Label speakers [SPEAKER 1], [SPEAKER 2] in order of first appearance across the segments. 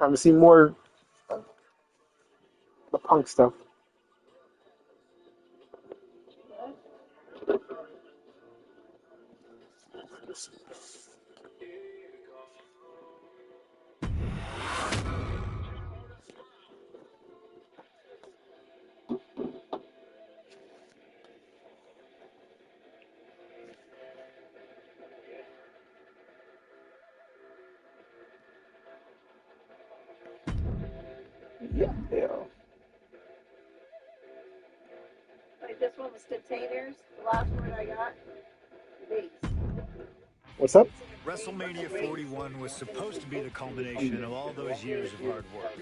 [SPEAKER 1] Time to see more the Punk stuff. Yeah.
[SPEAKER 2] Like this one was containers. The last word I got, base.
[SPEAKER 1] What's up?
[SPEAKER 3] WrestleMania 41 was supposed to be the culmination of all those years of hard work.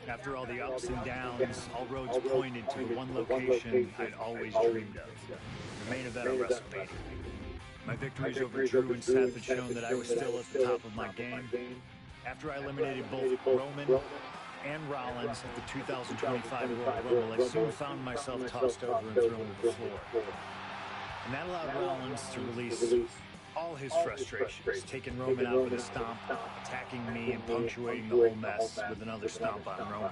[SPEAKER 3] After all the ups and downs, all roads pointed to the one location I'd always dreamed of, the main event of WrestleMania. My victories over Drew and Seth had shown that I was still at the top of my game. After I eliminated both Roman and Rollins at the 2025 Royal Rumble, I soon found myself tossed over and thrown to the floor. And that allowed Rollins to release all his frustrations, taking Roman out with a stomp, attacking me, and punctuating the whole mess with another stomp on Roman.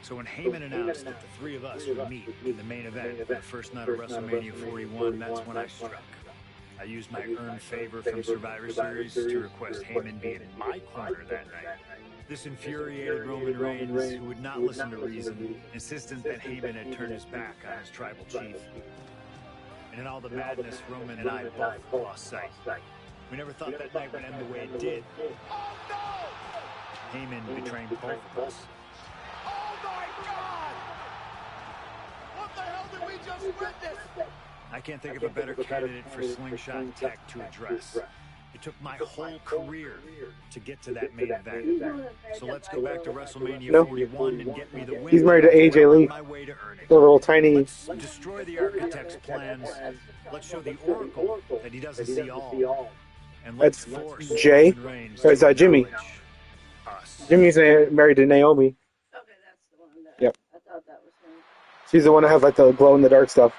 [SPEAKER 3] So when Heyman announced that the three of us would meet in the main event for the first night of WrestleMania 41, that's when I struck. I used my earned favor from Survivor Series to request Heyman be in my corner that night. This infuriated Roman Reigns, who would not listen to reason, insistent that Heyman had turned his back on his tribal chief. And in all the madness, Roman and I both lost sight. We never thought that night would end the way it did. Oh, no! Heyman betraying both of us.
[SPEAKER 4] Oh, my God! What the hell did we just witness?
[SPEAKER 3] I can't think of a better candidate for slingshot tech to address. It took my whole career to get to that main event. So let's go back to WrestleMania 41 and get me the win.
[SPEAKER 1] He's married to AJ Lee. The little tiny.
[SPEAKER 3] Let's destroy the architect's plans. Let's show the Oracle that he doesn't see all. And let's force
[SPEAKER 1] Jay. Or is that Jimmy?
[SPEAKER 3] Us.
[SPEAKER 1] Jimmy's married to Naomi.
[SPEAKER 2] Okay, that's the one.
[SPEAKER 1] Yep.
[SPEAKER 2] I thought that was him.
[SPEAKER 1] She's the one that has like the glow in the dark stuff.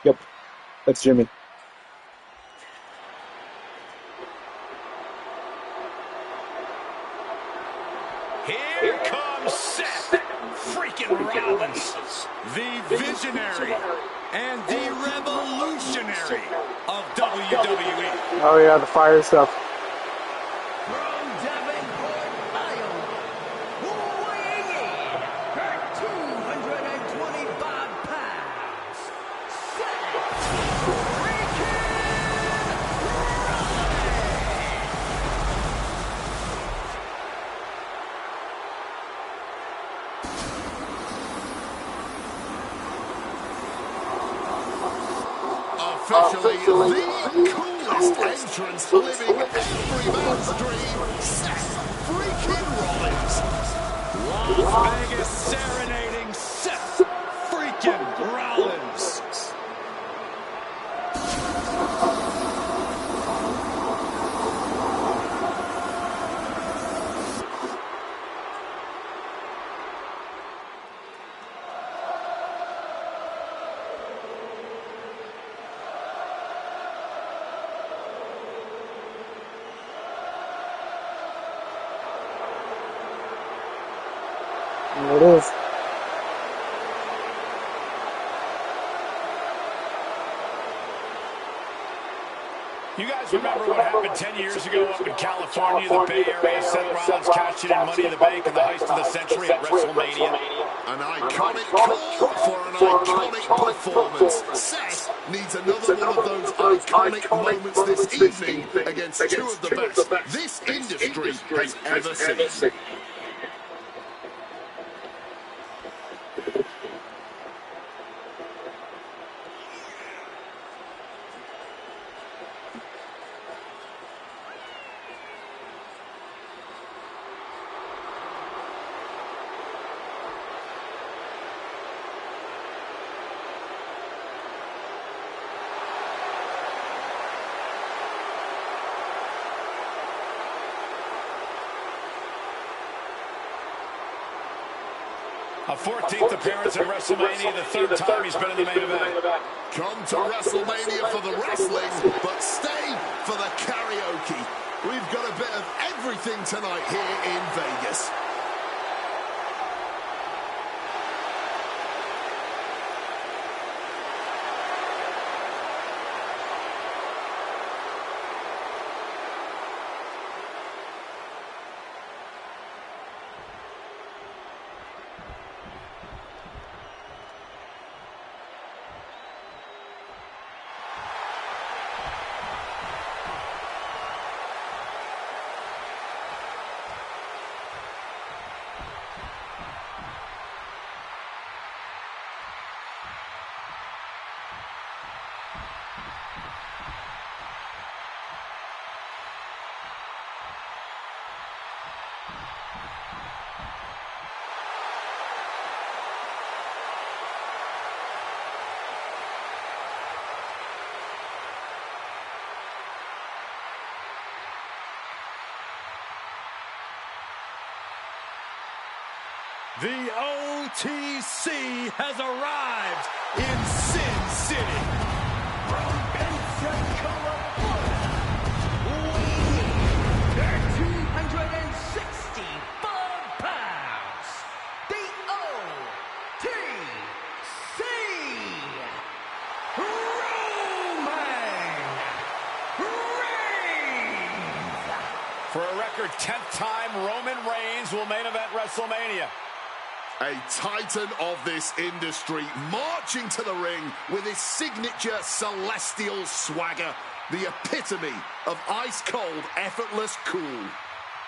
[SPEAKER 1] Yep. That's Jimmy.
[SPEAKER 4] Here comes Seth freaking Rollins, the visionary and the revolutionary of WWE.
[SPEAKER 1] Oh yeah, the fire stuff.
[SPEAKER 4] From Davenport, Iowa, weighing in at 225 pounds, Seth freaking officially the coolest entrance living every man's dream, Seth freaking Rollins. Las Vegas serenading Seth freaking Rollins.
[SPEAKER 1] There it is.
[SPEAKER 4] You guys remember what happened 10 years ago up in California, the Bay Area? Seth Rollins cashing in Money in the Bank in the heist of the century at WrestleMania. An iconic call for an iconic performance. Seth needs another one of those iconic moments this evening against two of the best this industry has ever seen. A 14th appearance at WrestleMania, the third time he's been in the main event. Come to WrestleMania for the wrestling, but stay for the karaoke. We've got a bit of everything tonight here in Vegas.
[SPEAKER 5] The OTC has arrived in Sin City. From Pensacola, Florida, weighing 265 pounds, the OTC, Roman Reigns.
[SPEAKER 4] For a record 10th time, Roman Reigns will main event WrestleMania. A titan of this industry, marching to the ring with his signature celestial swagger, the epitome of ice-cold, effortless cool.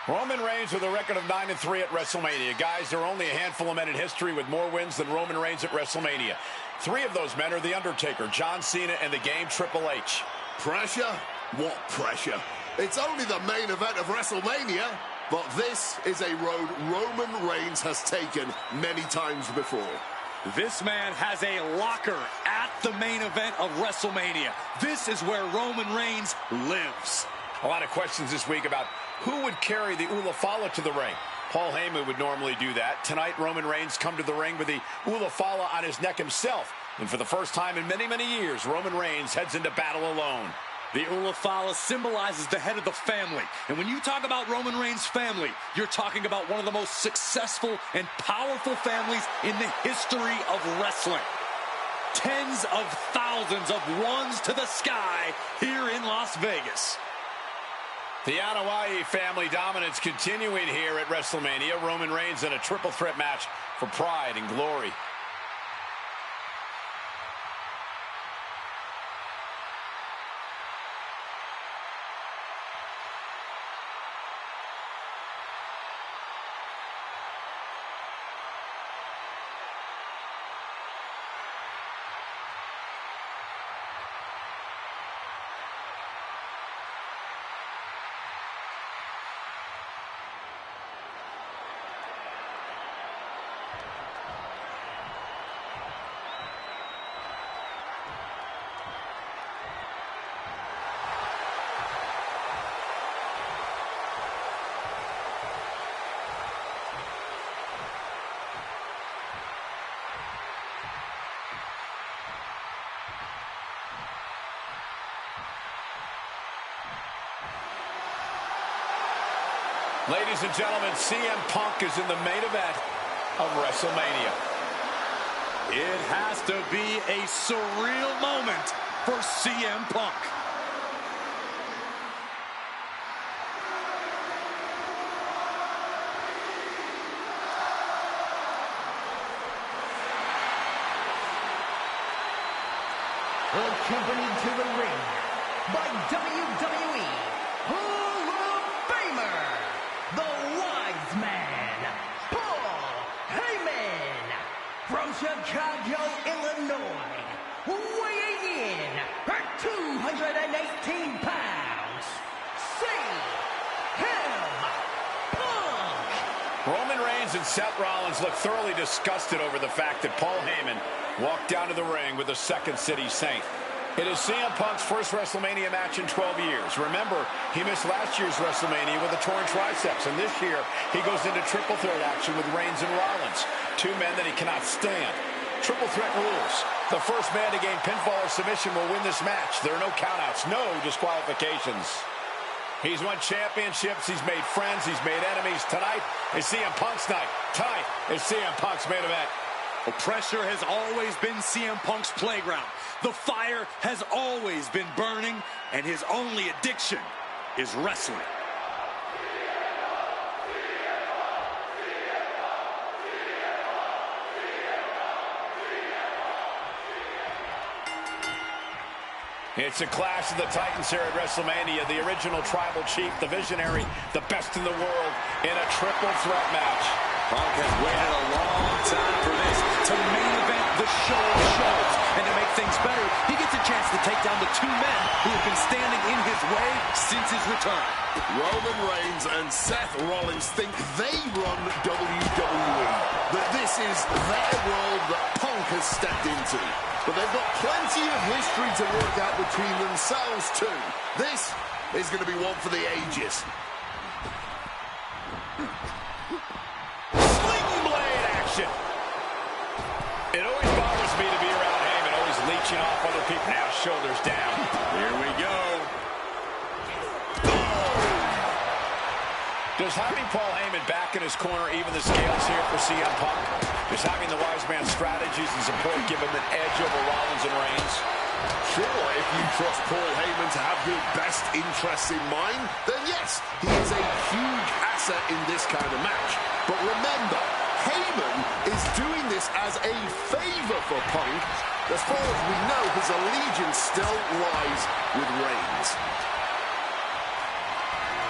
[SPEAKER 4] Roman Reigns with a record of 9-3 at WrestleMania. Guys, there are only a handful of men in history with more wins than Roman Reigns at WrestleMania. 3 of those men are The Undertaker, John Cena, and the Game Triple H. Pressure? What pressure? It's only the main event of WrestleMania. But this is a road Roman Reigns has taken many times before.
[SPEAKER 5] This man has a locker at the main event of WrestleMania. This is where Roman Reigns lives.
[SPEAKER 4] A lot of questions this week about who would carry the Ulafala to the ring. Paul Heyman would normally do that. Tonight, Roman Reigns come to the ring with the Ulafala on his neck himself. And for the first time in many, many years, Roman Reigns heads into battle alone.
[SPEAKER 5] The Ulafala symbolizes the head of the family. And when you talk about Roman Reigns' family, you're talking about one of the most successful and powerful families in the history of wrestling. Tens of thousands of ones to the sky here in Las Vegas.
[SPEAKER 4] The Anoa'i family dominance continuing here at WrestleMania. Roman Reigns in a triple threat match for pride and glory. Ladies and gentlemen, CM Punk is in the main event of WrestleMania.
[SPEAKER 5] It has to be a surreal moment for CM Punk.
[SPEAKER 6] Accompanied to the ring by WWE Hall of Famer, the Wise Man, Paul Heyman, from Chicago, Illinois, weighing in at 218 pounds, CM Punk.
[SPEAKER 4] Roman Reigns and Seth Rollins look thoroughly disgusted over the fact that Paul Heyman walked down to the ring with the Second City Saint. It is CM Punk's first WrestleMania match in 12 years. Remember, he missed last year's WrestleMania with a torn triceps, and this year he goes into triple threat action with Reigns and Rollins, 2 men that he cannot stand. Triple threat rules. The first man to gain pinfall or submission will win this match. There are no countouts, no disqualifications. He's won championships. He's made friends. He's made enemies. Tonight is CM Punk's night. Tonight is CM Punk's main event.
[SPEAKER 5] Well, pressure has always been CM Punk's playground. The fire has always been burning, and his only addiction is wrestling.
[SPEAKER 4] It's a clash of the Titans here at WrestleMania. The original tribal chief, the visionary, the best in the world in a triple threat match.
[SPEAKER 5] Punk has waited a long time for this, to main event the show of shows. And to make things better, he gets a chance to take down the two men who have been standing in his way since his return.
[SPEAKER 7] Roman Reigns and Seth Rollins think they run WWE, that this is their world that Punk has stepped into. But they've got plenty of history to work out between themselves too. This is going to be one for the ages.
[SPEAKER 4] Sling blade action. It always bothers me to be around Heyman, always leeching off other people. Now shoulders down.
[SPEAKER 5] Here we go.
[SPEAKER 4] Does having Paul Heyman back in his corner even the scales here for CM Punk? Does having the wise man strategies and support give him an edge over Rollins and Reigns?
[SPEAKER 7] Sure, if you trust Paul Heyman to have your best interests in mind, then yes, he is a huge asset in this kind of match. But remember, Heyman is doing this as a favor for Punk. As far as we know, his allegiance still lies with Reigns.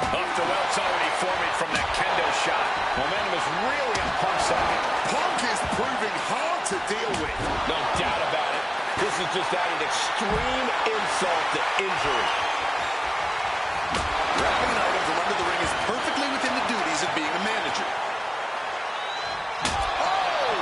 [SPEAKER 4] Up the welt's already forming from that kendo shot. Momentum is really on Punk's side.
[SPEAKER 7] Punk is proving hard to deal with.
[SPEAKER 4] No doubt about it. This is just adding extreme insult to injury.
[SPEAKER 5] Grabbing an item from under the ring is perfectly within the duties of being a manager.
[SPEAKER 4] Oh!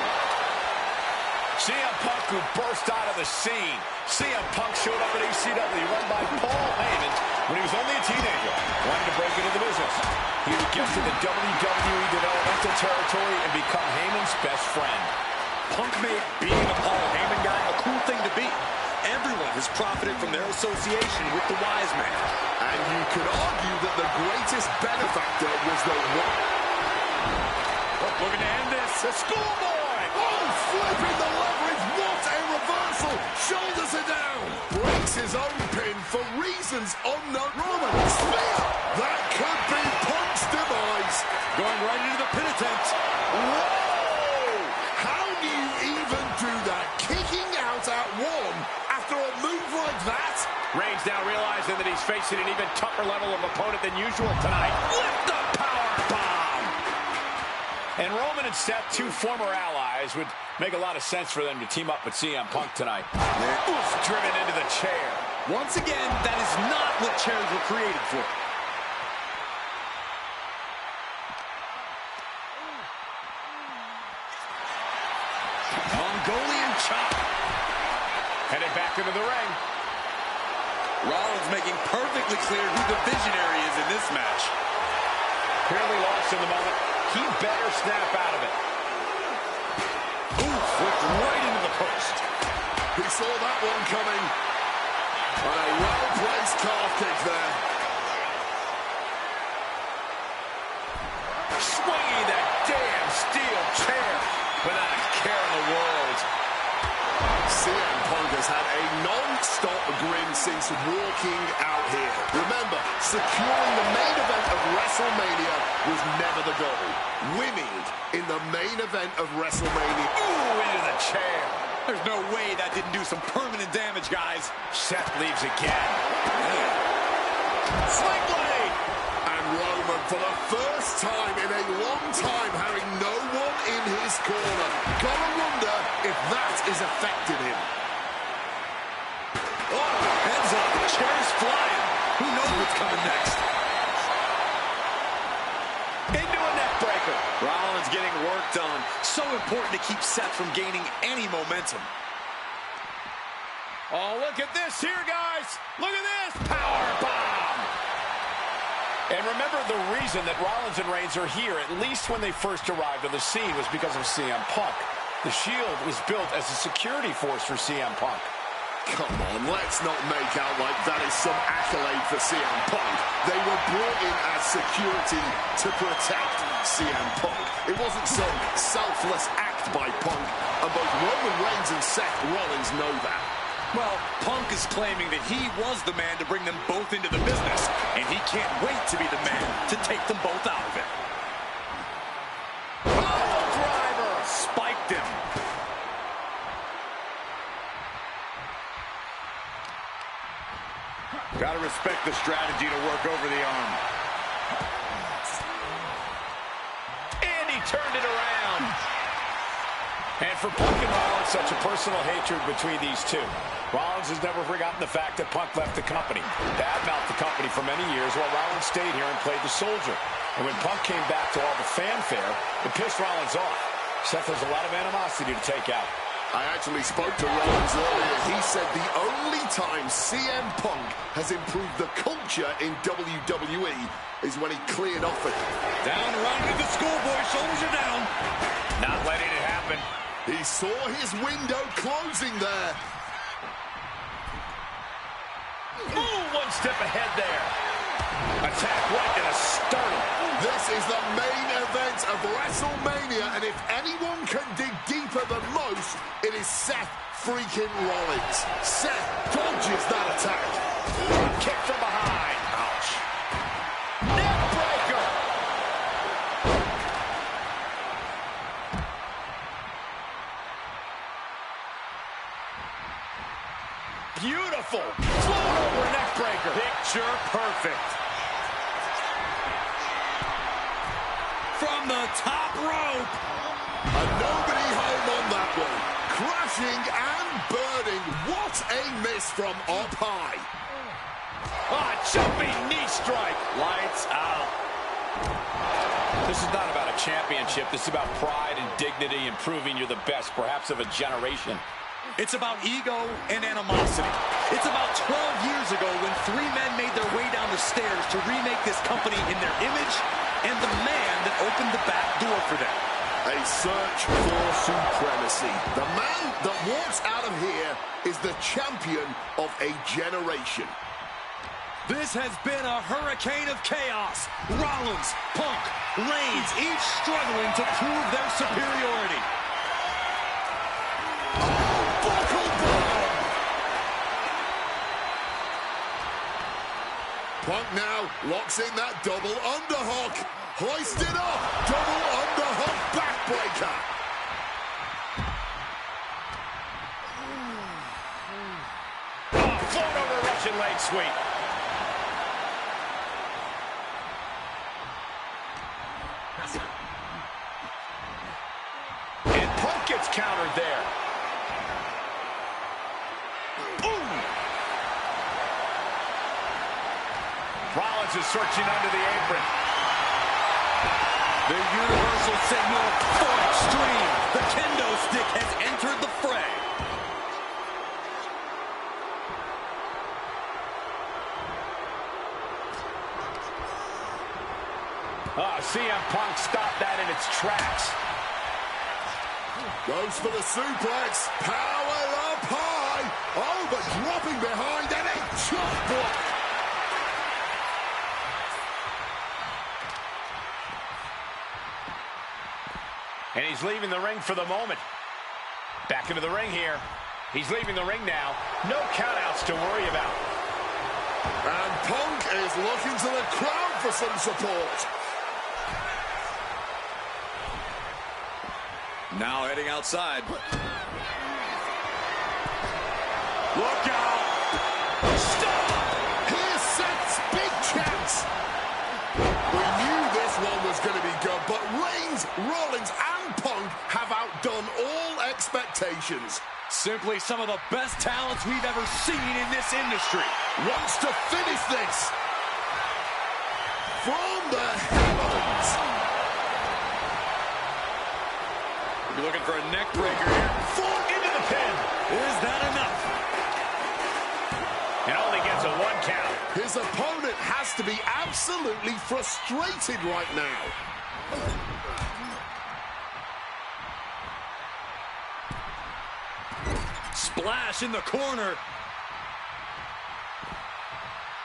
[SPEAKER 4] CM Punk, who burst out of the scene. CM Punk showed up at ECW run by Paul Heyman when he was only a teenager, wanting to break into the business. He would get to the WWE developmental territory and become Heyman's best friend.
[SPEAKER 5] Punk made being a Paul Heyman guy a cool thing to be. Everyone has profited from their association with the wise man.
[SPEAKER 7] And you could argue that the greatest benefactor was the one.
[SPEAKER 5] Looking to end this.
[SPEAKER 4] The schoolboy!
[SPEAKER 7] Oh, flipping the leverage. What a reversal. Shoulders are down. Breaks his own pin for reasons unknown. Roman spear. That could be Punk's demise.
[SPEAKER 5] Going right into the pin attempt.
[SPEAKER 7] Whoa! How do you even do that? Kicking out at one after a move like that?
[SPEAKER 4] Reigns now realizing that he's facing an even tougher level of opponent than usual tonight. Lift the power bomb! And Roman and Seth, two former allies, would make a lot of sense for them to team up with CM Punk tonight. Oof, driven into the chair.
[SPEAKER 5] Once again, that is not what chairs were created for. Mongolian chop.
[SPEAKER 4] Headed back into the ring.
[SPEAKER 5] Rollins making perfectly clear who the visionary is in this match.
[SPEAKER 4] Clearly lost in the moment. He better snap out of it.
[SPEAKER 5] Ooh, flipped right into the post.
[SPEAKER 7] He saw that one coming. And a well-placed calf kick there.
[SPEAKER 4] Swinging that damn steel chair without a care in the world.
[SPEAKER 7] CM Punk has had a non-stop grin since walking out here. Remember, securing the main event of WrestleMania was never the goal. Winning in the main event of WrestleMania.
[SPEAKER 4] Ooh, into the chair.
[SPEAKER 5] There's no way that didn't do some permanent damage, guys.
[SPEAKER 4] Seth leaves again. Sling blade.
[SPEAKER 7] And Roman, for the first time in a long time, having no one in his corner. Gotta wonder if that is affecting him.
[SPEAKER 5] Oh, heads up, the chair's flying. Who knows what's coming next?
[SPEAKER 4] Into a neck breaker.
[SPEAKER 5] Rollins getting worked on. So important to keep Seth from gaining any momentum.
[SPEAKER 4] Oh, look at this here, guys. Look at this. Power bomb. And remember, the reason that Rollins and Reigns are here, at least when they first arrived on the scene, was because of CM Punk. The Shield was built as a security force for CM Punk.
[SPEAKER 7] Come on, let's not make out like that is some accolade for CM Punk. They were brought in as security to protect CM Punk. It wasn't some selfless act by Punk, and both Roman Reigns and Seth Rollins know that.
[SPEAKER 5] Well, Punk is claiming that he was the man to bring them both into the business, and he can't wait to be the man to take them both out of it. Oh, driver! Spiked him. Gotta respect the strategy to work over the arm.
[SPEAKER 4] And he turned it around. And for Punk and Rollins, such a personal hatred between these two. Rollins has never forgotten the fact that Punk left the company, badmouthed the company for many years, while Rollins stayed here and played the soldier. And when Punk came back to all the fanfare, it pissed Rollins off. Seth has a lot of animosity to take out.
[SPEAKER 7] I actually spoke to Rollins earlier. He said the only time CM Punk has improved the culture in WWE is when he cleared off it.
[SPEAKER 5] Down around with the schoolboy, shoulders are down.
[SPEAKER 4] Not letting it happen.
[SPEAKER 7] He saw his window closing there.
[SPEAKER 4] Ooh, one step ahead there. Attack right in a sternum.
[SPEAKER 7] This is the main event of WrestleMania, and if anyone can dig deeper than most, it is Seth freaking Rollins. Seth dodges that attack.
[SPEAKER 4] Kick from behind. Ouch. Neck breaker. Beautiful. Float over neck breaker. Picture perfect.
[SPEAKER 5] From the top rope.
[SPEAKER 7] And nobody home on that one. Crashing and burning. What a miss from up high.
[SPEAKER 4] Ah, jumping knee strike. Lights out. This is not about a championship. This is about pride and dignity and proving you're the best, perhaps of a generation.
[SPEAKER 5] It's about ego and animosity. It's about 12 years ago when three men made their way down the stairs to remake this company in their image and the man that opened the back door for them.
[SPEAKER 7] A search for supremacy. The man that walks out of here is the champion of a generation.
[SPEAKER 5] This has been a hurricane of chaos. Rollins, Punk, Reigns, each struggling to prove their superiority.
[SPEAKER 7] Punk now locks in that double underhook. Hoisted up. Double underhook backbreaker.
[SPEAKER 4] Oh, float over Russian leg sweep. And Punk gets countered there. Rollins is searching under the apron.
[SPEAKER 5] The universal signal for extreme. The kendo stick has entered the fray.
[SPEAKER 4] CM Punk stopped that in its tracks.
[SPEAKER 7] Goes for the suplex. Power up high. Oh, but dropping behind and a chop block.
[SPEAKER 4] And he's leaving the ring for the moment. Back into the ring here. He's leaving the ring now. No countouts to worry about.
[SPEAKER 7] And Punk is looking to the crowd for some support.
[SPEAKER 5] Now heading outside.
[SPEAKER 7] Look out. Stop. Here's Seth's big chance. We knew this one was going to be good, but Reigns, Rollins, and Punk have outdone all expectations.
[SPEAKER 5] Simply some of the best talents we've ever seen in this industry.
[SPEAKER 7] Wants to finish this. From the heavens.
[SPEAKER 5] We're looking for a neck breaker here.
[SPEAKER 4] Full into the pin.
[SPEAKER 5] Is that enough?
[SPEAKER 4] And only gets a 1 count.
[SPEAKER 7] His opponent has to be absolutely frustrated right now.
[SPEAKER 5] splash in the corner.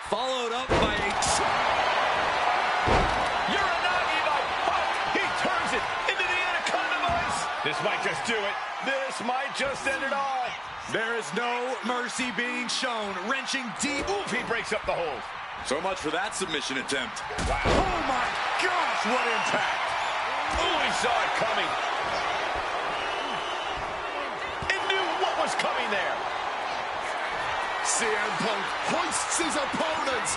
[SPEAKER 5] Followed up by a...
[SPEAKER 4] Uranagi by Punk. He turns it into the Anaconda voice. This might just do it. This might just end it all.
[SPEAKER 5] There is no mercy being shown. Wrenching deep.
[SPEAKER 4] Oof, he breaks up the hold.
[SPEAKER 5] So much for that submission attempt.
[SPEAKER 4] Wow. Oh, my gosh, what impact. Oh, he saw it coming. And knew what was coming there.
[SPEAKER 7] CM Punk hoists his opponent.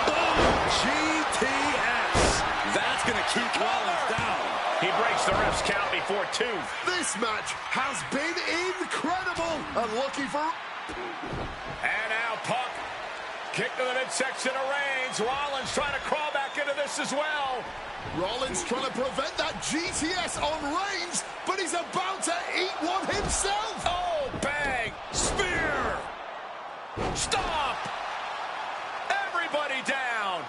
[SPEAKER 5] Boom! GTS. That's going to keep Rollins down.
[SPEAKER 4] He breaks the ref's count before 2.
[SPEAKER 7] This match has been incredible. And looking for...
[SPEAKER 4] And now Punk. Kick to the midsection of Reigns. Rollins trying to crawl back into this as well.
[SPEAKER 7] Rollins trying to prevent that GTS on Reigns, but he's about to eat one himself.
[SPEAKER 4] Oh, bang. Spear. Stop. Everybody down.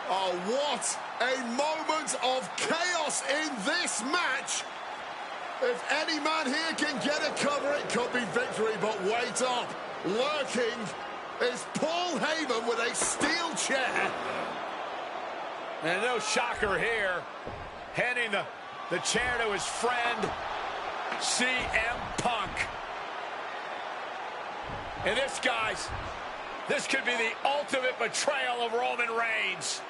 [SPEAKER 7] Oh, what a moment of chaos in this match. If any man here can get a cover, it could be victory, but wait up. Lurking is Paul Heyman with a steel chair.
[SPEAKER 4] And no shocker here. Handing the chair to his friend, CM Punk. And this, guys, this could be the ultimate betrayal of Roman Reigns.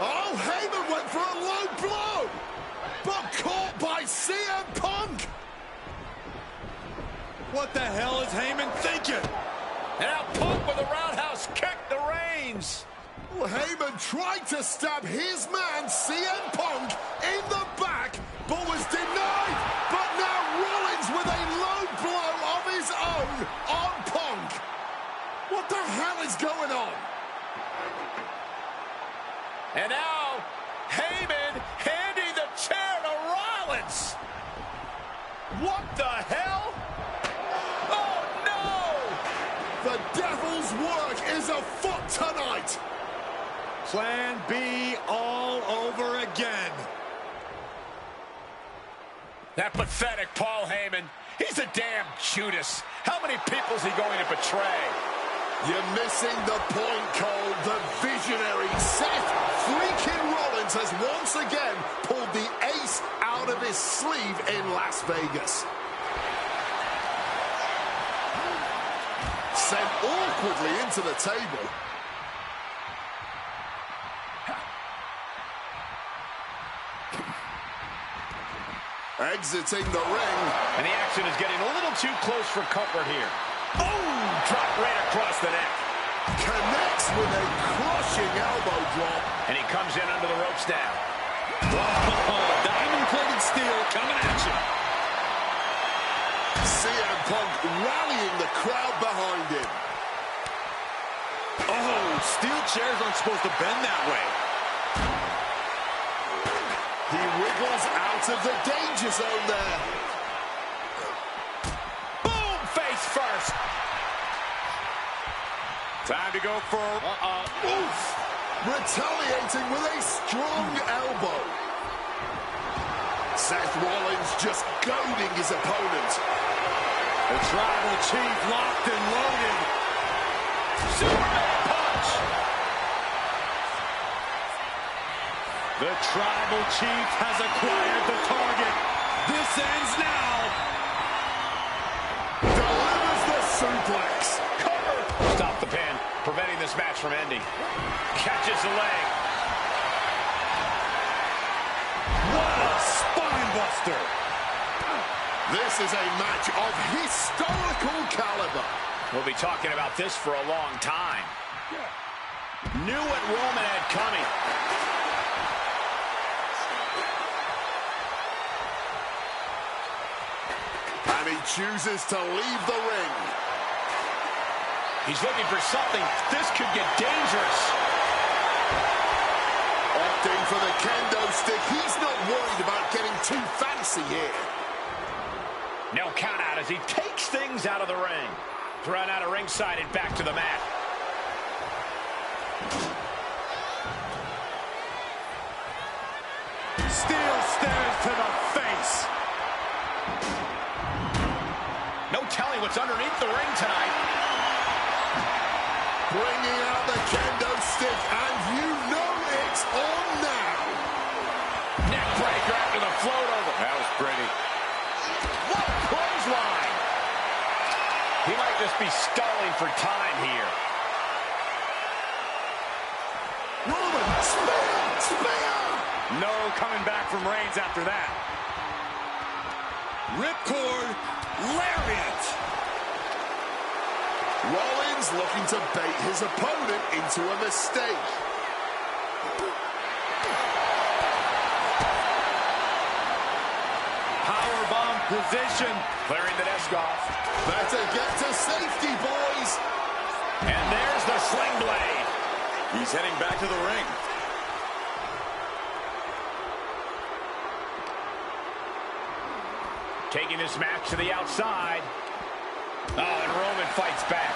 [SPEAKER 7] Oh, Heyman went for a low blow, but caught by CM Punk.
[SPEAKER 5] What the hell is Heyman thinking?
[SPEAKER 4] And now Punk with a roundhouse kick to Reigns.
[SPEAKER 7] Heyman tried to stab his man, CM Punk, in the back, but was denied. But now Rollins with a low blow of his own on Punk. What the hell is going on?
[SPEAKER 4] And now Heyman handing the chair to Rollins. What the hell? Oh, no!
[SPEAKER 7] The devil's work is afoot tonight.
[SPEAKER 5] Plan B all over again.
[SPEAKER 4] That pathetic Paul Heyman. He's a damn Judas. How many people is he going to betray?
[SPEAKER 7] You're missing the point, Cole. The visionary Seth freaking Rollins has once again pulled the ace out of his sleeve in Las Vegas. Sent awkwardly into the table. Exiting the ring.
[SPEAKER 4] And the action is getting a little too close for comfort here. Oh, drop right across the neck.
[SPEAKER 7] Connects with a crushing elbow drop.
[SPEAKER 4] And he comes in under the ropes now.
[SPEAKER 5] Oh, diamond-plated steel coming at you.
[SPEAKER 7] CM Punk rallying the crowd behind him.
[SPEAKER 5] Oh, steel chairs aren't supposed to bend that way.
[SPEAKER 7] He wriggles out of the danger zone there.
[SPEAKER 4] Boom, face first.
[SPEAKER 5] Time to go for...
[SPEAKER 7] Oof! Retaliating with a strong elbow. Seth Rollins just goading his opponent.
[SPEAKER 5] The Tribal Chief locked and loaded.
[SPEAKER 4] Superman punch.
[SPEAKER 5] The Tribal Chief has acquired the target. This ends now.
[SPEAKER 7] Delivers the suplex.
[SPEAKER 4] Cover. Stop the pin, preventing this match from ending. Catches the leg.
[SPEAKER 5] What a spine buster.
[SPEAKER 7] This is a match of historical caliber.
[SPEAKER 4] We'll be talking about this for a long time. Knew what Roman had coming.
[SPEAKER 7] And he chooses to leave the ring.
[SPEAKER 4] He's looking for something. This could get dangerous.
[SPEAKER 7] Opting for the kendo stick. He's not worried about getting too fancy here.
[SPEAKER 4] No count out as he takes things out of the ring. Thrown out of ringside and back to the mat.
[SPEAKER 5] Steel stairs to the face.
[SPEAKER 4] No telling what's underneath the ring tonight. Bringing out the kendo stick, and you know it's on now. Neck breaker after the float over.
[SPEAKER 5] That was pretty.
[SPEAKER 4] What a clothesline. He might just be stalling for time here. Roman, spear!
[SPEAKER 5] No coming back from Reigns after that. Ripcord, lariat.
[SPEAKER 7] Rollins looking to bait his opponent into a mistake.
[SPEAKER 5] Powerbomb position.
[SPEAKER 4] Clearing the desk off.
[SPEAKER 7] Better get to safety, boys.
[SPEAKER 4] And there's the sling blade.
[SPEAKER 5] He's heading back to the ring.
[SPEAKER 4] Taking this match to the outside. Oh, and Roman fights back.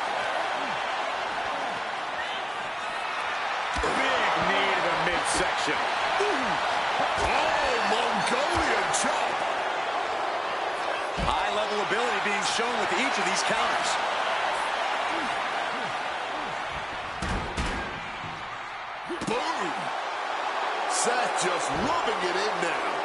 [SPEAKER 5] Big knee to the midsection.
[SPEAKER 7] Oh, Mongolian chop.
[SPEAKER 5] High-level ability being shown with each of these counters.
[SPEAKER 7] Boom. Seth just rubbing it in now.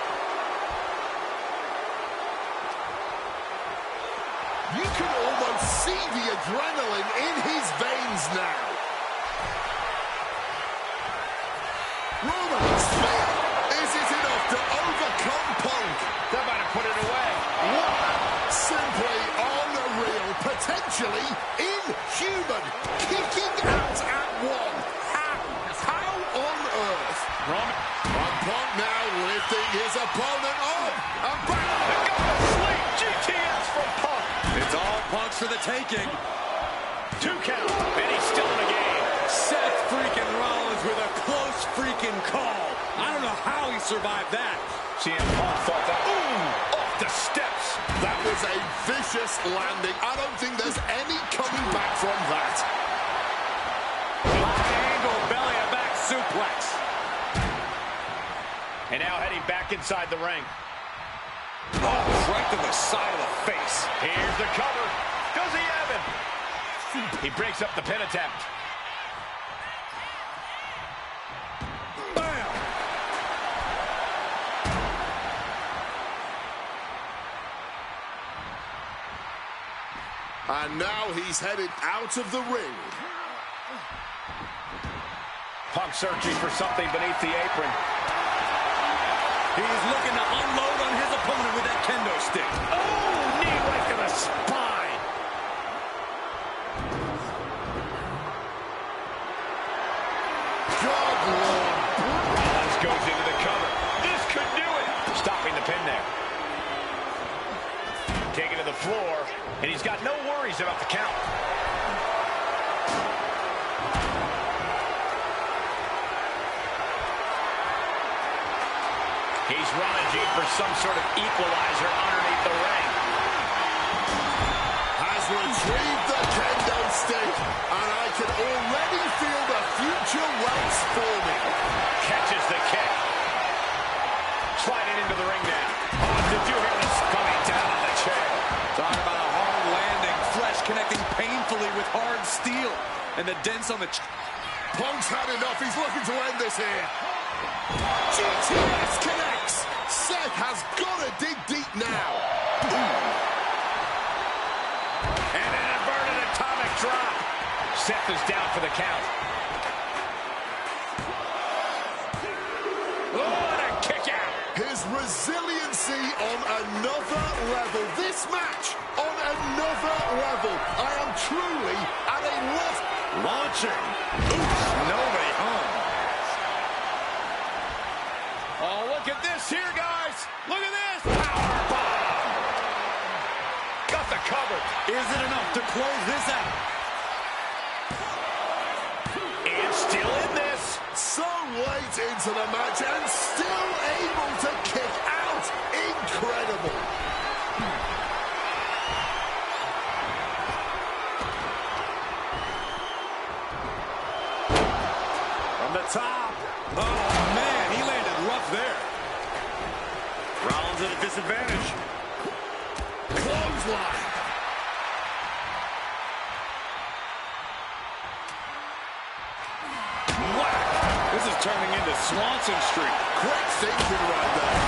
[SPEAKER 7] You can almost see the adrenaline in his veins now. Roman spear. Is it enough to overcome Punk?
[SPEAKER 4] That might have put it away.
[SPEAKER 7] Wow. Simply unreal. Potentially inhuman. Kicking out at one. How on earth?
[SPEAKER 4] Roman.
[SPEAKER 7] And Punk now lifting his opponent up. And back.
[SPEAKER 4] Go to sleep. GTS from Punk.
[SPEAKER 5] It's all Punk's for the taking.
[SPEAKER 4] 2 count. And he's still in the game.
[SPEAKER 5] Seth freaking Rollins with a close freaking call. I don't know how he survived that.
[SPEAKER 4] CM Punk thought that. Ooh, off the steps.
[SPEAKER 7] That was a vicious landing. I don't think there's any coming back from that.
[SPEAKER 5] Angle belly to back suplex.
[SPEAKER 4] And now heading back inside the ring.
[SPEAKER 5] Oh, right to the side of the face.
[SPEAKER 4] Here's the cover. Does he have him? He breaks up the pin attempt.
[SPEAKER 5] Bam!
[SPEAKER 7] And now he's headed out of the ring.
[SPEAKER 4] Punk searching for something beneath the apron.
[SPEAKER 5] He's looking to unload on his opponent with that kendo stick.
[SPEAKER 4] Oh, knee right to the spine.
[SPEAKER 7] Good Lord.
[SPEAKER 4] Rollins goes into the cover. This could do it. Stopping the pin there. Taking to the floor, and he's got no worries about the count. He's rummaging for some sort of equalizer underneath the ring.
[SPEAKER 7] Has retrieved the kendo stick, and I can already feel the future welts forming.
[SPEAKER 4] Catches the kick. Sliding into the ring now. Oh, did you hear this coming down on the chair?
[SPEAKER 5] Talk about a hard landing. Flesh connecting painfully with hard steel. And the dents on the...
[SPEAKER 7] Punk's had enough. He's looking to end this here. GTS connects. Seth has got to dig deep now.
[SPEAKER 4] And an inverted atomic drop. Seth is down for the count. Oh, and a kick out.
[SPEAKER 7] His resiliency on another level. This match on another level. I am truly at a loss.
[SPEAKER 5] Launching. Oops, nobody home.
[SPEAKER 4] Oh, look at this here, guys. Look at this. Powerbomb. Got the cover.
[SPEAKER 5] Is it enough to close this out?
[SPEAKER 4] And still in this.
[SPEAKER 7] So late into the match and still able to kick out. Incredible.
[SPEAKER 5] From the top. Oh, man, he landed rough there. disadvantage.
[SPEAKER 7] Clothesline.
[SPEAKER 5] Whack! This is turning into Swanson Street.
[SPEAKER 7] Great thinking right there.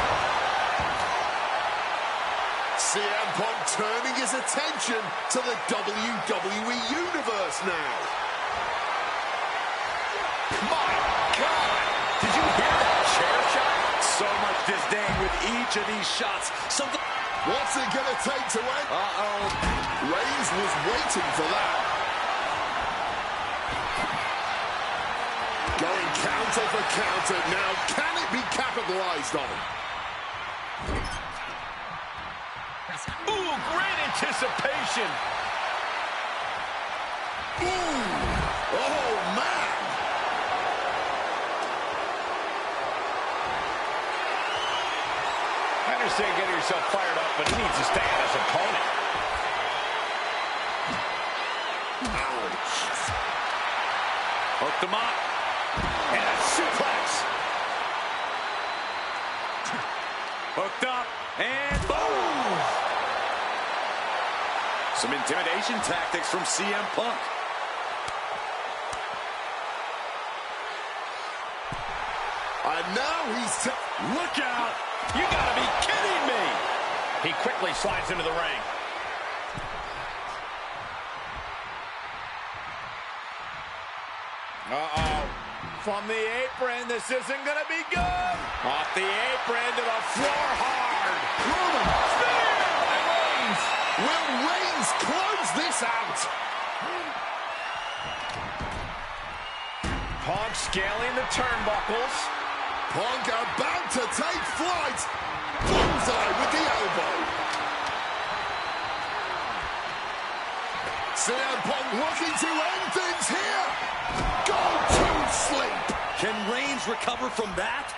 [SPEAKER 7] CM Punk turning his attention to the WWE Universe now.
[SPEAKER 5] My God! Did you hear that chair shot? So much disdain with each of these shots. Something.
[SPEAKER 7] What's it going to take to end? Uh-oh. Reigns was waiting for that. Going counter for counter now. Can it be capitalized on?
[SPEAKER 5] Ooh, great anticipation.
[SPEAKER 7] Ooh. Oh, man.
[SPEAKER 5] I understand getting yourself fired up, but he needs to stay on his opponent.
[SPEAKER 7] Ouch.
[SPEAKER 5] Hooked him up. And a suplex. Hooked up. And boom. Some intimidation tactics from CM Punk.
[SPEAKER 7] And now he's...
[SPEAKER 5] Look out. You gotta be kidding me. He quickly slides into the ring. Uh-oh. From the apron, this isn't gonna be good. Off the apron to the floor hard.
[SPEAKER 7] Roman.
[SPEAKER 5] Spear by Reigns.
[SPEAKER 7] Will Reigns close this out?
[SPEAKER 5] Punk scaling the turnbuckles.
[SPEAKER 7] Punk about to take flight. Bullseye with the elbow. CM Punk looking to end things here. Go to sleep.
[SPEAKER 5] Can Reigns recover from that?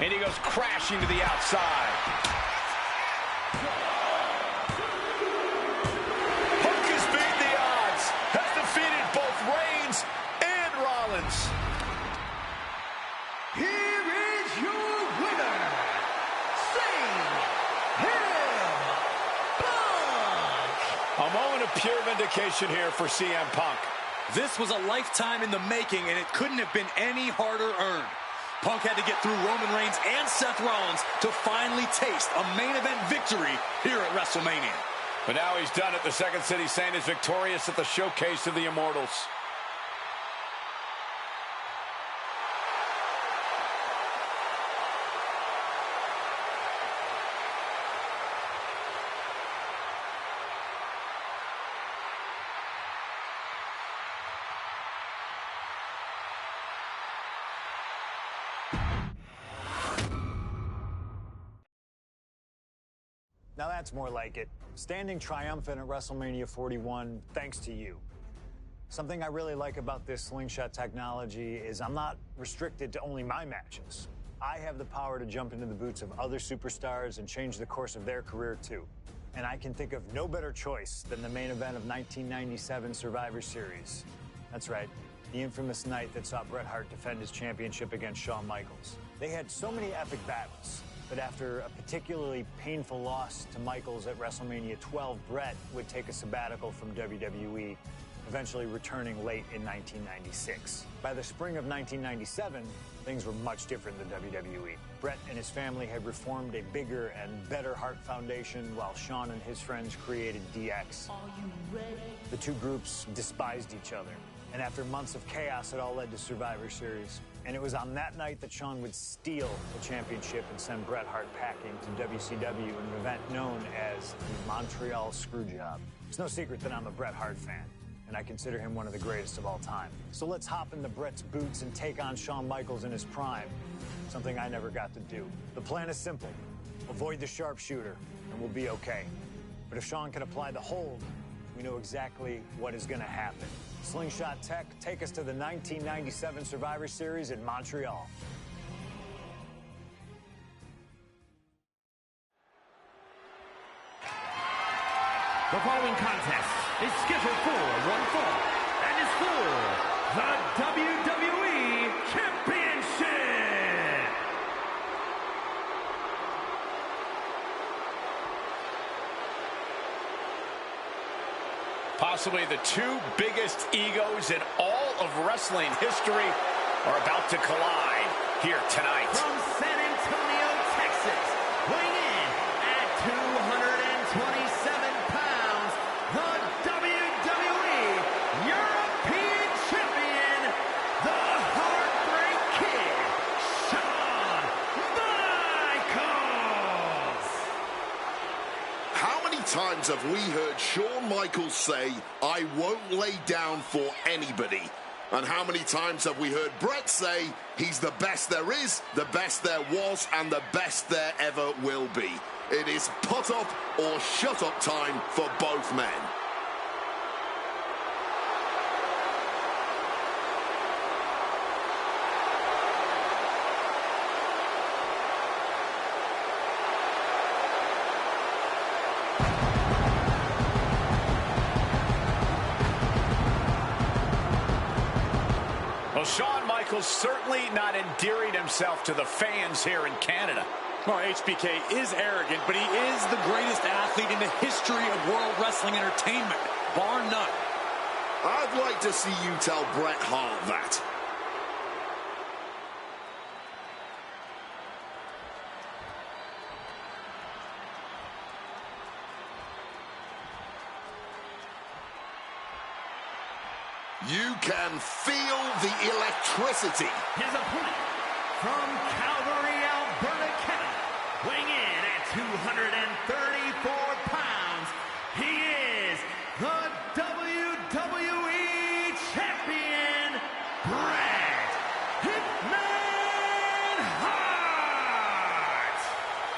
[SPEAKER 5] And he goes crashing to the outside. Punk has beat the odds. Has defeated both Reigns and Rollins.
[SPEAKER 6] Here is your winner, CM Punk.
[SPEAKER 5] A moment of pure vindication here for CM Punk. This was a lifetime in the making, and it couldn't have been any harder earned. Punk had to get through Roman Reigns and Seth Rollins to finally taste a main event victory here at WrestleMania. But now he's done it. The Second City Saint is victorious at the Showcase of the Immortals.
[SPEAKER 3] Now that's more like it. Standing triumphant at WrestleMania 41 thanks to you. Something I really like about this slingshot technology is I'm not restricted to only my matches. I have the power to jump into the boots of other superstars and change the course of their career too. And I can think of no better choice than the main event of 1997 Survivor Series. That's right, the infamous night that saw Bret Hart defend his championship against Shawn Michaels. They had so many epic battles. But after a particularly painful loss to Michaels at WrestleMania 12, Bret would take a sabbatical from WWE, eventually returning late in 1996. By the spring of 1997, things were much different than WWE. Bret and his family had reformed a bigger and better Hart Foundation, while Shawn and his friends created DX.
[SPEAKER 6] Are you ready?
[SPEAKER 3] The two groups despised each other. And after months of chaos, it all led to Survivor Series. And it was on that night that Shawn would steal the championship and send Bret Hart packing to WCW in an event known as the Montreal Screwjob. It's no secret that I'm a Bret Hart fan, and I consider him one of the greatest of all time. So let's hop into Bret's boots and take on Shawn Michaels in his prime, something I never got to do. The plan is simple. Avoid the sharpshooter, and we'll be okay. But if Shawn can apply the hold, we know exactly what is going to happen. Slingshot Tech, take us to the 1997 Survivor Series in Montreal.
[SPEAKER 6] The following contest is scheduled for one fall and is for the WWE Championship.
[SPEAKER 4] Possibly the two biggest egos in all of wrestling history are about to collide here tonight.
[SPEAKER 6] From San Antonio, Texas, weighing in at 227 pounds, the WWE European Champion, the Heartbreak Kid, Shawn Michaels.
[SPEAKER 7] How many times have we heard Shawn Michaels say, "I won't lay down for anybody"? And how many times have we heard Bret say, he's the best there is, the best there was, and the best there ever will be? It is put up or shut up time for both men.
[SPEAKER 4] Well, Shawn Michaels certainly not endearing himself to the fans here in Canada.
[SPEAKER 5] Well, HBK is arrogant, but he is the greatest athlete in the history of World Wrestling Entertainment, bar none.
[SPEAKER 7] I'd like to see you tell Bret Hart that. You can feel the electricity.
[SPEAKER 6] His opponent from Calgary, Alberta, Canada, weighing in at 234 pounds, he is the WWE Champion, Bret Hitman Hart.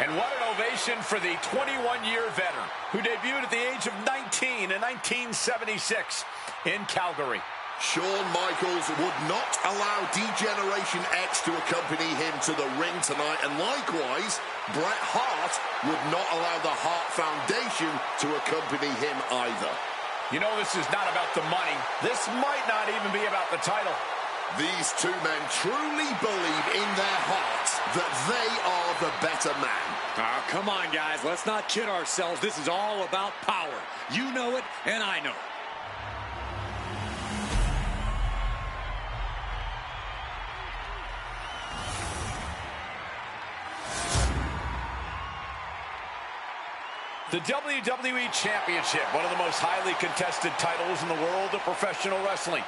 [SPEAKER 4] And what an ovation for the 21-year veteran who debuted at the age of 19 in 1976 in Calgary.
[SPEAKER 7] Shawn Michaels would not allow D-Generation X to accompany him to the ring tonight, and likewise, Bret Hart would not allow the Hart Foundation to accompany him either.
[SPEAKER 4] You know, this is not about the money. This might not even be about the title.
[SPEAKER 7] These two men truly believe in their hearts that they are the better man.
[SPEAKER 5] Oh, come on, guys. Let's not kid ourselves. This is all about power. You know it, and I know it.
[SPEAKER 4] The WWE Championship, one of the most highly contested titles in the world of professional wrestling.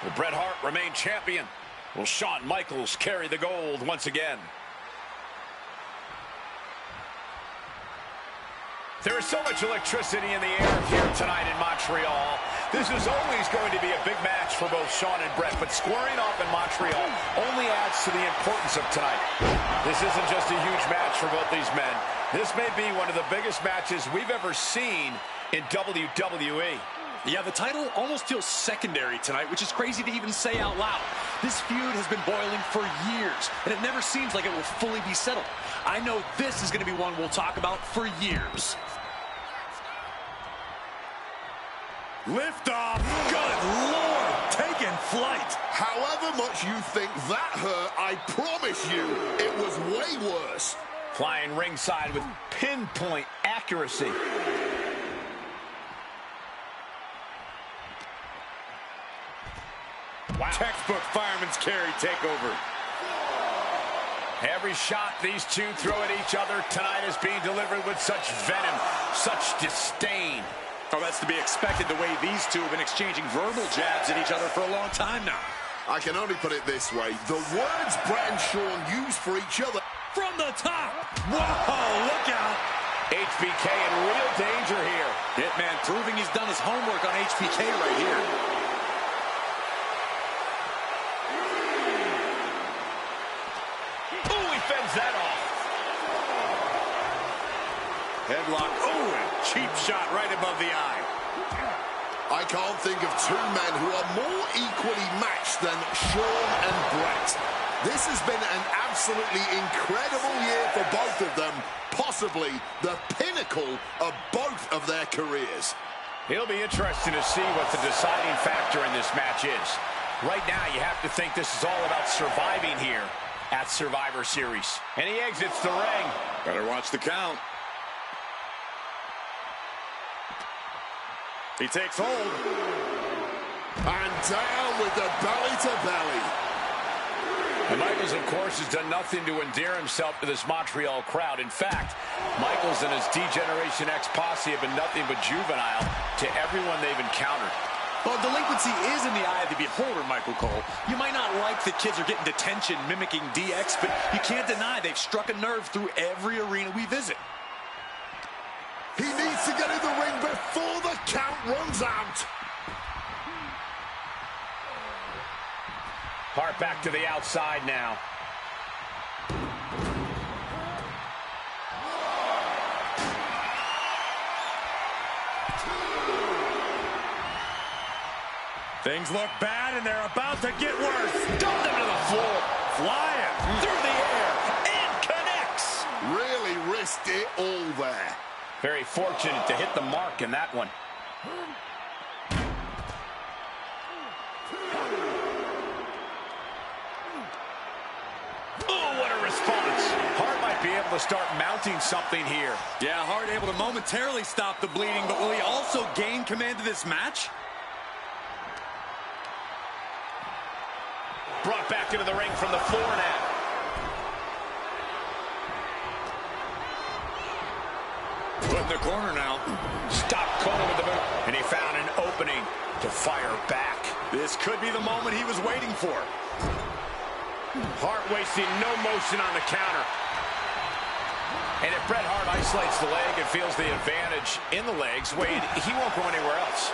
[SPEAKER 4] Will Bret Hart remain champion? Will Shawn Michaels carry the gold once again? There is so much electricity in the air here tonight in Montreal. This is always going to be a big match for both Shawn and Bret, but squaring off in Montreal only adds to the importance of tonight. This isn't just a huge match for both these men. This may be one of the biggest matches we've ever seen in WWE.
[SPEAKER 5] Yeah, the title almost feels secondary tonight, which is crazy to even say out loud. This feud has been boiling for years, and it never seems like it will fully be settled. I know this is going to be one we'll talk about for years. Lift off. Good Lord, taking flight.
[SPEAKER 7] However much you think that hurt, I promise you it was way worse.
[SPEAKER 4] Flying ringside with pinpoint accuracy.
[SPEAKER 5] Wow. Textbook fireman's carry takeover.
[SPEAKER 4] Every shot these two throw at each other tonight is being delivered with such venom, such disdain.
[SPEAKER 5] Oh, that's to be expected the way these two have been exchanging verbal jabs at each other for a long time now.
[SPEAKER 7] I can only put it this way. The words Bret and Shawn use for each other.
[SPEAKER 5] From the top. Whoa, look out.
[SPEAKER 4] HBK in real danger here.
[SPEAKER 5] Hitman proving he's done his homework on HBK right here.
[SPEAKER 4] Ooh, he fends that off.
[SPEAKER 5] Headlock. Oh, and cheap shot right above the eye.
[SPEAKER 7] I can't think of two men who are more equally matched than Shawn and Bret. This has been an absolutely incredible year for both of them, possibly the pinnacle of both of their careers.
[SPEAKER 4] It'll be interesting to see what the deciding factor in this match is. Right now, you have to think this is all about surviving here at Survivor Series. And he exits the ring.
[SPEAKER 5] Better watch the count. He takes hold.
[SPEAKER 7] And down with the belly to belly.
[SPEAKER 4] And Michaels, of course, has done nothing to endear himself to this Montreal crowd. In fact, Michaels and his D-Generation X posse have been nothing but juvenile to everyone they've encountered.
[SPEAKER 5] Well, delinquency is in the eye of the beholder, Michael Cole. You might not like the kids are getting detention mimicking DX, but you can't deny they've struck a nerve through every arena we visit.
[SPEAKER 7] He needs to get in the ring before the count runs out.
[SPEAKER 4] Hart back to the outside now.
[SPEAKER 5] Things look bad, and they're about to get worse. Dumped him to the floor. Flying through the air and connects.
[SPEAKER 7] Really risked it all there.
[SPEAKER 4] Very fortunate to hit the mark in that one. Oh, what a response. Hart might be able to start mounting something here.
[SPEAKER 5] Yeah, Hart able to momentarily stop the bleeding, but will he also gain command of this match?
[SPEAKER 4] Brought back into the ring from the floor now.
[SPEAKER 5] Put in the corner now.
[SPEAKER 4] Stop Cole with the boot. And he found an opening to fire back.
[SPEAKER 5] This could be the moment he was waiting for.
[SPEAKER 4] Hart wasting no motion on the counter. And if Bret Hart isolates the leg and feels the advantage in the legs, Wade, he won't go anywhere else.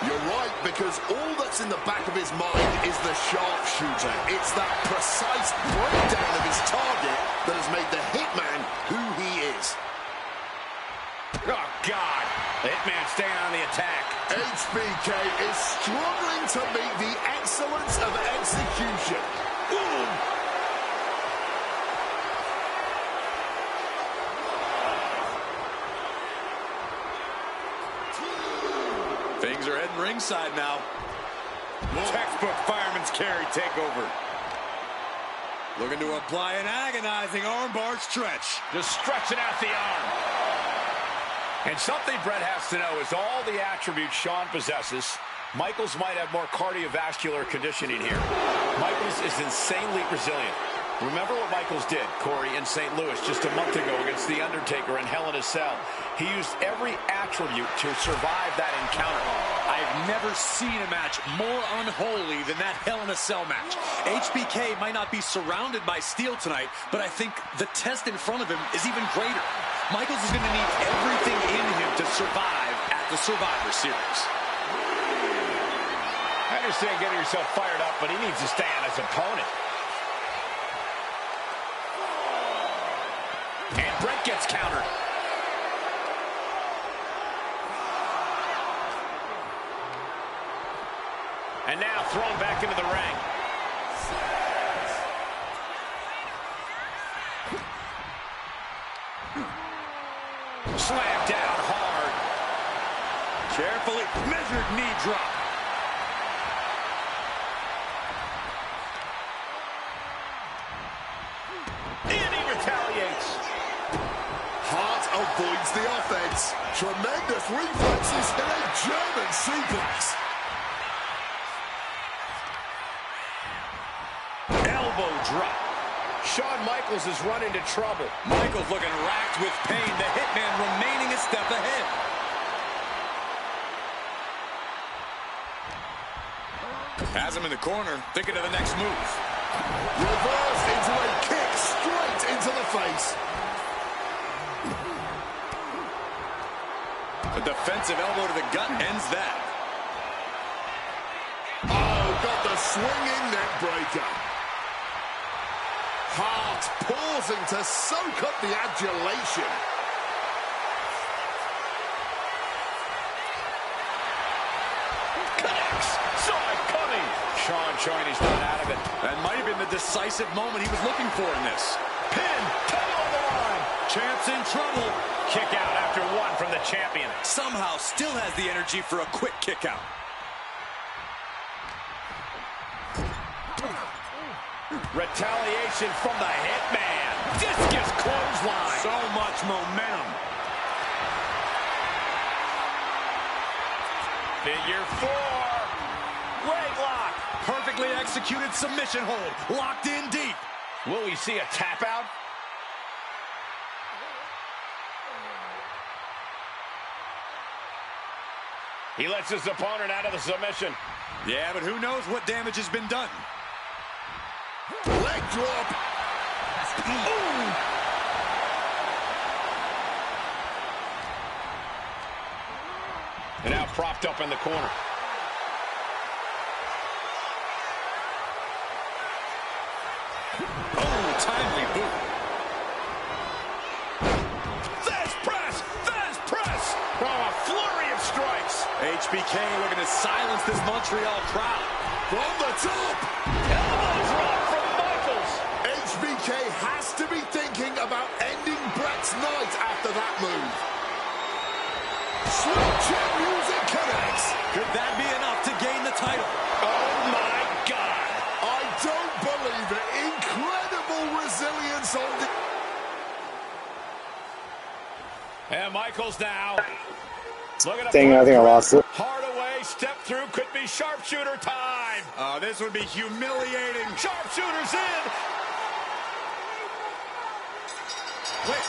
[SPEAKER 7] You're right, because all that's in the back of his mind is the sharpshooter. It's that precise breakdown of his target that has made the Hitman who he is.
[SPEAKER 4] Oh, God. The Hitman staying on the attack.
[SPEAKER 7] HBK is struggling to meet the excellence of execution. Boom!
[SPEAKER 5] Things are heading ringside now. Textbook fireman's carry takeover. Looking to apply an agonizing armbar stretch.
[SPEAKER 4] Just stretching out the arm. And something Bret has to know is all the attributes Shawn possesses, Michaels might have more cardiovascular conditioning here. Michaels is insanely resilient. Remember what Michaels did, Corey, in St. Louis just a month ago against The Undertaker in Hell in a Cell. He used every attribute to survive that encounter.
[SPEAKER 5] I've never seen a match more unholy than that Hell in a Cell match. HBK might not be surrounded by steel tonight, but I think the test in front of him is even greater. Michaels is going to need everything in him to survive at the Survivor Series.
[SPEAKER 4] I understand getting yourself fired up, but he needs to stay on his opponent. And Bret gets countered. And now thrown back into the ring. Slammed down hard.
[SPEAKER 5] Carefully measured knee drop.
[SPEAKER 4] And he retaliates.
[SPEAKER 7] Hart avoids the offense. Tremendous reflexes in a German suplex.
[SPEAKER 5] Elbow drop.
[SPEAKER 4] Shawn Michaels has run into trouble.
[SPEAKER 5] Michaels looking racked with pain. The Hitman remaining a step ahead. Has him in the corner, thinking of the next move.
[SPEAKER 7] Reversed into a kick straight into the face.
[SPEAKER 5] A defensive elbow to the gut ends that.
[SPEAKER 7] Oh, got the swinging neck breaker. Hart pausing to soak up the adulation.
[SPEAKER 4] Connects. Saw it coming. Shawn showing he's not out of it.
[SPEAKER 5] That might have been the decisive moment he was looking for in this.
[SPEAKER 4] Pin. Title on the line.
[SPEAKER 5] Champ's in trouble.
[SPEAKER 4] Kick out after one from the champion.
[SPEAKER 5] Somehow still has the energy for a quick kick out.
[SPEAKER 4] Retaliation from the Hitman. Discus clothesline.
[SPEAKER 5] So much momentum.
[SPEAKER 4] Figure 4. Leg lock.
[SPEAKER 5] Perfectly executed submission hold. Locked in deep.
[SPEAKER 4] Will we see a tap out? He lets his opponent out of the submission.
[SPEAKER 5] Yeah, but who knows what damage has been done.
[SPEAKER 7] Leg drop. Ooh.
[SPEAKER 4] And now propped up in the corner.
[SPEAKER 5] Oh, timely boot.
[SPEAKER 4] Fast press! Fast press! Oh, a flurry of strikes.
[SPEAKER 5] HBK looking to silence this Montreal crowd.
[SPEAKER 7] From the top.
[SPEAKER 4] Elbow drop from Michaels.
[SPEAKER 7] HBK has to be thinking about ending Brett's night after that move. Switch music connects.
[SPEAKER 5] Could that be enough to gain the title?
[SPEAKER 4] Oh, my God.
[SPEAKER 7] I don't believe it. Incredible resilience on the...
[SPEAKER 4] And Michaels now. Looking
[SPEAKER 1] Dang it, I think I lost it.
[SPEAKER 4] Hardaway, step through, could be sharpshooter time.
[SPEAKER 5] This would be humiliating.
[SPEAKER 4] Sharpshooter's in.
[SPEAKER 5] Wait,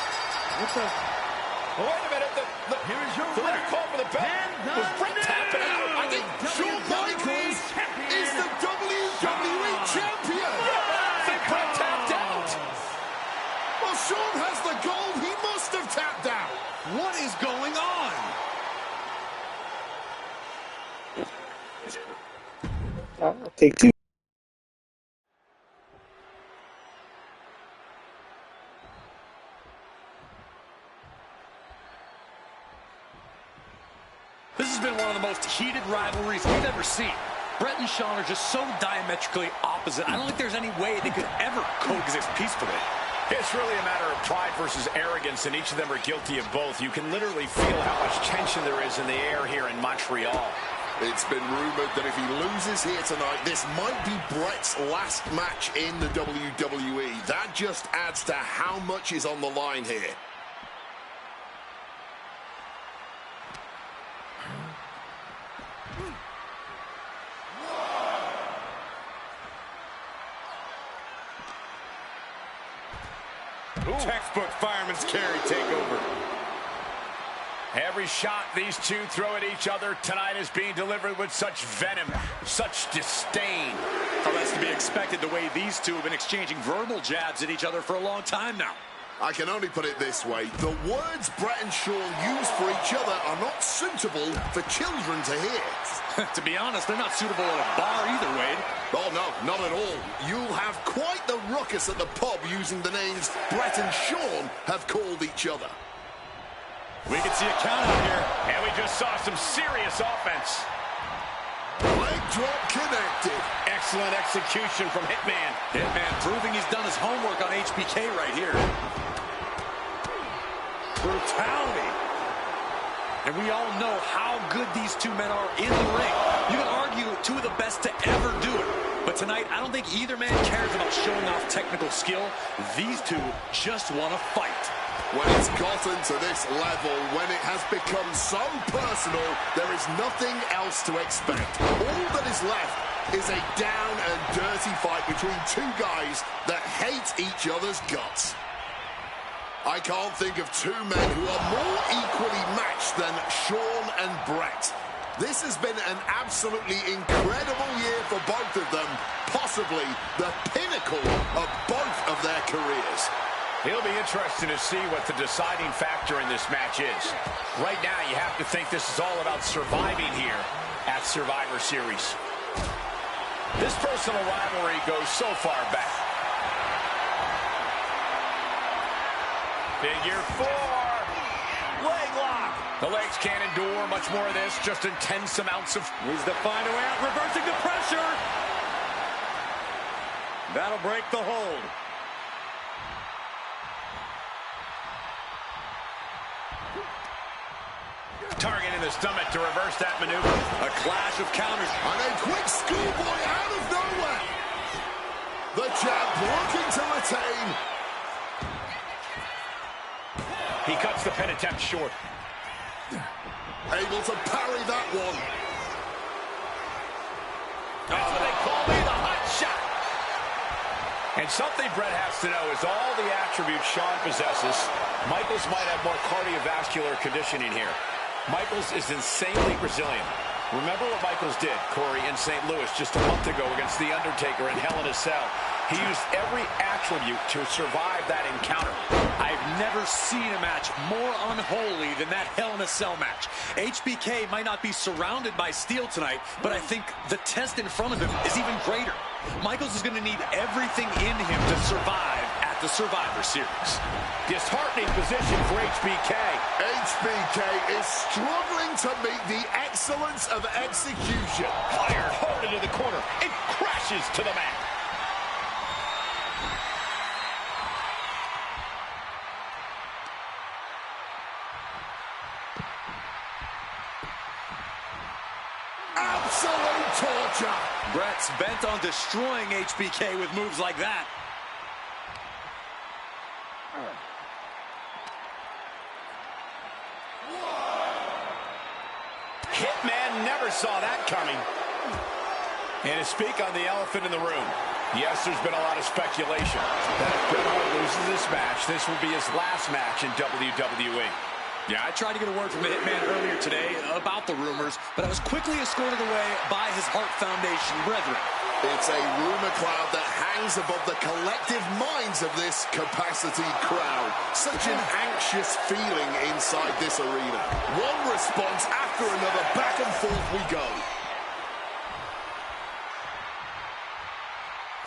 [SPEAKER 5] what the?
[SPEAKER 4] Oh, wait a minute.
[SPEAKER 6] Here's your
[SPEAKER 4] the
[SPEAKER 6] winner.
[SPEAKER 4] call for the belt. Was Brett tapping out?
[SPEAKER 7] I think Shawn Michaels is the WWE champion.
[SPEAKER 4] I think Brett tapped out.
[SPEAKER 7] Well, Shawn has the gold. He must have tapped out.
[SPEAKER 5] What is going on?
[SPEAKER 1] Take 2.
[SPEAKER 5] This has been one of the most heated rivalries we've ever seen. Brett and Shawn are just so diametrically opposite. I don't think there's any way they could ever coexist peacefully.
[SPEAKER 4] It's really a matter of pride versus arrogance, and each of them are guilty of both. You can literally feel how much tension there is in the air here in Montreal.
[SPEAKER 7] It's been rumored that if he loses here tonight, this might be Brett's last match in the WWE. That just adds to how much is on the line here.
[SPEAKER 5] Textbook fireman's carry takeover.
[SPEAKER 4] Every shot these two throw at each other tonight is being delivered with such venom, such disdain.
[SPEAKER 5] Oh, that's to be expected the way these two have been exchanging verbal jabs at each other for a long time now.
[SPEAKER 7] I can only put it this way. The words Brett and Shawn use for each other are not suitable for children to hear.
[SPEAKER 5] To be honest, they're not suitable at a bar either, Wade.
[SPEAKER 7] Oh, no, not at all. You'll have quite the ruckus at the pub using the names Brett and Shawn have called each other.
[SPEAKER 5] We can see a count out here.
[SPEAKER 4] And we just saw some serious offense.
[SPEAKER 7] Leg drop connected.
[SPEAKER 4] Excellent execution from Hitman.
[SPEAKER 5] Hitman proving he's done his homework on HBK right here. Brutality. And we all know how good these two men are in the ring. You can argue two of the best to ever do it. But tonight, I don't think either man cares about showing off technical skill. These two just want to fight.
[SPEAKER 7] When it's gotten to this level, when it has become so personal, there is nothing else to expect. All that is left is a down and dirty fight between two guys that hate each other's guts. I can't think of two men who are more equally matched than Shawn and Brett. This has been an absolutely incredible year for both of them, possibly the pinnacle of both of their careers.
[SPEAKER 4] It'll be interesting to see what the deciding factor in this match is. Right now, you have to think this is all about surviving here at Survivor Series. This personal rivalry goes so far back. Figure 4. Leg lock. The legs can't endure much more of this. Just intense amounts of...
[SPEAKER 5] Needs to find a way out, reversing the pressure. That'll break the hold.
[SPEAKER 4] Targeting the stomach to reverse that maneuver.
[SPEAKER 5] A clash of counters.
[SPEAKER 7] And a quick schoolboy out of nowhere. The jab looking to retain.
[SPEAKER 4] He cuts the pin attempt short.
[SPEAKER 7] Able to parry that one.
[SPEAKER 4] And something Brett has to know is all the attributes Shawn possesses, Michaels might have more cardiovascular conditioning here. Michaels is insanely resilient. Remember what Michaels did, Corey, in St. Louis just a month ago against The Undertaker in Hell in a Cell. He used every attribute to survive that encounter.
[SPEAKER 5] I've never seen a match more unholy than that Hell in a Cell match. HBK might not be surrounded by steel tonight, but I think the test in front of him is even greater. Michaels is going to need everything in him to survive at the Survivor Series.
[SPEAKER 4] Disheartening position for HBK.
[SPEAKER 7] HBK is struggling to meet the excellence of execution.
[SPEAKER 4] Fired hard into the corner. It crashes to the mat.
[SPEAKER 7] Absolute torture.
[SPEAKER 5] Brett's bent on destroying HBK with moves like that.
[SPEAKER 4] Hitman never saw that coming. And to speak on the elephant in the room, yes, there's been a lot of speculation that if Bret Hart loses this match, this will be his last match in WWE.
[SPEAKER 5] Yeah, I tried to get a word from the Hitman earlier today about the rumors, but I was quickly escorted away by his Hart Foundation brethren.
[SPEAKER 7] It's a rumor cloud that hangs above the collective minds of this capacity crowd. Such an anxious feeling inside this arena. One response after another, back and forth we go.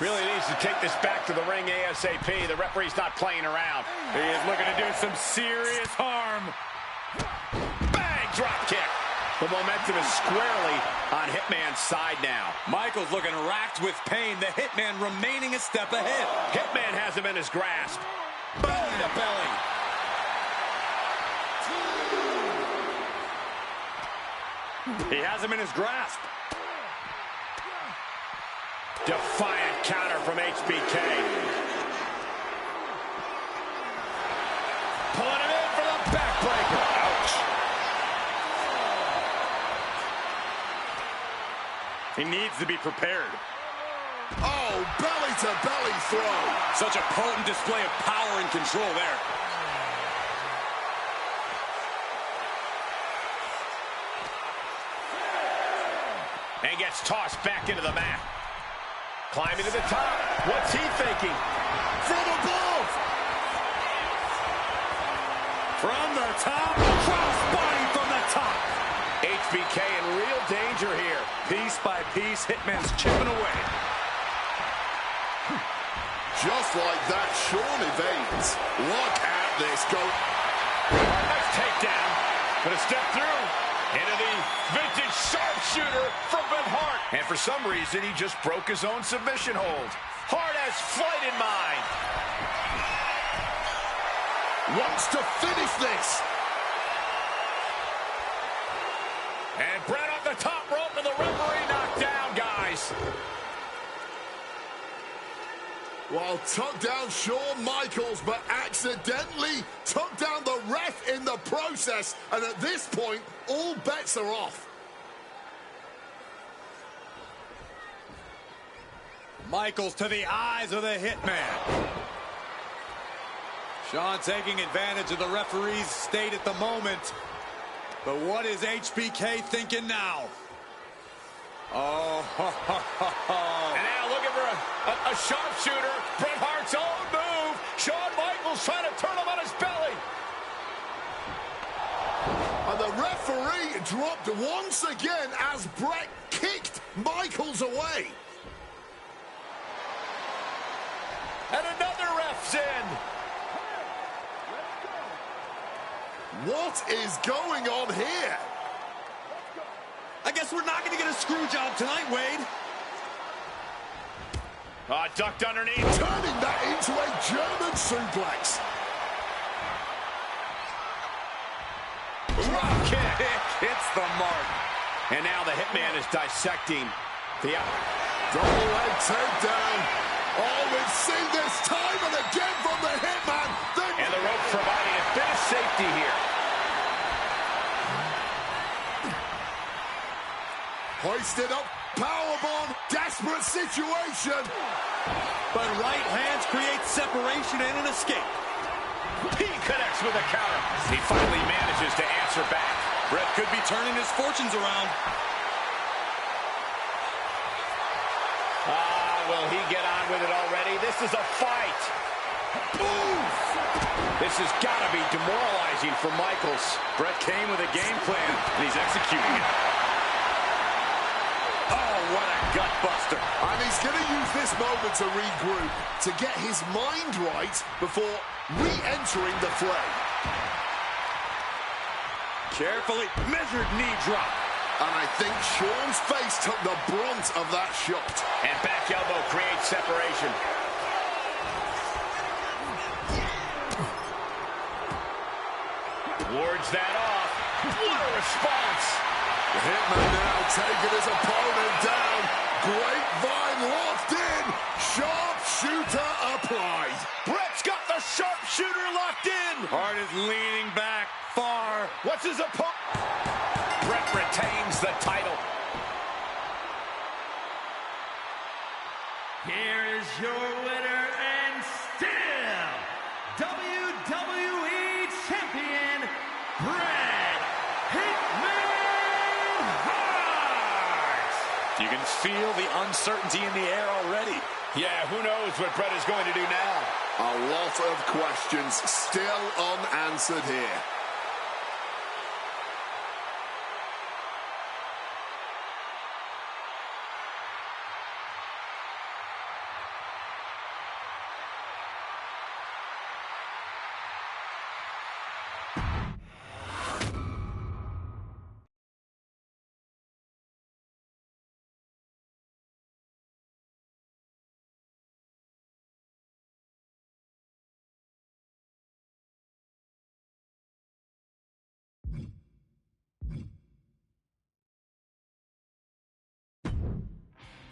[SPEAKER 4] Really needs to take this back to the ring ASAP. The referee's not playing around.
[SPEAKER 5] He is looking to do some serious harm.
[SPEAKER 4] Bang! Drop kick. The momentum is squarely on Hitman's side now.
[SPEAKER 5] Michaels looking racked with pain. The Hitman remaining a step ahead.
[SPEAKER 4] Hitman has him in his grasp. Belly to belly.
[SPEAKER 5] He has him in his grasp.
[SPEAKER 4] Defiant counter from HBK. Pulling him in for the backbreaker. Ouch.
[SPEAKER 5] He needs to be prepared.
[SPEAKER 7] Oh, belly-to-belly throw.
[SPEAKER 5] Such a potent display of power and control there.
[SPEAKER 4] And gets tossed back into the mat. Climbing to the top. What's he thinking?
[SPEAKER 7] From above.
[SPEAKER 5] From the top. Crossbody from the top.
[SPEAKER 4] HBK in real danger here.
[SPEAKER 5] Piece by piece, Hitman's chipping away.
[SPEAKER 7] Just like that, Shawn evades. Look at this go.
[SPEAKER 4] Nice takedown. But a step through into the vintage sharpshooter from Bret Hart. And for some reason, he just broke his own submission hold. Hart has flight in mind.
[SPEAKER 7] Wants to finish this.
[SPEAKER 4] And Bret off the top rope and the referee knocked down, guys.
[SPEAKER 7] Well, took down Shawn Michaels, but accidentally took down the ref in the process. And at this point, all bets are off.
[SPEAKER 5] Michaels to the eyes of the Hitman. Shawn taking advantage of the referee's state at the moment. But what is HBK thinking now? Oh,
[SPEAKER 4] And now looking for a sharpshooter. Bret Hart's own move. Shawn Michaels trying to turn him on his belly.
[SPEAKER 7] And the referee dropped once again as Bret kicked Michaels away.
[SPEAKER 4] And another ref's in.
[SPEAKER 7] What is going on here?
[SPEAKER 5] I guess we're not going to get a screw job tonight, Wade.
[SPEAKER 4] Ducked underneath.
[SPEAKER 7] Turning that into a German suplex.
[SPEAKER 4] Drop kick.
[SPEAKER 5] It's the mark.
[SPEAKER 4] And now the Hitman is dissecting the
[SPEAKER 7] Double leg takedown. Oh, we've seen this time and again from the Hitman.
[SPEAKER 4] And the rope providing a bit of safety here.
[SPEAKER 7] Hoisted up, powerbomb, desperate situation.
[SPEAKER 5] But right hands create separation and an escape.
[SPEAKER 4] He connects with a counter. He finally manages to answer back.
[SPEAKER 5] Bret could be turning his fortunes around.
[SPEAKER 4] Will he get on with it already? This is a fight. Oof! This has got to be demoralizing for Michaels.
[SPEAKER 5] Bret came with a game plan, and he's executing it. Oh, what a gut buster.
[SPEAKER 7] And he's going to use this moment to regroup, to get his mind right before re-entering the fray.
[SPEAKER 5] Carefully measured knee drop.
[SPEAKER 7] And I think Shawn's face took the brunt of that shot.
[SPEAKER 4] And back elbow creates separation. Wards that off. What a response.
[SPEAKER 7] The Hitman now taking his opponent down. Grapevine locked in. Sharpshooter applied.
[SPEAKER 4] Bret's got the sharpshooter locked in.
[SPEAKER 5] Hart is leaning back far.
[SPEAKER 4] What's his opponent? Bret retains the title.
[SPEAKER 6] Here is your winner and still WWE Champion, Bret Hitman Hart.
[SPEAKER 5] You can feel the uncertainty in the air already.
[SPEAKER 4] Yeah, who knows what Bret is going to do now?
[SPEAKER 7] A lot of questions still unanswered here.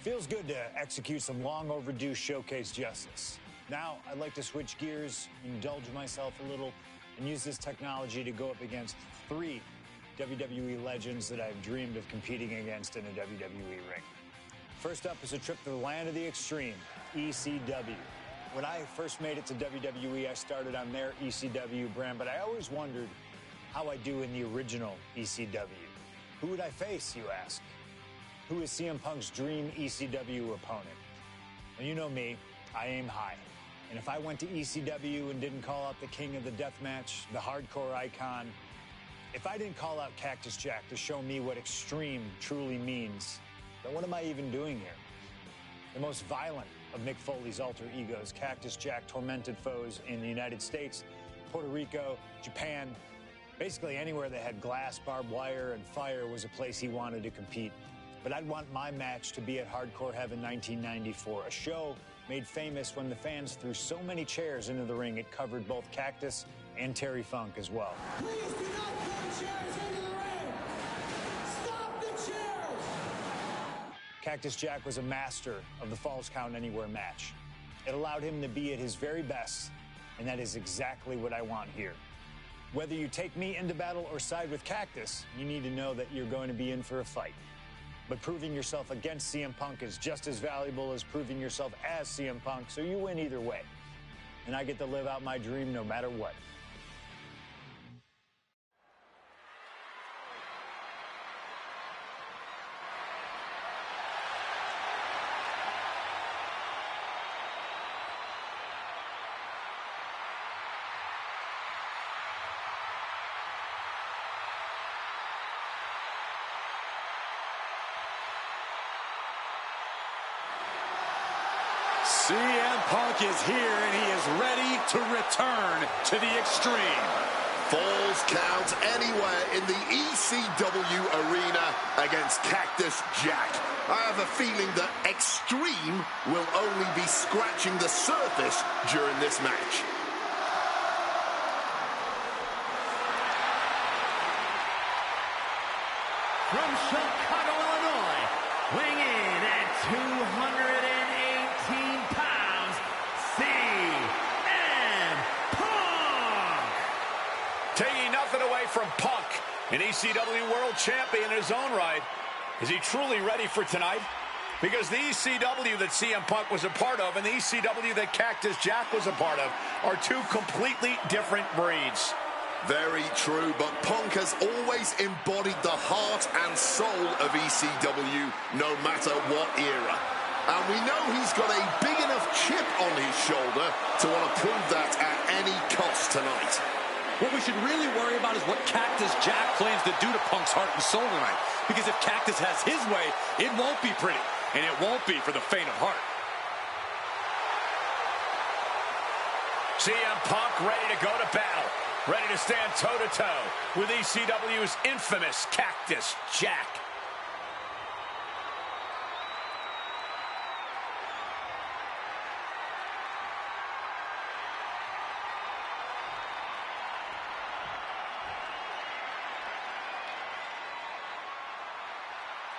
[SPEAKER 3] Feels good to execute some long overdue showcase justice. Now, I'd like to switch gears, indulge myself a little, and use this technology to go up against 3 WWE legends that I've dreamed of competing against in a WWE ring. First up is a trip to the land of the extreme, ECW. When I first made it to WWE, I started on their ECW brand, but I always wondered how I do in the original ECW. Who would I face, you ask? Who is CM Punk's dream ECW opponent? Well, you know me, I aim high. And if I went to ECW and didn't call out the king of the deathmatch, the hardcore icon, if I didn't call out Cactus Jack to show me what extreme truly means, then what am I even doing here? The most violent of Mick Foley's alter egos, Cactus Jack tormented foes in the United States, Puerto Rico, Japan, basically anywhere that had glass, barbed wire, and fire was a place he wanted to compete. But I'd want my match to be at Hardcore Heaven 1994, a show made famous when the fans threw so many chairs into the ring it covered both Cactus and Terry Funk as well.
[SPEAKER 8] Please do not throw chairs into the ring! Stop the chairs!
[SPEAKER 3] Cactus Jack was a master of the Falls Count Anywhere match. It allowed him to be at his very best, and that is exactly what I want here. Whether you take me into battle or side with Cactus, you need to know that you're going to be in for a fight. But proving yourself against CM Punk is just as valuable as proving yourself as CM Punk, so you win either way. And I get to live out my dream no matter what.
[SPEAKER 5] CM Punk is here, and he is ready to return to the extreme.
[SPEAKER 7] Falls Count Anywhere in the ECW arena against Cactus Jack. I have a feeling that extreme will only be scratching the surface during this match.
[SPEAKER 6] From Chicago, Illinois, weighing in at 218 pounds, CM Punk!
[SPEAKER 4] Taking nothing away from Punk, an ECW World Champion in his own right. Is he truly ready for tonight? Because the ECW that CM Punk was a part of and the ECW that Cactus Jack was a part of are two completely different breeds.
[SPEAKER 7] Very true, but Punk has always embodied the heart and soul of ECW, no matter what era. And we know he's got a big enough chip on his shoulder to want to prove that at any cost tonight.
[SPEAKER 5] What we should really worry about is what Cactus Jack plans to do to Punk's heart and soul tonight. Because if Cactus has his way, it won't be pretty. And it won't be for the faint of heart.
[SPEAKER 4] CM Punk ready to go to battle. Ready to stand toe-to-toe with ECW's infamous Cactus Jack.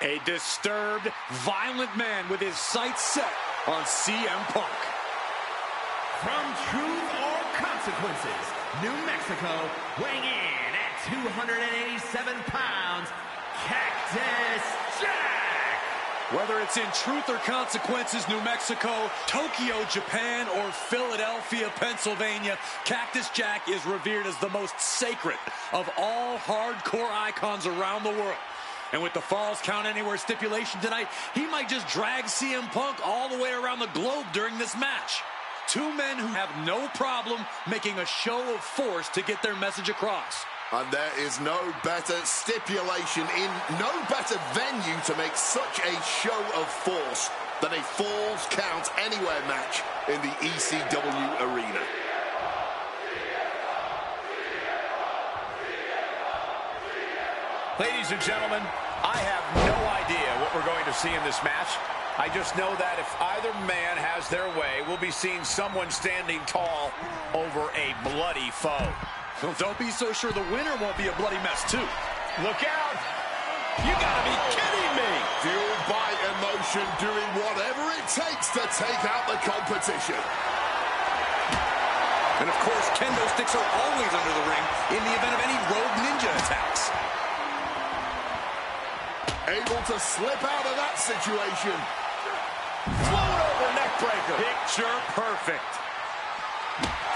[SPEAKER 5] A disturbed, violent man with his sights set on CM Punk.
[SPEAKER 6] From Truth or Consequences, New Mexico, weighing in at 287 pounds, Cactus Jack!
[SPEAKER 5] Whether it's in Truth or Consequences, New Mexico, Tokyo, Japan, or Philadelphia, Pennsylvania, Cactus Jack is revered as the most sacred of all hardcore icons around the world. And with the Falls Count Anywhere stipulation tonight, he might just drag CM Punk all the way around the globe during this match. Two men who have no problem making a show of force to get their message across.
[SPEAKER 7] And there is no better stipulation in no better venue to make such a show of force than a Falls Count Anywhere match in the ECW arena.
[SPEAKER 4] Ladies and gentlemen, I have no idea what we're going to see in this match. I just know that if either man has their way, we'll be seeing someone standing tall over a bloody foe.
[SPEAKER 5] Well, don't be so sure the winner won't be a bloody mess, too.
[SPEAKER 4] Look out! You gotta be kidding me!
[SPEAKER 7] Fueled by emotion, doing whatever it takes to take out the competition.
[SPEAKER 5] And, of course, kendo sticks are always under the ring in the event of any rogue ninja attacks.
[SPEAKER 7] Able to slip out of that situation.
[SPEAKER 4] Float over neck breaker.
[SPEAKER 5] Picture perfect.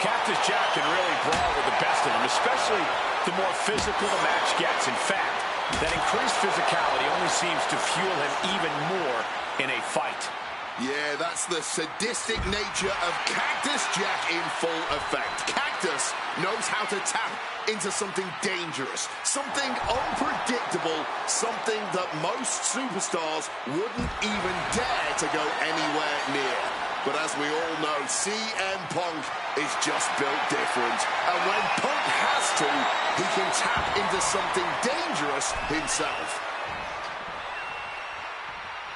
[SPEAKER 4] Cactus Jack can really brawl with the best of them, especially the more physical the match gets. In fact, that increased physicality only seems to fuel him even more in a fight.
[SPEAKER 7] Yeah, that's the sadistic nature of Cactus Jack in full effect. Cactus knows how to tap into something dangerous, something unpredictable, something that most superstars wouldn't even dare to go anywhere near. But as we all know, CM Punk is just built different. And when Punk has to, he can tap into something dangerous himself.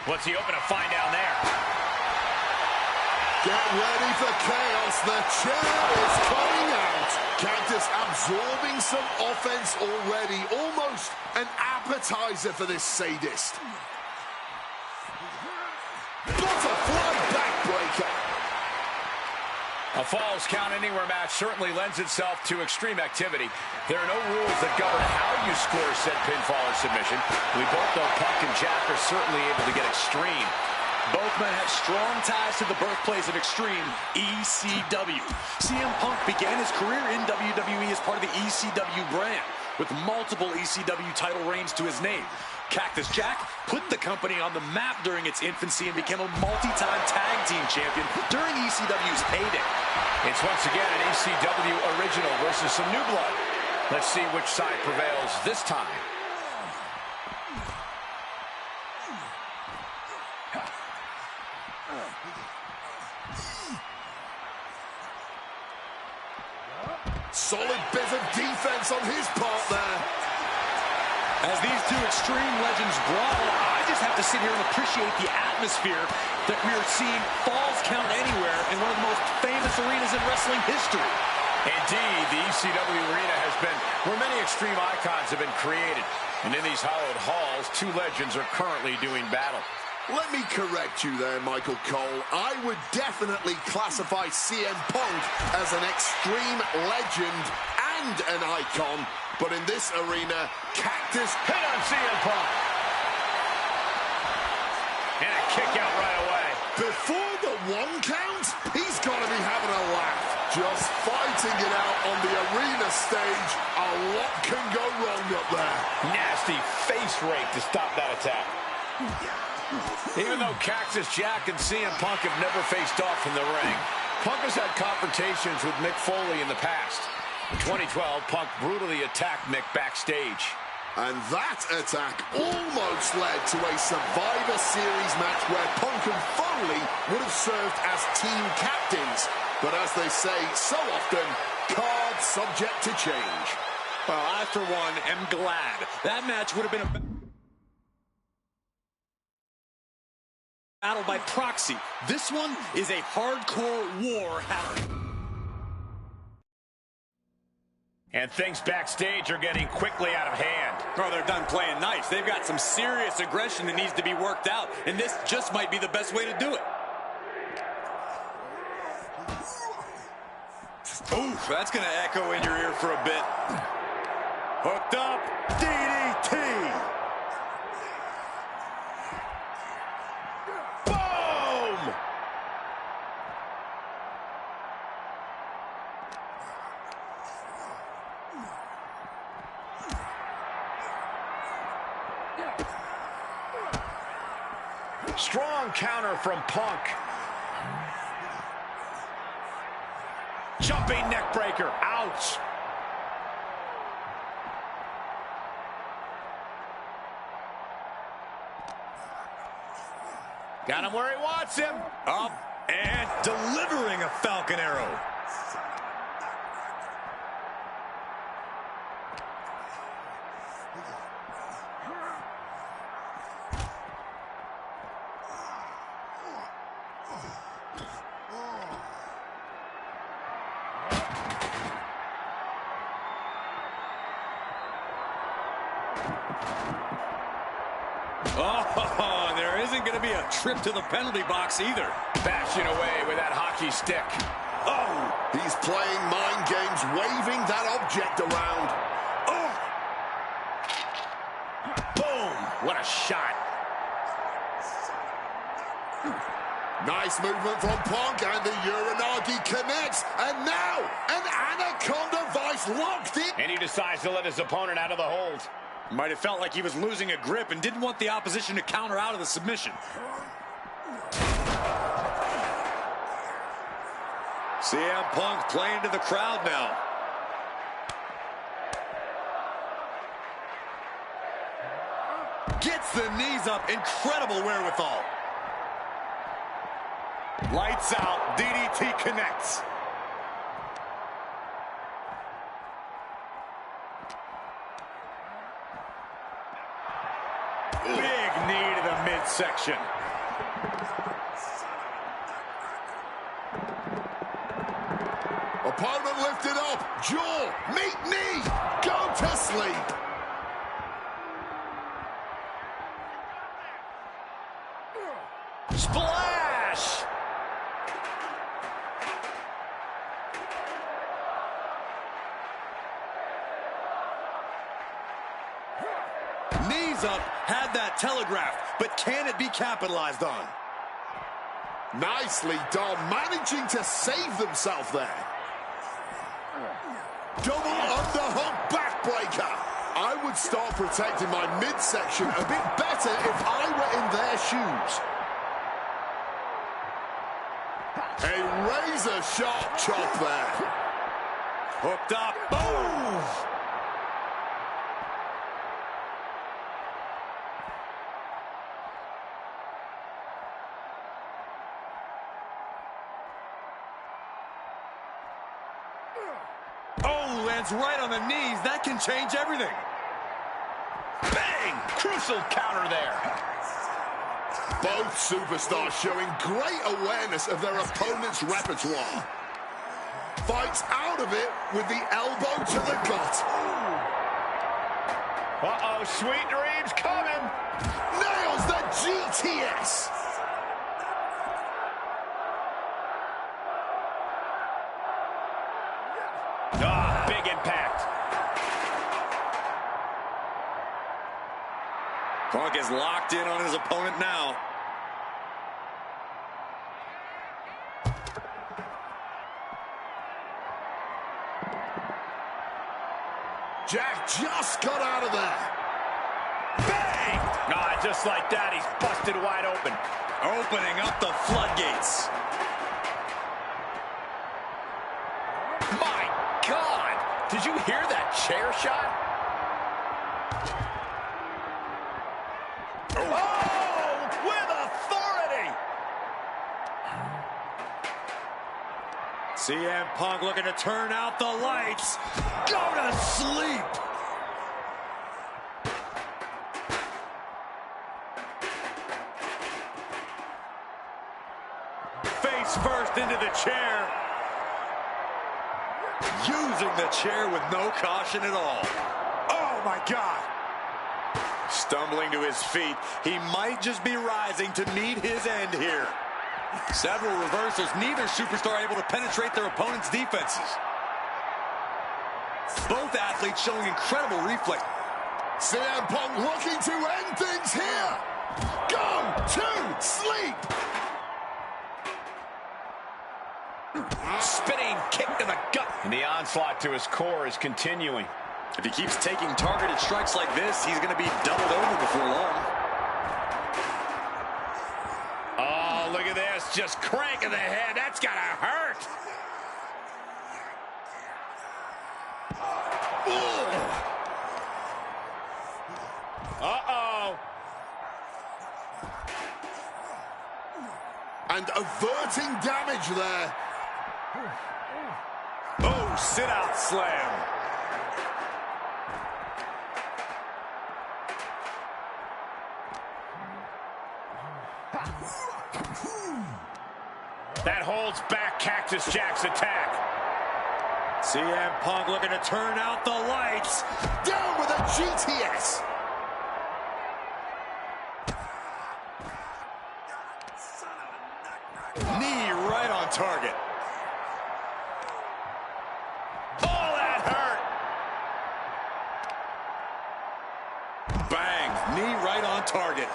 [SPEAKER 4] What's he open to find down there?
[SPEAKER 7] Get ready for chaos. The chair is coming out. Cactus absorbing some offense already. Almost an appetizer for this sadist. Butterfly backbreaker.
[SPEAKER 4] A Falls Count Anywhere match certainly lends itself to extreme activity. There are no rules that govern how you score said pinfall or submission. We both know Punk and Jack are certainly able to get extreme.
[SPEAKER 5] Both men have strong ties to the birthplace of Extreme, ECW. CM Punk began his career in WWE as part of the ECW brand, with multiple ECW title reigns to his name. Cactus Jack put the company on the map during its infancy and became a multi-time tag team champion during ECW's heyday.
[SPEAKER 4] It's once again an ECW original versus some new blood. Let's see which side prevails this time.
[SPEAKER 7] Solid bit of defense on his part there.
[SPEAKER 5] As these two Extreme legends brawl, I just have to sit here and appreciate the atmosphere that we are seeing Falls Count Anywhere in one of the most famous arenas in wrestling history.
[SPEAKER 4] Indeed, the ECW arena has been where many Extreme icons have been created. And in these hallowed halls, two legends are currently doing battle.
[SPEAKER 7] Let me correct you there, Michael Cole. I would definitely classify CM Punk as an Extreme legend and an icon. But in this arena, Cactus
[SPEAKER 4] hit on CM Punk. And a kick out right away.
[SPEAKER 7] Before the 1 count, he's got to be having a laugh. Just fighting it out on the arena stage. A lot can go wrong up there.
[SPEAKER 4] Nasty face rake to stop that attack. Even though Cactus Jack and CM Punk have never faced off in the ring, Punk has had confrontations with Mick Foley in the past. In 2012, Punk brutally attacked Mick backstage.
[SPEAKER 7] And that attack almost led to a Survivor Series match where Punk and Foley would have served as team captains. But as they say so often, cards subject to change.
[SPEAKER 5] Well, I, for one, am glad. That match would have been a battle by proxy. This one is a hardcore war happening.
[SPEAKER 4] And things backstage are getting quickly out of hand.
[SPEAKER 5] Oh, they're done playing nice. They've got some serious aggression that needs to be worked out, and this just might be the best way to do it. Oof, that's going to echo in your ear for a bit. Hooked up, DDT.
[SPEAKER 4] Boom! Strong counter from Punk. Jumping neck breaker. Ouch. Got him where he wants him.
[SPEAKER 5] Up and delivering a Falcon Arrow. Oh, there isn't going to be a trip to the penalty box either.
[SPEAKER 4] Bashing away with that hockey stick.
[SPEAKER 7] Oh, he's playing mind games, waving that object around.
[SPEAKER 4] Oh! Boom! What a shot.
[SPEAKER 7] Nice movement from Punk, and the Uranagi connects. And now, an Anaconda Vice locked in.
[SPEAKER 4] And he decides to let his opponent out of the hold.
[SPEAKER 5] Might have felt like he was losing a grip and didn't want the opposition to counter out of the submission. CM Punk playing to the crowd now. Gets the knees up. Incredible wherewithal. Lights out. DDT connects. Big knee to the midsection.
[SPEAKER 7] Opponent lifted up. Jaw, meet knee. Go to sleep.
[SPEAKER 4] Splash!
[SPEAKER 5] Knees up, had that telegraphed, but can it be capitalized on?
[SPEAKER 7] Nicely done, managing to save themselves there. Double underhook backbreaker. I would start protecting my midsection a bit better if I were in their shoes. A razor-sharp chop there.
[SPEAKER 5] Hooked up, boom! Oh, lands right on the knees. That can change everything.
[SPEAKER 4] Bang! Crucial counter there.
[SPEAKER 7] Both superstars showing great awareness of their opponent's repertoire. Fights out of it with the elbow to the gut.
[SPEAKER 4] Uh-oh, sweet dreams coming.
[SPEAKER 7] Nails the GTS.
[SPEAKER 4] Ah, big impact.
[SPEAKER 5] Punk is locked in on his opponent now.
[SPEAKER 7] just got out of there.
[SPEAKER 4] Bang! Ah, just like that, he's busted wide open.
[SPEAKER 5] Opening up the floodgates.
[SPEAKER 4] My God! Did you hear that chair shot? Oh, with authority!
[SPEAKER 5] CM Punk looking to turn out the lights. Go to sleep. Face first into the chair. Using the chair with no caution at all. Oh, my God. Stumbling to his feet. He might just be rising to meet his end here. Several reversals. Neither superstar able to penetrate their opponent's defenses. Both athletes showing incredible reflex.
[SPEAKER 7] CM Punk looking to end things here. Go to sleep.
[SPEAKER 4] Spinning kick to the gut. And the onslaught to his core is continuing.
[SPEAKER 5] If he keeps taking targeted strikes like this, he's going to be doubled over before long.
[SPEAKER 4] Oh, look at this. Just cranking the head. That's got to hurt. Uh-oh.
[SPEAKER 7] And averting damage there.
[SPEAKER 5] Oh, sit-out slam.
[SPEAKER 4] That holds back Cactus Jack's attack.
[SPEAKER 5] CM Punk looking to turn out the lights.
[SPEAKER 7] Down with a GTS.
[SPEAKER 5] Knee right on target.
[SPEAKER 4] Oh, that hurt.
[SPEAKER 5] Bang. Knee right on target.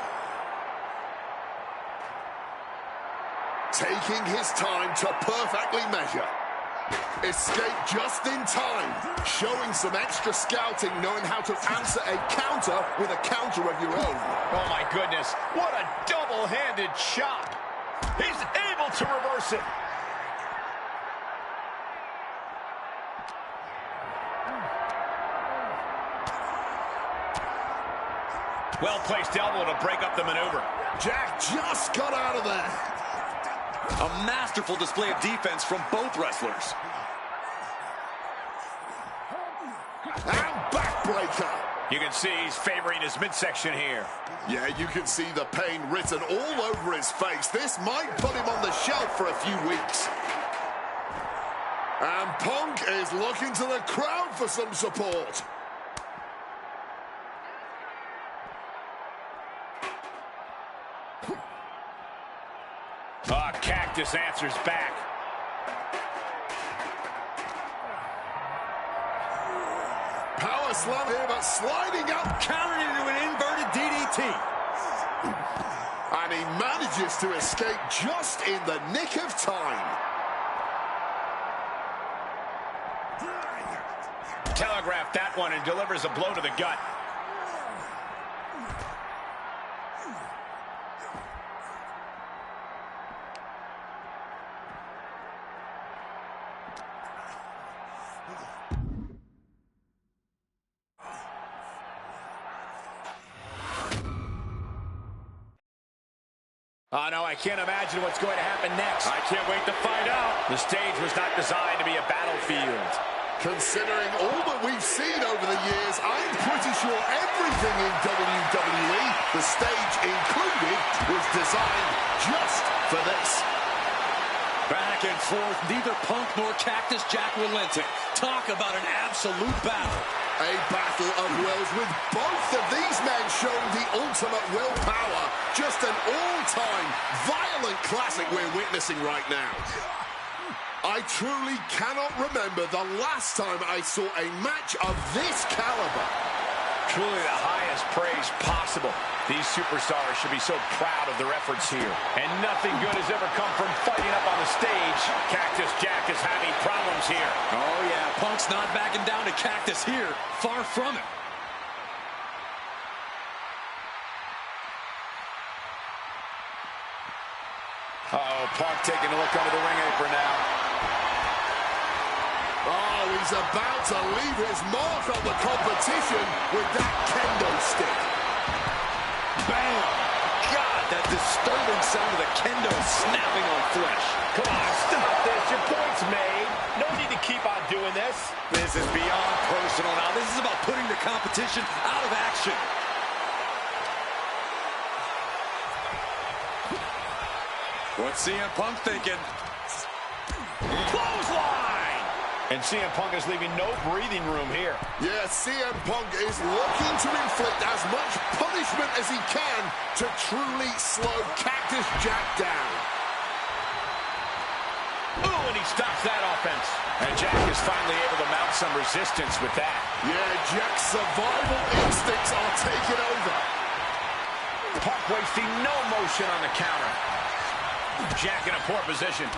[SPEAKER 7] Taking his time to perfectly measure. Escape just in time. Showing some extra scouting, knowing how to answer a counter with a counter of your own.
[SPEAKER 4] Oh, my goodness. What a double-handed chop. He's able to reverse it. Well-placed elbow to break up the maneuver.
[SPEAKER 7] Jack just got out of there.
[SPEAKER 5] A masterful display of defense from both wrestlers.
[SPEAKER 7] And backbreaker.
[SPEAKER 4] You can see he's favoring his midsection here.
[SPEAKER 7] Yeah, you can see the pain written all over his face. This might put him on the shelf for a few weeks. And Punk is looking to the crowd for some support.
[SPEAKER 4] Cactus answers back.
[SPEAKER 7] Power slam here, but sliding up.
[SPEAKER 5] Countered into an inverted DDT.
[SPEAKER 7] And he manages to escape just in the nick of time.
[SPEAKER 4] Telegraphed that one and delivers a blow to the gut. Oh, no, I can't imagine what's going to happen next.
[SPEAKER 5] I can't wait to find out.
[SPEAKER 4] The stage was not designed to be a battlefield.
[SPEAKER 7] Considering all that we've seen over the years, I'm pretty sure everything in WWE, the stage included, was designed just for this.
[SPEAKER 5] Back and forth, neither Punk nor Cactus Jack relenting. Talk about an absolute battle.
[SPEAKER 7] A battle of wills with both of these men showing the ultimate willpower. Just an all-time violent classic we're witnessing right now. I truly cannot remember the last time I saw a match of this caliber.
[SPEAKER 4] Truly the highest praise possible. These superstars should be so proud of their efforts here. And nothing good has ever come from fighting up on the stage. Cactus Jack is having problems here.
[SPEAKER 5] Oh, yeah. Punk's not backing down to Cactus here. Far from it.
[SPEAKER 4] Uh-oh, Punk taking a look under the ring apron now.
[SPEAKER 7] Oh, he's about to leave his mark on the competition with that kendo stick.
[SPEAKER 5] Bam! God, that disturbing sound of the kendo snapping on flesh.
[SPEAKER 4] Come on, stop this. Your point's made. No need to keep on doing this.
[SPEAKER 5] This is beyond personal now. This is about putting the competition out of action. What's CM Punk thinking?
[SPEAKER 4] Clothesline! And CM Punk is leaving no breathing room here.
[SPEAKER 7] Yeah, CM Punk is looking to inflict as much punishment as he can to truly slow Cactus Jack down.
[SPEAKER 4] Ooh, and he stops that offense. And Jack is finally able to mount some resistance with that.
[SPEAKER 7] Yeah, Jack's survival instincts are taking over.
[SPEAKER 4] Punk wasting no motion on the counter. Jack in a poor position.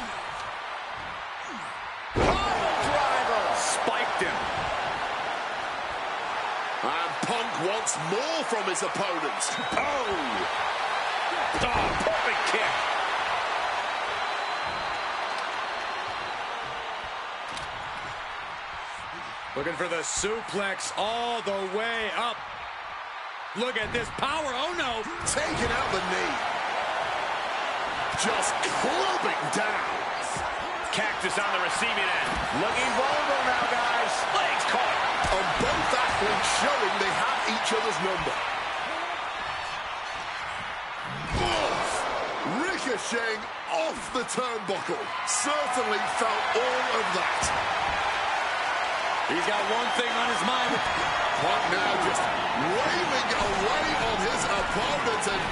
[SPEAKER 5] Driver spiked him.
[SPEAKER 7] And Punk wants more from his opponents.
[SPEAKER 4] Oh, perfect kick.
[SPEAKER 5] Looking for the suplex all the way up. Look at this power. Oh, no.
[SPEAKER 7] Taking out the knee. Just clubbing down.
[SPEAKER 4] Cactus on the receiving end. Looking vulnerable now, guys. Legs caught.
[SPEAKER 7] And both athletes showing they have each other's number. Oof. Ricocheting off the turnbuckle. Certainly felt all of that.
[SPEAKER 5] He's got one thing on his mind.
[SPEAKER 7] Punk now just wailing away on his opponent and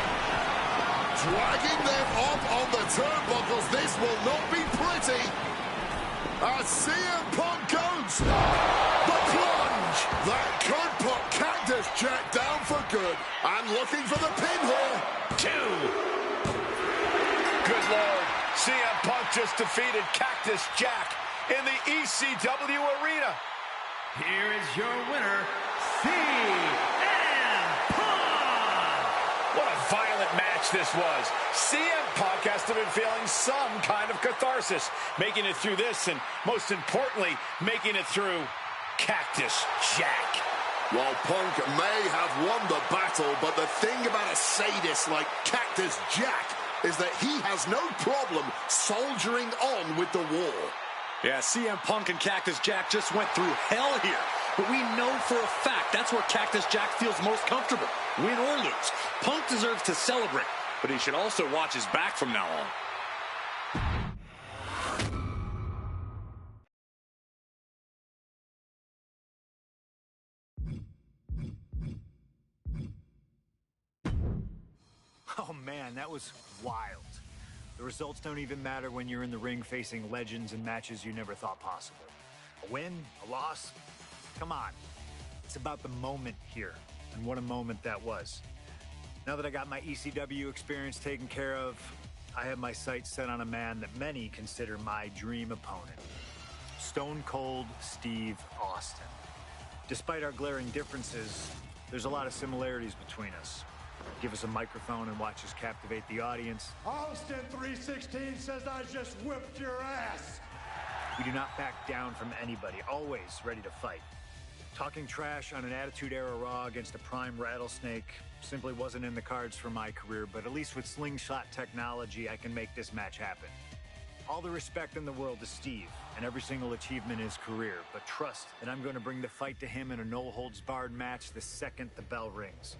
[SPEAKER 7] dragging them up on the turnbuckles. This will not be pretty. As CM Punk goes. The plunge. That could put Cactus Jack down for good. And looking for the pin here.
[SPEAKER 4] 2. Good Lord. CM Punk just defeated Cactus Jack in the ECW arena.
[SPEAKER 6] Here is your winner, CM Punk!
[SPEAKER 4] What a violent match this was. CM Punk has to have been feeling some kind of catharsis, making it through this, and most importantly, making it through Cactus Jack.
[SPEAKER 7] While Punk may have won the battle, but the thing about a sadist like Cactus Jack is that he has no problem soldiering on with the war.
[SPEAKER 5] Yeah, CM Punk and Cactus Jack just went through hell here. But we know for a fact that's where Cactus Jack feels most comfortable. Win or lose, Punk deserves to celebrate, but he should also watch his back from now on.
[SPEAKER 3] Oh man, that was wild. The results don't even matter when you're in the ring facing legends in matches you never thought possible. A win, a loss, come on. It's about the moment here, and what a moment that was. Now that I got my ECW experience taken care of, I have my sights set on a man that many consider my dream opponent. Stone Cold Steve Austin. Despite our glaring differences, there's a lot of similarities between us. Give us a microphone and watch us captivate the audience.
[SPEAKER 8] Austin 316 says I just whipped your ass.
[SPEAKER 3] We do not back down from anybody, always ready to fight. Talking trash on an Attitude Era Raw against a prime rattlesnake simply wasn't in the cards for my career, but at least with slingshot technology, I can make this match happen. All the respect in the world to Steve and every single achievement in his career, but trust that I'm going to bring the fight to him in a no-holds-barred match the second the bell rings.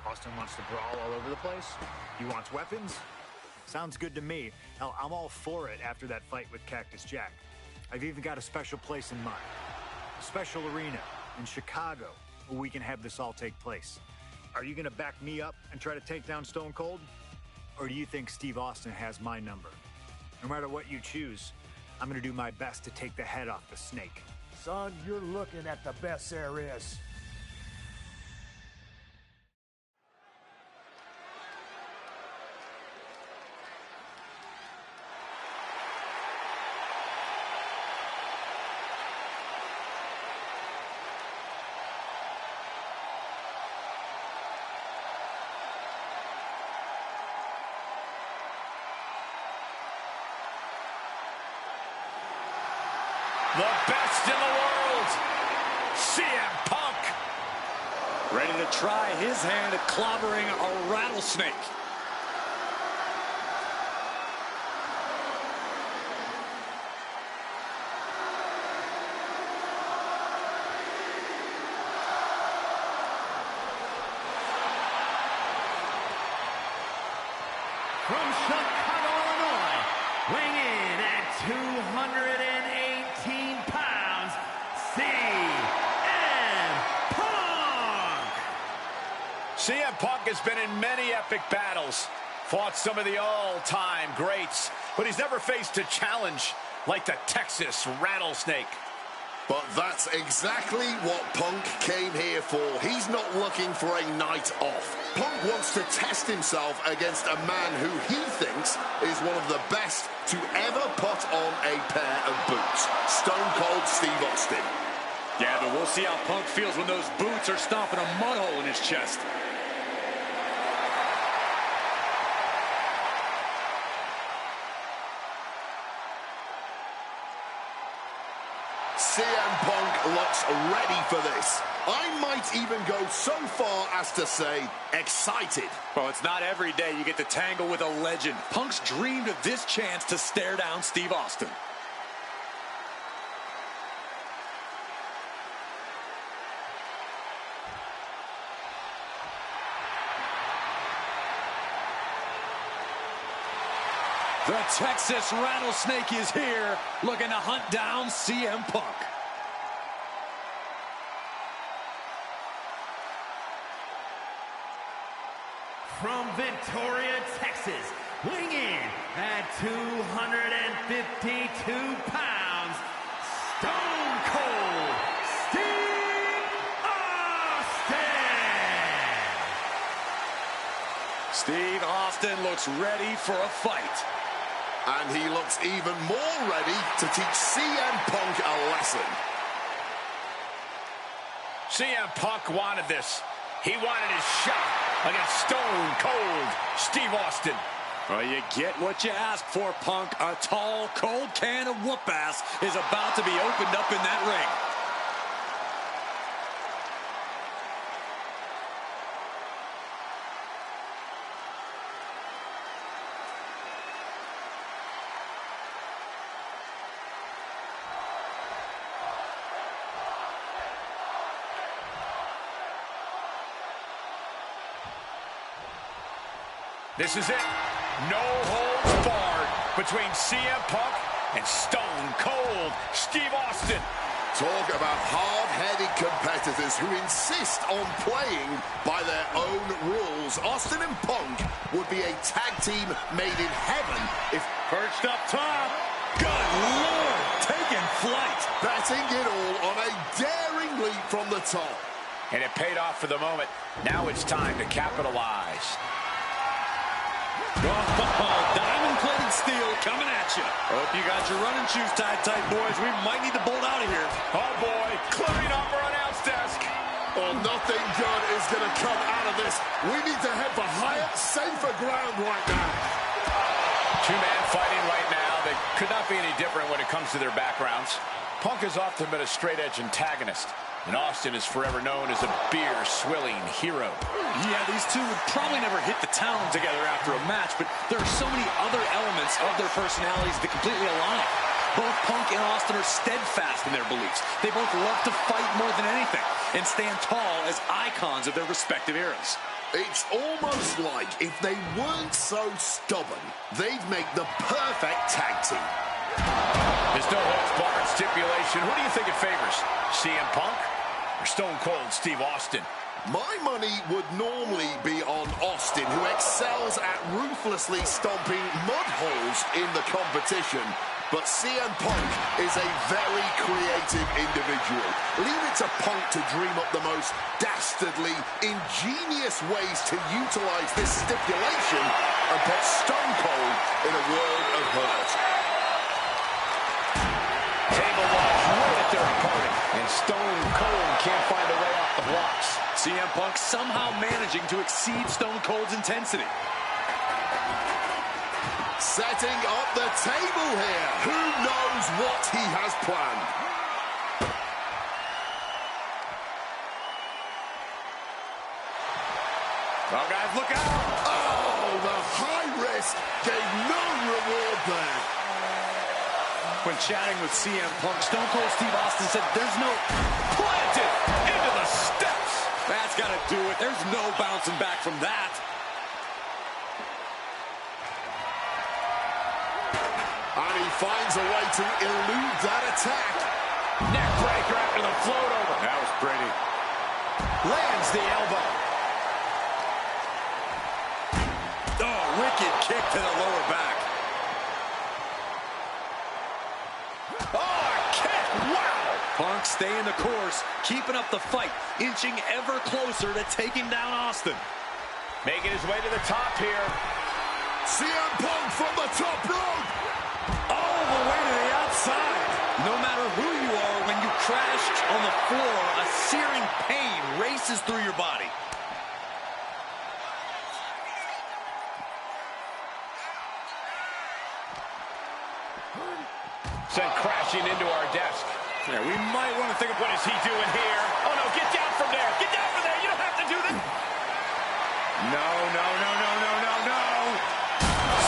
[SPEAKER 3] Austin wants to brawl all over the place? He wants weapons? Sounds good to me. Hell, I'm all for it after that fight with Cactus Jack. I've even got a special place in mind. A special arena in Chicago where we can have this all take place. Are you going to back me up and try to take down Stone Cold? Or do you think Steve Austin has my number? No matter what you choose, I'm going to do my best to take the head off the snake.
[SPEAKER 8] Son, you're looking at the best there is.
[SPEAKER 4] The best in the world, CM Punk.
[SPEAKER 5] Ready to try his hand at clobbering a rattlesnake.
[SPEAKER 6] From Chicago, Illinois, weighing in at 218 pounds, CM Punk!
[SPEAKER 4] CM Punk has been in many epic battles, fought some of the all-time greats, but he's never faced a challenge like the Texas Rattlesnake.
[SPEAKER 7] But that's exactly what Punk came here for. He's not looking for a night off. Punk wants to test himself against a man who he thinks is one of the best to ever put on a pair of boots. Stone Cold Steve Austin.
[SPEAKER 5] Yeah, but we'll see how Punk feels when those boots are stomping a mud hole in his chest.
[SPEAKER 7] CM Punk looks ready for this. I might even go so far as to say excited.
[SPEAKER 5] Well, it's not every day you get to tangle with a legend. Punk's dreamed of this chance to stare down Steve Austin. The Texas Rattlesnake is here, looking to hunt down CM Punk.
[SPEAKER 6] From Victoria, Texas, weighing in at 252 pounds, Stone Cold Steve Austin!
[SPEAKER 5] Steve Austin looks ready for a fight.
[SPEAKER 7] And he looks even more ready to teach CM Punk a lesson.
[SPEAKER 4] CM Punk wanted this. He wanted his shot against Stone Cold Steve Austin.
[SPEAKER 5] Well, you get what you ask for, Punk. A tall, cold can of whoop-ass is about to be opened up in that ring.
[SPEAKER 4] This is it. No holds barred between CM Punk and Stone Cold Steve Austin.
[SPEAKER 7] Talk about hard-headed competitors who insist on playing by their own rules. Austin and Punk would be a tag team made in heaven if
[SPEAKER 5] Perched up top. Good Lord, taking flight.
[SPEAKER 7] betting it all on a daring leap from the top.
[SPEAKER 4] And it paid off for the moment. Now it's time to capitalize.
[SPEAKER 5] Oh, diamond-plated steel coming at you. Hope you got your running shoes tied tight, boys. We might need to bolt out of here.
[SPEAKER 4] Oh, boy. Clearing up our announce desk.
[SPEAKER 7] Oh, nothing good is going to come out of this. We need to head for higher, safer ground right now.
[SPEAKER 4] Two-man fighting right now. They could not be any different when it comes to their backgrounds. Punk has often been a straight-edge antagonist, and Austin is forever known as a beer-swilling hero.
[SPEAKER 5] Yeah, these two would probably never hit the town together after a match, but there are so many other elements of their personalities that completely align. Both Punk and Austin are steadfast in their beliefs. They both love to fight more than anything and stand tall as icons of their respective eras.
[SPEAKER 7] It's almost like if they weren't so stubborn, they'd make the perfect tag team.
[SPEAKER 4] There's no holds barred stipulation. Who do you think it favors? CM Punk or Stone Cold Steve Austin?
[SPEAKER 7] My money would normally be on Austin, who excels at ruthlessly stomping mud holes in the competition. But CM Punk is a very creative individual. Leave it to Punk to dream up the most dastardly, ingenious ways to utilize this stipulation and put Stone Cold in a world of hurt.
[SPEAKER 4] Table launch right at their opponent, and Stone Cold can't find a way off the blocks.
[SPEAKER 5] CM Punk somehow managing to exceed Stone Cold's intensity.
[SPEAKER 7] setting up the table here. Who knows what he has planned?
[SPEAKER 4] Oh, guys, look out!
[SPEAKER 7] Oh, the high risk gave no reward there.
[SPEAKER 5] When chatting with CM Punk, Stone Cold Steve Austin said there's no planted into the steps. That's got to do it. There's no bouncing back from that.
[SPEAKER 7] And he finds a way to elude that attack.
[SPEAKER 4] Neck breaker after the float over. That was pretty. Lands the elbow.
[SPEAKER 5] Oh, wicked kick to the lower back.
[SPEAKER 4] Oh, a kick! Wow!
[SPEAKER 5] Punk staying the course, keeping up the fight, inching ever closer to taking down Austin.
[SPEAKER 4] Making his way to the top here.
[SPEAKER 7] CM Punk from the top rope.
[SPEAKER 5] All the way to the outside. No matter who you are, when you crash on the floor, a searing pain races through your body.
[SPEAKER 4] Sent crashing into our desk.
[SPEAKER 5] Yeah, we might want to think of
[SPEAKER 4] What is he doing here? Oh, no, get down from there. Get down from there. You don't have to do that. No, no, no, no, no, no, no.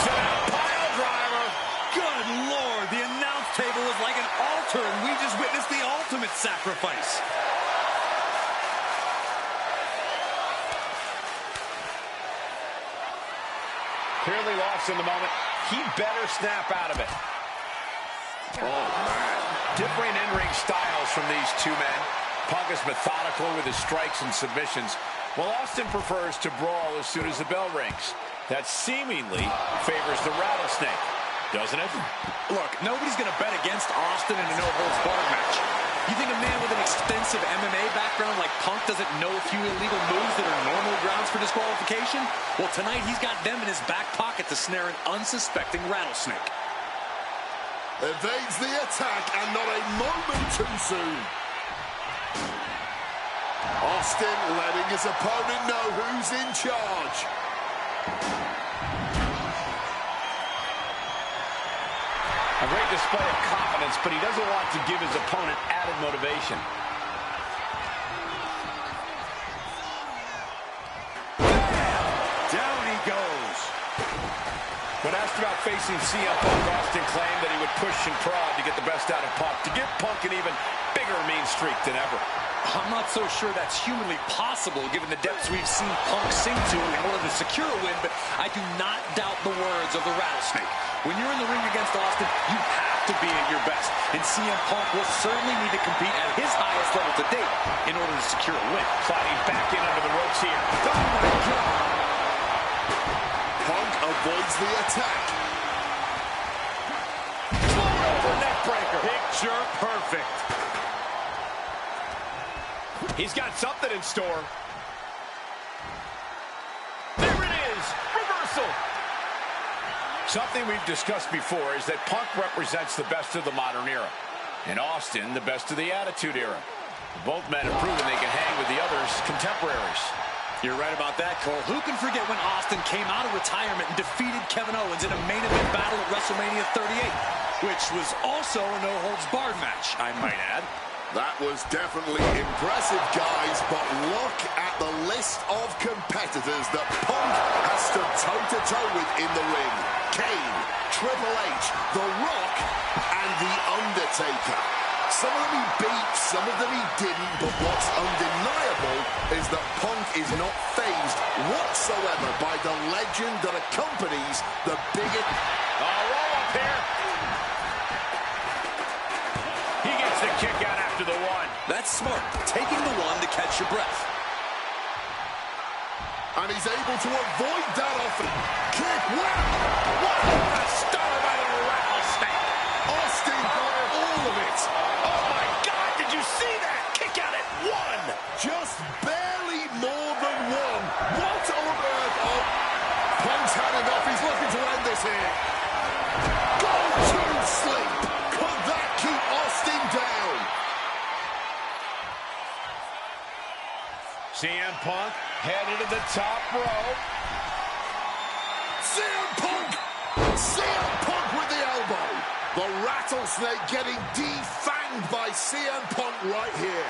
[SPEAKER 4] Set up pile driver.
[SPEAKER 5] Good Lord, the announce table is like an altar, and we just witnessed the ultimate sacrifice.
[SPEAKER 4] Clearly lost in the moment. He better snap out of it. Oh, man. Differing in-ring styles from these two men. Punk is methodical with his strikes and submissions, while Austin prefers to brawl as soon as the bell rings. That seemingly favors the rattlesnake, doesn't it?
[SPEAKER 5] Look, nobody's going to bet against Austin in a no-holds-barred match. You think a man with an extensive MMA background like Punk doesn't know a few illegal moves that are normal grounds for disqualification? Well, tonight he's got them in his back pocket to snare an unsuspecting rattlesnake.
[SPEAKER 7] Evades the attack, and not a moment too soon. Austin letting his opponent know who's in charge.
[SPEAKER 4] A great display of confidence, but he doesn't want to give his opponent added motivation.
[SPEAKER 5] Down he goes.
[SPEAKER 4] When asked about facing CM Punk, Austin claimed that he would push and prod to get the best out of Punk, to give Punk an even bigger mean streak than ever.
[SPEAKER 5] I'm not so sure that's humanly possible given the depths we've seen Punk sink to in order to secure a win, but I do not doubt the words of the rattlesnake. When you're in the ring against Austin, you have to be at your best, and CM Punk will certainly need to compete at his highest level to date in order to secure a win.
[SPEAKER 4] Sliding back in under the ropes here.
[SPEAKER 5] Oh my God!
[SPEAKER 7] Punk avoids the attack.
[SPEAKER 4] Float over neck breaker.
[SPEAKER 5] Picture perfect.
[SPEAKER 4] He's got something in store. There it is. Reversal. Something we've discussed before is that Punk represents the best of the modern era, and Austin the best of the Attitude Era. Both men have proven they can hang with the others' contemporaries.
[SPEAKER 5] You're right about that, Cole. Who can forget when Austin came out of retirement and defeated Kevin Owens in a main event battle at WrestleMania 38, which was also a no-holds-barred match, I might add.
[SPEAKER 7] That was definitely impressive, guys, but look at the list of competitors that Punk has stood toe-to-toe with in the ring. Kane, Triple H, The Rock, and The Undertaker. Some of them he beat, some of them he didn't, but what's undeniable is that Punk is not fazed whatsoever by the legend that accompanies the biggest...
[SPEAKER 4] Roll up here. He gets the kick out after the one.
[SPEAKER 5] That's smart, taking the one to catch your breath.
[SPEAKER 7] And he's able to avoid that often. Kick, wow!
[SPEAKER 4] What a star by the rattlesnake.
[SPEAKER 7] Austin got all of it.
[SPEAKER 4] Oh, my God, did you see that? Kick out at one.
[SPEAKER 7] Just barely more than one. What on earth? Oh, Punk's had enough. He's looking to end this here. Go to sleep. Could that keep Austin down?
[SPEAKER 4] CM Punk headed to the top rope.
[SPEAKER 7] CM Punk! CM Rattlesnake getting defanged by CM Punk right here.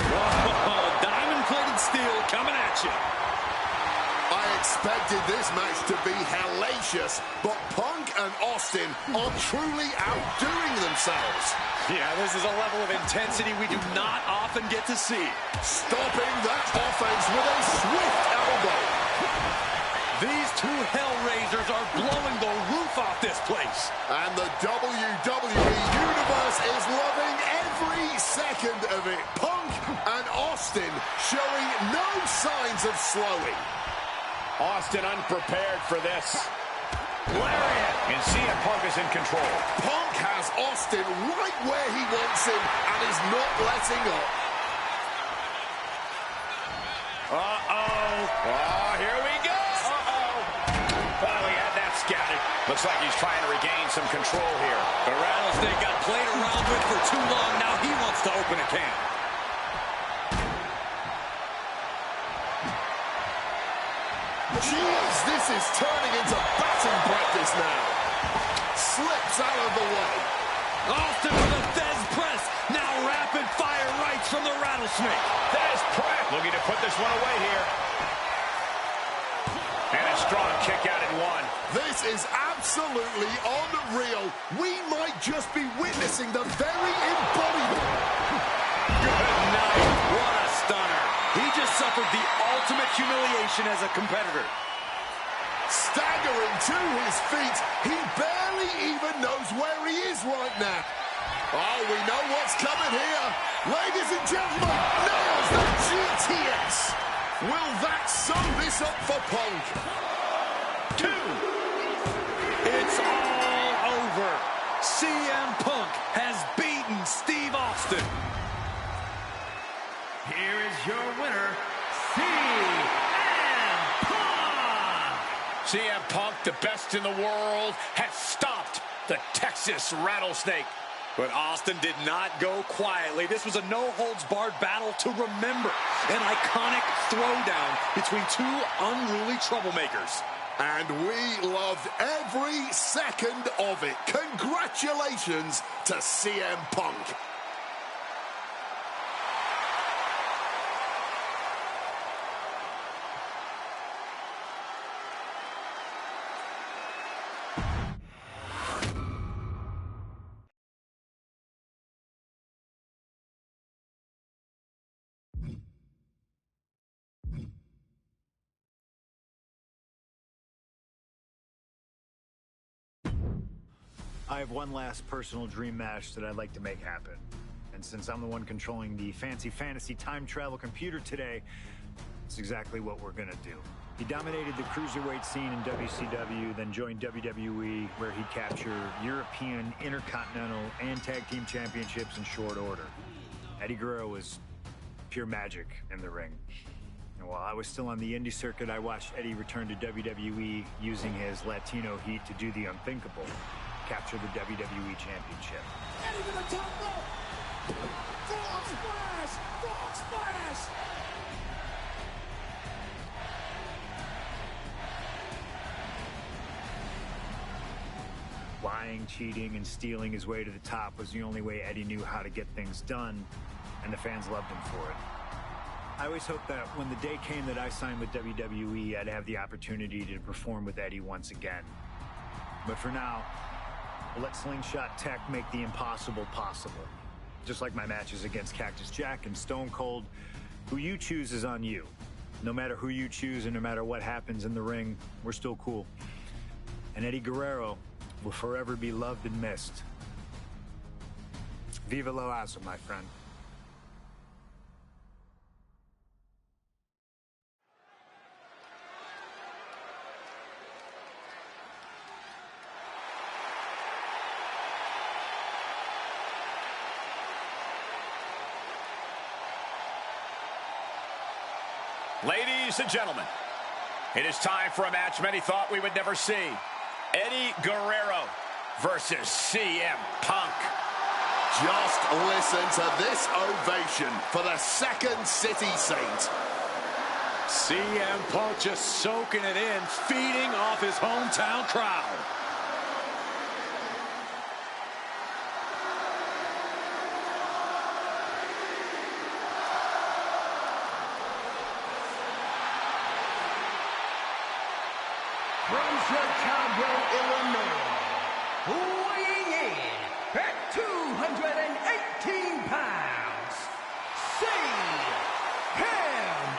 [SPEAKER 5] Oh, diamond-plated steel coming at you.
[SPEAKER 7] I expected this match to be hellacious, but Punk and Austin are truly outdoing themselves.
[SPEAKER 5] Yeah, this is a level of intensity we do not often get to see.
[SPEAKER 7] Stopping that offense with a swift elbow.
[SPEAKER 5] These two Hellraisers are blowing the roof off this place.
[SPEAKER 7] And the WWE Universe is loving every second of it. Punk and Austin showing no signs of slowing.
[SPEAKER 4] Austin unprepared for this. Lariat, and CM Punk is in control.
[SPEAKER 7] Punk has Austin right where he wants him and is not letting up.
[SPEAKER 4] Oh, here we go. Well, he had that scouted. Looks like he's trying to regain some control here.
[SPEAKER 5] The Rattlesnake got played around with for too long. Now he wants to open a can.
[SPEAKER 7] Jeez, this is turning into batting practice now. Slips out of the way.
[SPEAKER 5] Austin with a Fez press. Now rapid fire rights from the Rattlesnake.
[SPEAKER 4] Fez press. Looking to put this one away here. And a strong kick out at one.
[SPEAKER 7] This is absolutely unreal. We might just be witnessing the very embodiment.
[SPEAKER 5] Good night. What a stunner. He just suffered the ultimate humiliation as a competitor.
[SPEAKER 7] Staggering to his feet. He barely even knows where he is right now. Oh, we know what's coming here. Ladies and gentlemen, nails the GTS. Will that sew this up for Punk?
[SPEAKER 5] 2. It's all over. CM Punk has beaten Steve Austin.
[SPEAKER 6] Here is your winner, CM Punk.
[SPEAKER 4] CM Punk, the best in the world, has stopped the Texas Rattlesnake.
[SPEAKER 5] But Austin did not go quietly. This was a no-holds-barred battle to remember. An iconic throwdown between two unruly troublemakers.
[SPEAKER 7] And we loved every second of it. Congratulations to CM Punk.
[SPEAKER 3] I have one last personal dream match that I'd like to make happen. And since I'm the one controlling the fancy fantasy time travel computer today, it's exactly what we're gonna do. He dominated the cruiserweight scene in WCW, then joined WWE, where he captured European, Intercontinental, and Tag Team Championships in short order. Eddie Guerrero was pure magic in the ring. And while I was still on the indie circuit, I watched Eddie return to WWE using his Latino heat to do the unthinkable. Capture the WWE Championship.
[SPEAKER 8] Eddie to the top rope. Frog splash! Frog splash!
[SPEAKER 3] Lying, cheating, and stealing his way to the top was the only way Eddie knew how to get things done, and the fans loved him for it. I always hoped that when the day came that I signed with WWE, I'd have the opportunity to perform with Eddie once again. But for now, we'll let Slingshot Tech make the impossible possible. Just like my matches against Cactus Jack and Stone Cold, who you choose is on you. No matter who you choose and no matter what happens in the ring, we're still cool. And Eddie Guerrero will forever be loved and missed. Viva la raza, my friend.
[SPEAKER 4] Ladies and gentlemen, it is time for a match many thought we would never see. Eddie Guerrero versus CM Punk.
[SPEAKER 7] Just listen to this ovation for the Second City Saint.
[SPEAKER 5] CM Punk just soaking it in, feeding off his hometown crowd.
[SPEAKER 6] From Chicago, Illinois, weighing in at 218 pounds, CM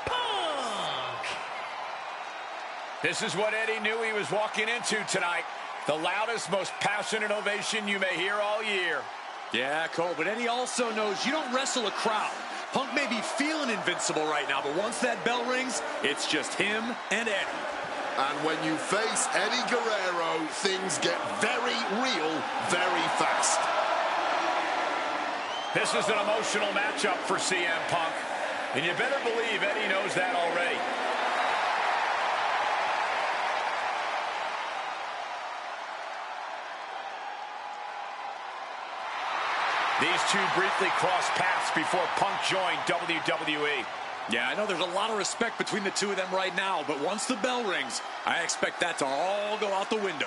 [SPEAKER 6] Punk!
[SPEAKER 4] This is what Eddie knew he was walking into tonight. The loudest, most passionate ovation you may hear all year.
[SPEAKER 5] Yeah, Cole, but Eddie also knows you don't wrestle a crowd. Punk may be feeling invincible right now, but once that bell rings, it's just him and Eddie.
[SPEAKER 7] And when you face Eddie Guerrero, things get very real very fast.
[SPEAKER 4] This is an emotional matchup for CM Punk, and you better believe Eddie knows that already. These two briefly crossed paths before Punk joined WWE.
[SPEAKER 5] Yeah, I know there's a lot of respect between the two of them right now, but once the bell rings, I expect that to all go out the window.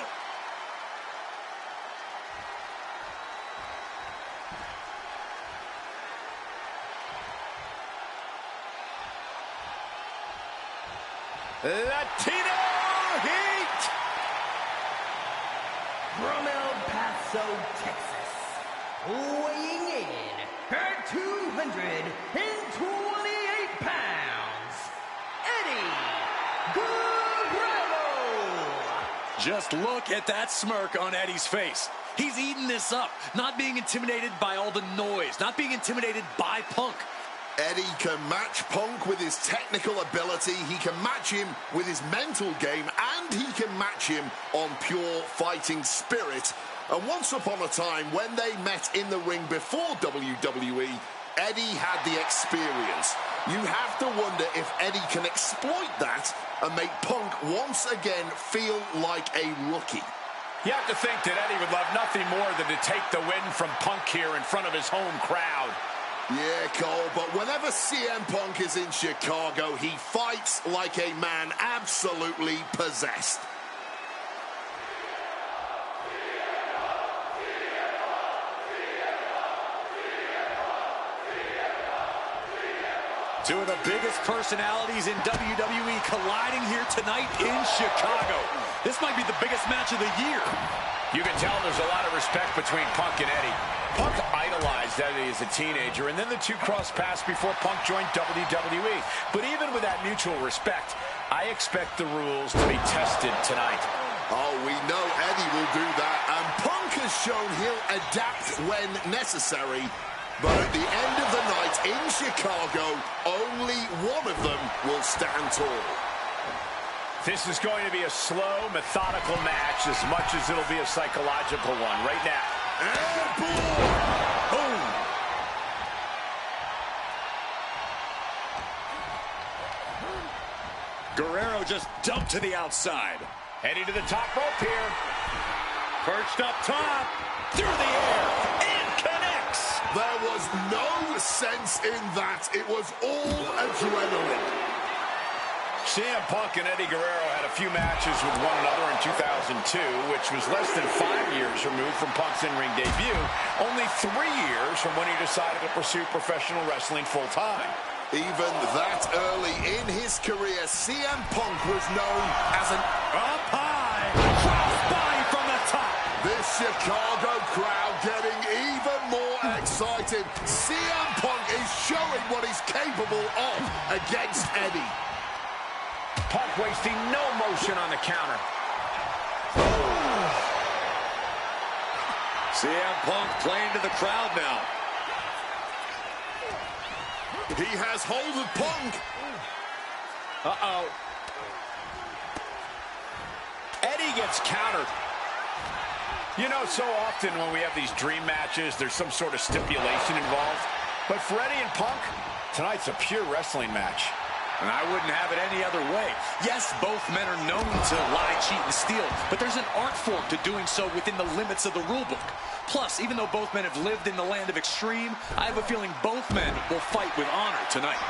[SPEAKER 4] Latino Heat!
[SPEAKER 6] From El Paso, Texas, weighing in at 228 pounds, Eddie Guerrero!
[SPEAKER 5] Just look at that smirk on Eddie's face. He's eating this up, not being intimidated by all the noise, not being intimidated by Punk.
[SPEAKER 7] Eddie can match Punk with his technical ability, he can match him with his mental game, and he can match him on pure fighting spirit. And once upon a time, when they met in the ring before WWE, Eddie had the experience. You have to wonder if Eddie can exploit that and make Punk once again feel like a rookie.
[SPEAKER 4] You have to think that Eddie would love nothing more than to take the win from Punk here in front of his home crowd.
[SPEAKER 7] Yeah, Cole, but whenever CM Punk is in Chicago, he fights like a man absolutely possessed.
[SPEAKER 5] Two of the biggest personalities in WWE colliding here tonight in Chicago. This might be the biggest match of the year.
[SPEAKER 4] You can tell there's a lot of respect between Punk and Eddie. Punk idolized Eddie as a teenager, and then the two crossed paths before Punk joined WWE. But even with that mutual respect, I expect the rules to be tested tonight.
[SPEAKER 7] Oh, we know Eddie will do that, and Punk has shown he'll adapt when necessary. But at the end of the night in Chicago, only one of them will stand tall.
[SPEAKER 4] This is going to be a slow, methodical match as much as it'll be a psychological one right now.
[SPEAKER 7] And boom!
[SPEAKER 5] Guerrero just dumped to the outside.
[SPEAKER 4] Heading to the top rope here.
[SPEAKER 5] Perched up top. Through the air. And connects.
[SPEAKER 7] There was no sense in that. It was all adrenaline.
[SPEAKER 4] CM Punk and Eddie Guerrero had a few matches with one another in 2002, which was less than 5 years removed from Punk's in-ring debut, only 3 years from when he decided to pursue professional wrestling full-time.
[SPEAKER 7] Even that early in his career, CM Punk was known as an
[SPEAKER 5] up high, crossbody from the top.
[SPEAKER 7] This Chicago crowd getting even more excited. CM Punk is showing what he's capable of against Eddie.
[SPEAKER 4] Punk wasting no motion on the counter.
[SPEAKER 5] CM Punk playing to the crowd now.
[SPEAKER 7] He has hold of Punk.
[SPEAKER 4] Uh-oh. Eddie gets countered. You know, so often when we have these dream matches, there's some sort of stipulation involved. But for Eddie and Punk, tonight's a pure wrestling match.
[SPEAKER 5] And I wouldn't have it any other way. Yes, both men are known to lie, cheat, and steal, but there's an art form to doing so within the limits of the rule book. Plus, even though both men have lived in the land of extreme, I have a feeling both men will fight with honor tonight.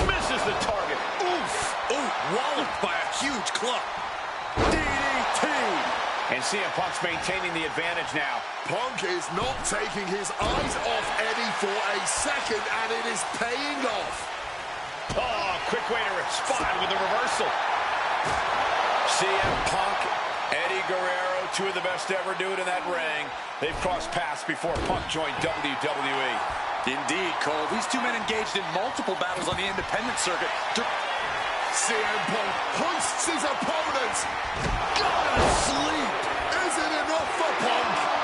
[SPEAKER 4] Misses the target.
[SPEAKER 5] Oof! Ooh, walloped by a huge club. DDT!
[SPEAKER 4] And CM Punk's maintaining the advantage now.
[SPEAKER 7] Punk is not taking his eyes off Eddie for a second, and it is paying off.
[SPEAKER 4] quick way to respond with the reversal. CM Punk, Eddie Guerrero, two of the best to ever do it in that ring. They've crossed paths before Punk joined WWE.
[SPEAKER 5] Indeed, Cole. These two men engaged in multiple battles on the independent circuit.
[SPEAKER 7] CM Punk hoists his opponent. Gotta sleep. Is it enough for Punk?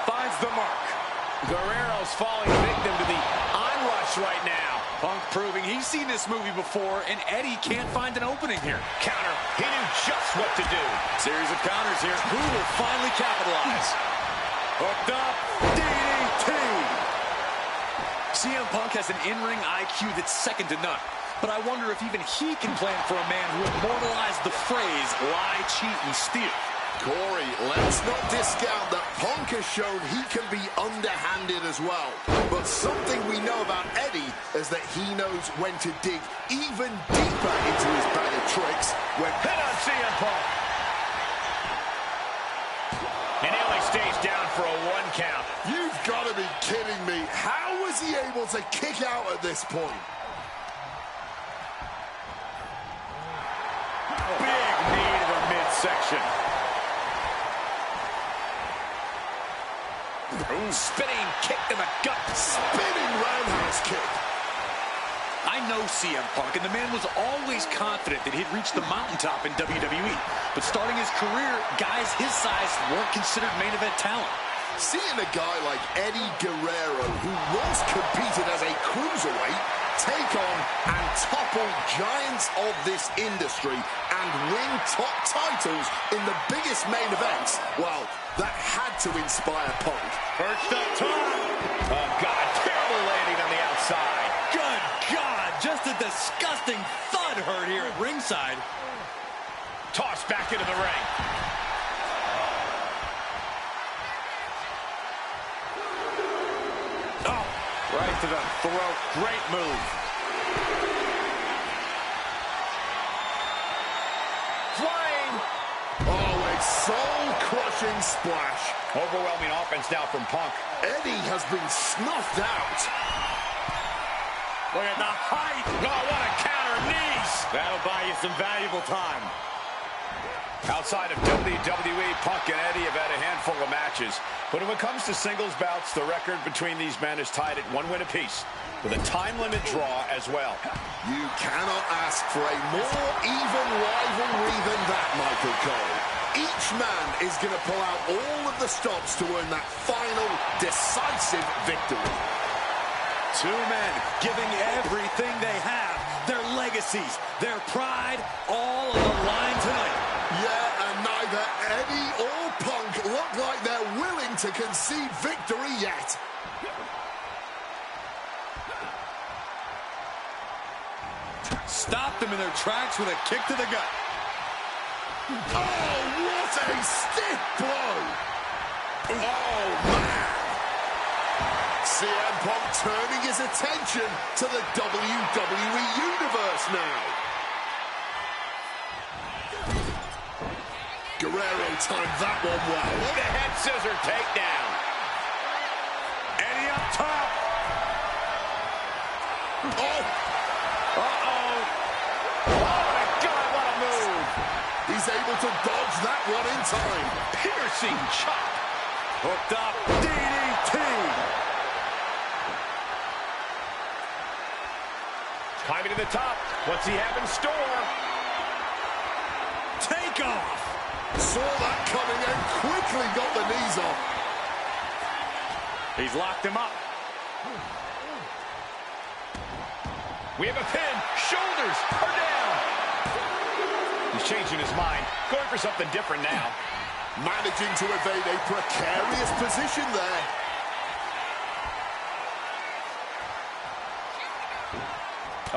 [SPEAKER 5] Finds the mark.
[SPEAKER 4] Guerrero's falling victim to the onrush right now.
[SPEAKER 5] Punk proving he's seen this movie before, and Eddie can't find an opening here.
[SPEAKER 4] Counter. He knew just what to do.
[SPEAKER 5] Series of counters here. Who will finally capitalize? Hooked up. DDT. CM Punk has an in-ring IQ that's second to none. But I wonder if even he can plan for a man who immortalized the phrase, lie, cheat, and steal.
[SPEAKER 7] Corey, let's not discount that Punk has shown he can be underhanded as well. But something we know about Eddie is that he knows when to dig even deeper into his bag of tricks. When
[SPEAKER 4] hit on CM Punk. And he only stays down for a 1 count.
[SPEAKER 7] You've got to be kidding me. How was he able to kick out at this point?
[SPEAKER 4] Big knee to the midsection. Ooh, spinning kick to the gut.
[SPEAKER 7] Spinning roundhouse kick.
[SPEAKER 5] I know CM Punk, and the man was always confident that he'd reach the mountaintop in WWE. But starting his career, guys his size weren't considered main event talent.
[SPEAKER 7] Seeing a guy like Eddie Guerrero, who once competed as a cruiserweight, take on and topple giants of this industry and win top titles in the biggest main events, well, that had to inspire Punk.
[SPEAKER 4] Perched up top. Oh, God, terrible landing on the outside.
[SPEAKER 5] Good God, just a disgusting thud heard here at ringside.
[SPEAKER 4] Tossed back into the ring.
[SPEAKER 5] Oh, right to the throat. Great move.
[SPEAKER 4] Flying.
[SPEAKER 7] Oh, a soul-crushing splash.
[SPEAKER 4] Overwhelming offense now from Punk.
[SPEAKER 7] Eddie has been snuffed out.
[SPEAKER 5] Look at the height.
[SPEAKER 4] Oh, what a counter. Knees.
[SPEAKER 5] That'll buy you some valuable time.
[SPEAKER 4] Outside of WWE, Punk and Eddie have had a handful of matches. But when it comes to singles bouts, the record between these men is tied at 1 win apiece, with a time limit draw as well.
[SPEAKER 7] You cannot ask for a more even rivalry than that, Michael Cole. Each man is going to pull out all of the stops to earn that final, decisive victory.
[SPEAKER 5] Two men giving everything they have, their legacies, their pride, all on the line tonight.
[SPEAKER 7] Yeah, and neither Eddie or Punk look like they're willing to concede victory yet.
[SPEAKER 5] Stopped them in their tracks with a kick to the gut.
[SPEAKER 7] Oh, what a stiff blow. Oh, man. CM Punk turning his attention to the WWE Universe now. Guerrero timed that one well.
[SPEAKER 4] The head scissor takedown.
[SPEAKER 5] Eddie up top.
[SPEAKER 7] Oh.
[SPEAKER 4] Uh-oh. Oh, my God, what a move.
[SPEAKER 7] He's able to dodge that one in time.
[SPEAKER 4] Piercing chop.
[SPEAKER 5] Hooked up. DDT.
[SPEAKER 4] Climbing to the top. What's he have in store?
[SPEAKER 5] Take off.
[SPEAKER 7] Saw that coming and quickly got the knees off.
[SPEAKER 5] He's locked him up.
[SPEAKER 4] We have a pin. Shoulders are down. He's changing his mind. Going for something different now.
[SPEAKER 7] Managing to evade a precarious position there.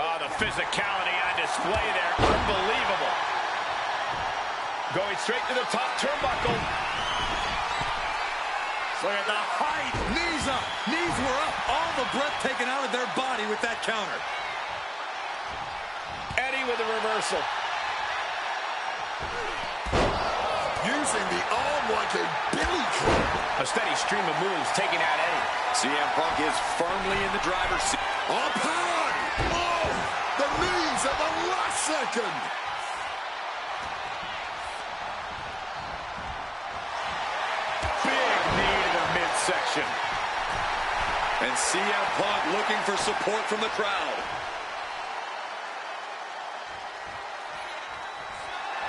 [SPEAKER 4] Oh, the physicality on display there. Unbelievable. Going straight to the top turnbuckle.
[SPEAKER 5] Look at the height. Knees up. Knees were up. All the breath taken out of their body with that counter.
[SPEAKER 4] Eddie with a reversal.
[SPEAKER 5] You
[SPEAKER 7] using the arm like a billy club.
[SPEAKER 4] A steady stream of moves taking out Eddie.
[SPEAKER 5] CM Punk is firmly in the driver's seat.
[SPEAKER 7] Up high! Oh! The knees at the last second!
[SPEAKER 5] Big knee to the midsection. And CM Punk looking for support from the crowd.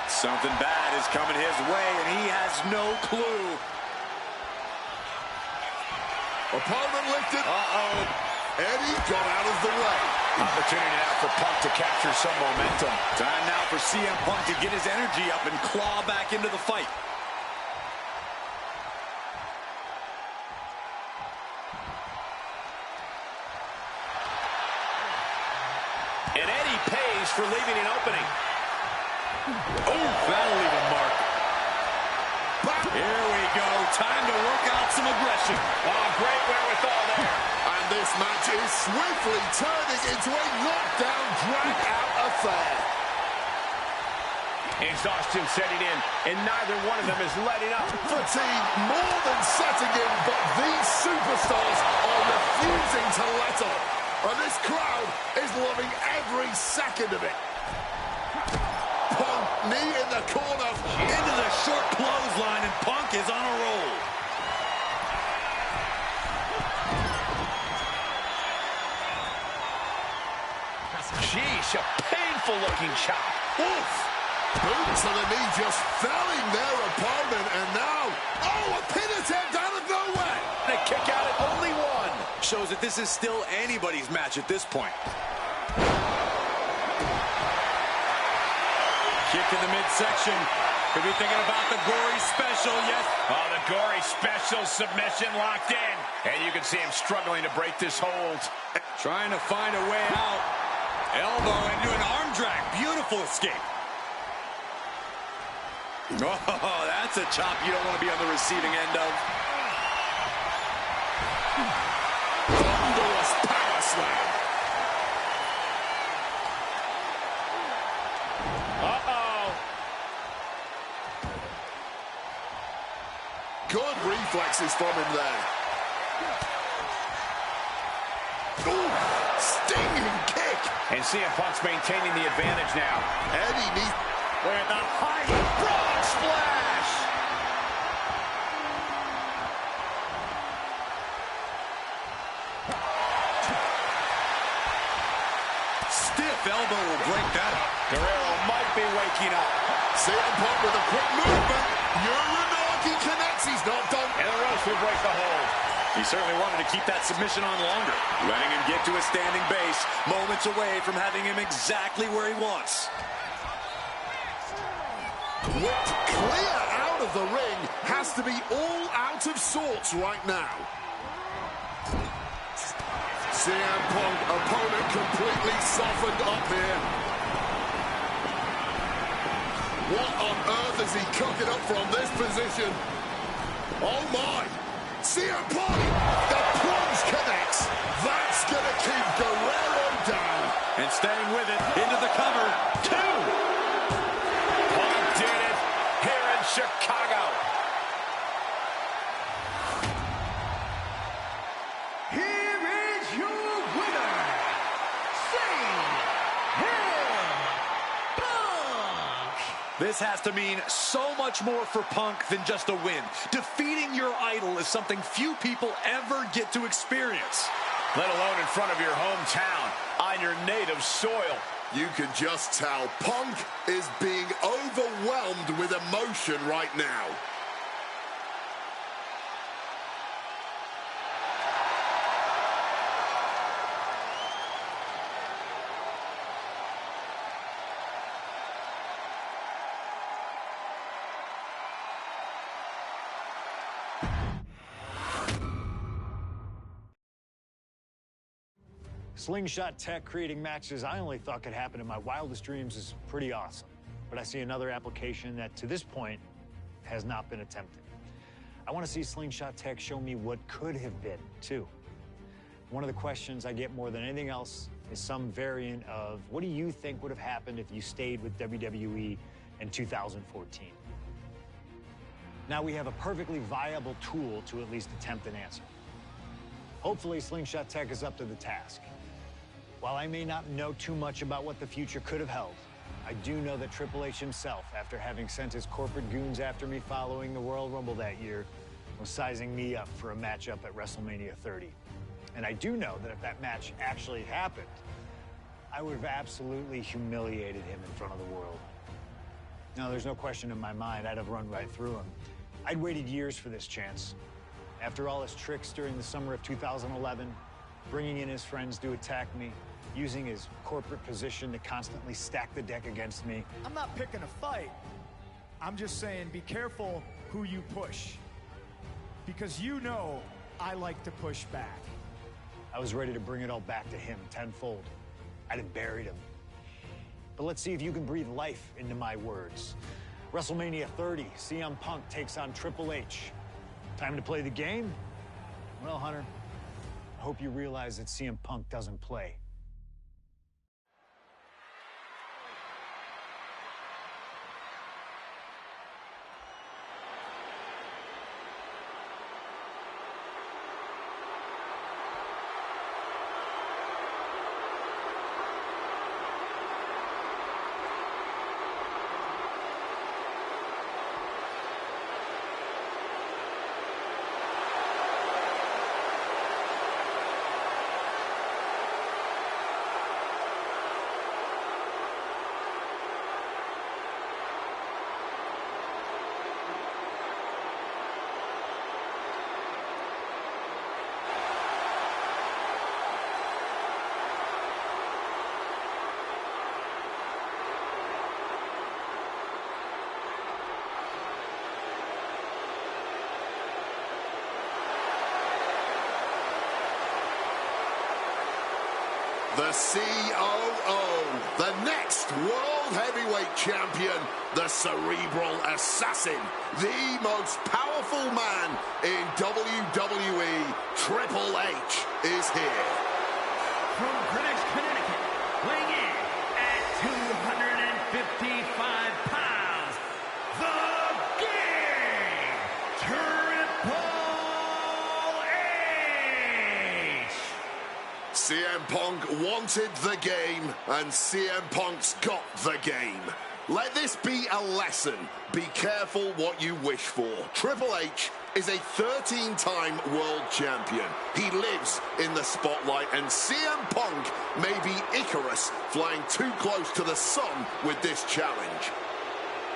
[SPEAKER 5] Something bad is coming his way, and he has no clue.
[SPEAKER 7] Opponent lifted.
[SPEAKER 5] Uh-oh.
[SPEAKER 7] Eddie got out of the way.
[SPEAKER 4] Opportunity now for Punk to capture some momentum.
[SPEAKER 5] Time now for CM Punk to get his energy up and claw back into the fight.
[SPEAKER 4] And Eddie pays for leaving an opening.
[SPEAKER 5] Oh, that'll leave a mark. Here we go. Time to work out some aggression.
[SPEAKER 4] Oh, great wherewithal there.
[SPEAKER 7] And this match is swiftly turning into a knockdown, drag-out affair.
[SPEAKER 4] Exhaustion setting in, and neither one of them is letting up.
[SPEAKER 7] Fatigue more than setting in, but these superstars are refusing to let up. And this crowd is loving every second of it. Punk, knee in the corner.
[SPEAKER 5] Into the short clothesline, and Punk is on a roll.
[SPEAKER 4] Sheesh, a painful-looking chop.
[SPEAKER 7] Oof! Boot to the knee, just felling their opponent, and now, oh, a pin attempt out of nowhere!
[SPEAKER 4] And a kick out at only one.
[SPEAKER 5] Shows that this is still anybody's match at this point. Kick in the midsection. Could be thinking about the gory special, yes.
[SPEAKER 4] Oh, the gory special submission locked in. And you can see him struggling to break this hold.
[SPEAKER 5] Trying to find a way out. Elbow into an arm drag. Beautiful escape. Oh, that's a chop you don't want to be on the receiving end of.
[SPEAKER 7] Thunderous power slam.
[SPEAKER 4] Uh-oh.
[SPEAKER 7] Good reflexes from him there. Ooh, stinging kick.
[SPEAKER 4] And CM Punk's maintaining the advantage now.
[SPEAKER 7] Eddie needs...
[SPEAKER 4] With the high frog splash.
[SPEAKER 5] Stiff elbow will break that up.
[SPEAKER 4] Guerrero might be waking up.
[SPEAKER 7] CM Punk with a quick movement. Uranagi connects. He's not done.
[SPEAKER 4] And the ropes will break the hold.
[SPEAKER 5] He certainly wanted to keep that submission on longer. Letting him get to a standing base, moments away from having him exactly where he wants.
[SPEAKER 7] Whipped clear out of the ring. Has to be all out of sorts right now. CM Punk, opponent completely softened up here. What on earth is he cooking up from this position? Oh my! CM Punk! The plunge connects! That's gonna keep Guerrero down.
[SPEAKER 5] And staying with it, into the cover. Two!
[SPEAKER 4] Punk did it here in Chicago.
[SPEAKER 8] Here is your winner, CM Punk.
[SPEAKER 5] This has to mean so much more for Punk than just a win. Defeating your idol is something few people ever get to experience.
[SPEAKER 4] Let alone in front of your hometown, on your native soil.
[SPEAKER 7] You can just tell Punk is being overwhelmed with emotion right now.
[SPEAKER 3] Slingshot tech creating matches I only thought could happen in my wildest dreams is pretty awesome. But I see another application that, to this point, has not been attempted. I want to see Slingshot tech show me what could have been, too. One of the questions I get more than anything else is some variant of, what do you think would have happened if you stayed with WWE in 2014? Now we have a perfectly viable tool to at least attempt an answer. Hopefully, Slingshot Tech is up to the task. While I may not know too much about what the future could have held, I do know that Triple H himself, after having sent his corporate goons after me following the Royal Rumble that year, was sizing me up for a matchup at WrestleMania 30. And I do know that if that match actually happened, I would have absolutely humiliated him in front of the world. Now, there's no question in my mind I'd have run right through him. I'd waited years for this chance. After all his tricks during the summer of 2011, bringing in his friends to attack me, using his corporate position to constantly stack the deck against me.
[SPEAKER 9] I'm not picking a fight. I'm just saying be careful who you push. Because you know I like to push back.
[SPEAKER 3] I was ready to bring it all back to him tenfold. I'd have buried him. But let's see if you can breathe life into my words. WrestleMania 30, CM Punk takes on Triple H. Time to play the game? Well, Hunter, I hope you realize that CM Punk doesn't play.
[SPEAKER 7] The COO, the next World Heavyweight Champion, the Cerebral Assassin, the most powerful man in WWE, Triple H, is here.
[SPEAKER 6] From Greenwich, Connecticut, weighing in at 255 pounds, the Game, Triple H!
[SPEAKER 7] CM Punk wanted the game, and CM Punk's got the game. Let this be a lesson. Be careful what you wish for. Triple H is a 13-time world champion. He lives in the spotlight, and CM Punk may be Icarus flying too close to the sun with this challenge.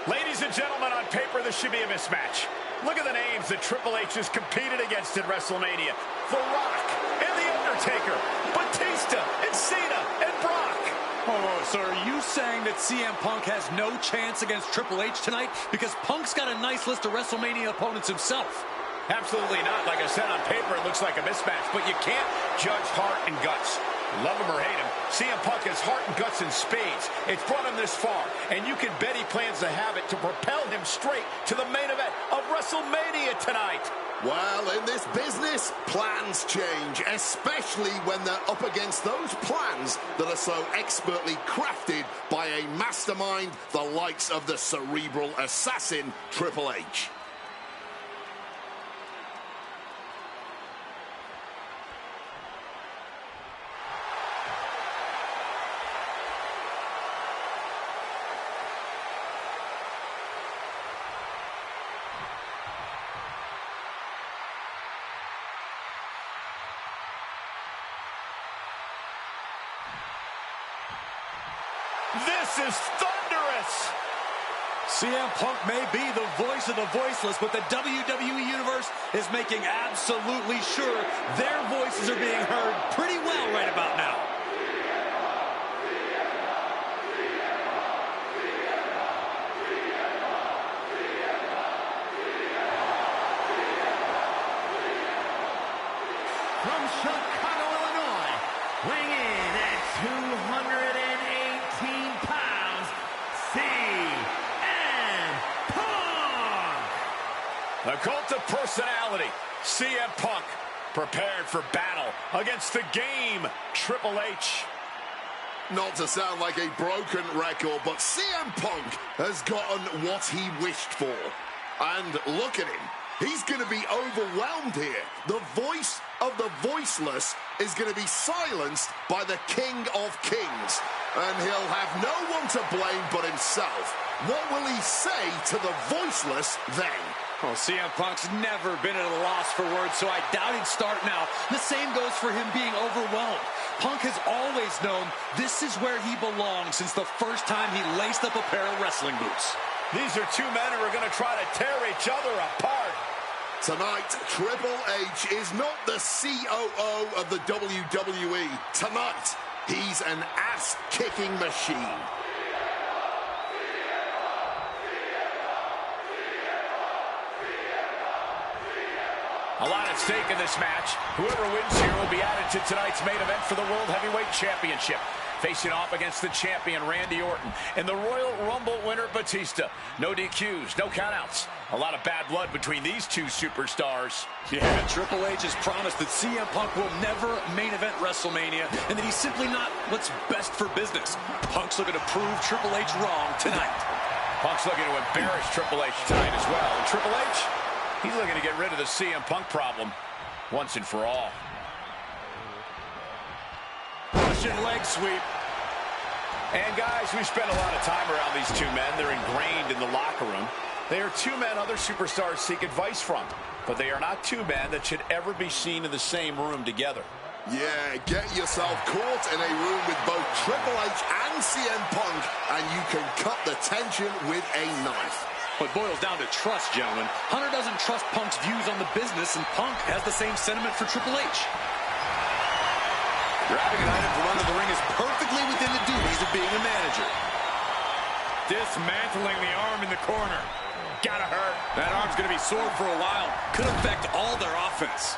[SPEAKER 4] Ladies and gentlemen, on paper, this should be a mismatch. Look at the names that Triple H has competed against in WrestleMania. The Rock and The Undertaker, Batista and Cena and Brock.
[SPEAKER 5] Oh, so are you saying that CM Punk has no chance against Triple H tonight? Because Punk's got a nice list of WrestleMania opponents himself.
[SPEAKER 4] Absolutely not. Like I said, on paper, it looks like a mismatch, but you can't judge heart and guts. Love him or hate him, CM Punk has heart and guts in spades. It's brought him this far, and you can bet he plans to have it to propel him straight to the main event of WrestleMania tonight.
[SPEAKER 7] Well, in this business, plans change, especially when they're up against those plans that are so expertly crafted by a mastermind, the likes of the Cerebral Assassin, Triple H.
[SPEAKER 4] This is thunderous!
[SPEAKER 5] CM Punk may be the voice of the voiceless, but the WWE Universe is making absolutely sure their voices are being heard pretty well right about now.
[SPEAKER 6] From Chicago, Illinois, weighing in at 218 pounds, CM Punk!
[SPEAKER 4] The cult of personality, CM Punk, prepared for battle against the Game, Triple H.
[SPEAKER 7] Not to sound like a broken record, but CM Punk has gotten what he wished for. And look at him. He's going to be overwhelmed here. The voice of the voiceless is going to be silenced by the King of Kings. And he'll have no one to blame but himself. What will he say to the voiceless then?
[SPEAKER 5] Well, CM Punk's never been at a loss for words, so I doubt he'd start now. The same goes for him being overwhelmed. Punk has always known this is where he belongs since the first time he laced up a pair of wrestling boots.
[SPEAKER 4] These are two men who are going to try to tear each other apart.
[SPEAKER 7] Tonight, Triple H is not the COO of the WWE. Tonight, he's an ass-kicking machine.
[SPEAKER 4] A lot at stake in this match. Whoever wins here will be added to tonight's main event for the World Heavyweight Championship. Facing off against the champion, Randy Orton, and the Royal Rumble winner, Batista. No DQs, no countouts. A lot of bad blood between these two superstars.
[SPEAKER 5] Yeah, Triple H has promised that CM Punk will never main event WrestleMania, and that he's simply not what's best for business. Punk's looking to prove Triple H wrong tonight.
[SPEAKER 4] Punk's looking to embarrass Triple H tonight as well. And Triple H, he's looking to get rid of the CM Punk problem once and for all.
[SPEAKER 5] Russian leg sweep.
[SPEAKER 4] And guys, we spent a lot of time around these two men. They're ingrained in the locker room. They are two men other superstars seek advice from. But they are not two men that should ever be seen in the same room together.
[SPEAKER 7] Yeah, get yourself caught in a room with both Triple H and CM Punk, and you can cut the tension with a knife.
[SPEAKER 5] It boils down to trust, gentlemen. Hunter doesn't trust Punk's views on the business, and Punk has the same sentiment for Triple H. Grabbing an item from under the ring is perfectly within the duties of being a manager.
[SPEAKER 6] Dismantling the arm in the corner. Gotta hurt.
[SPEAKER 5] That arm's going to be sore for a while. Could affect all their offense.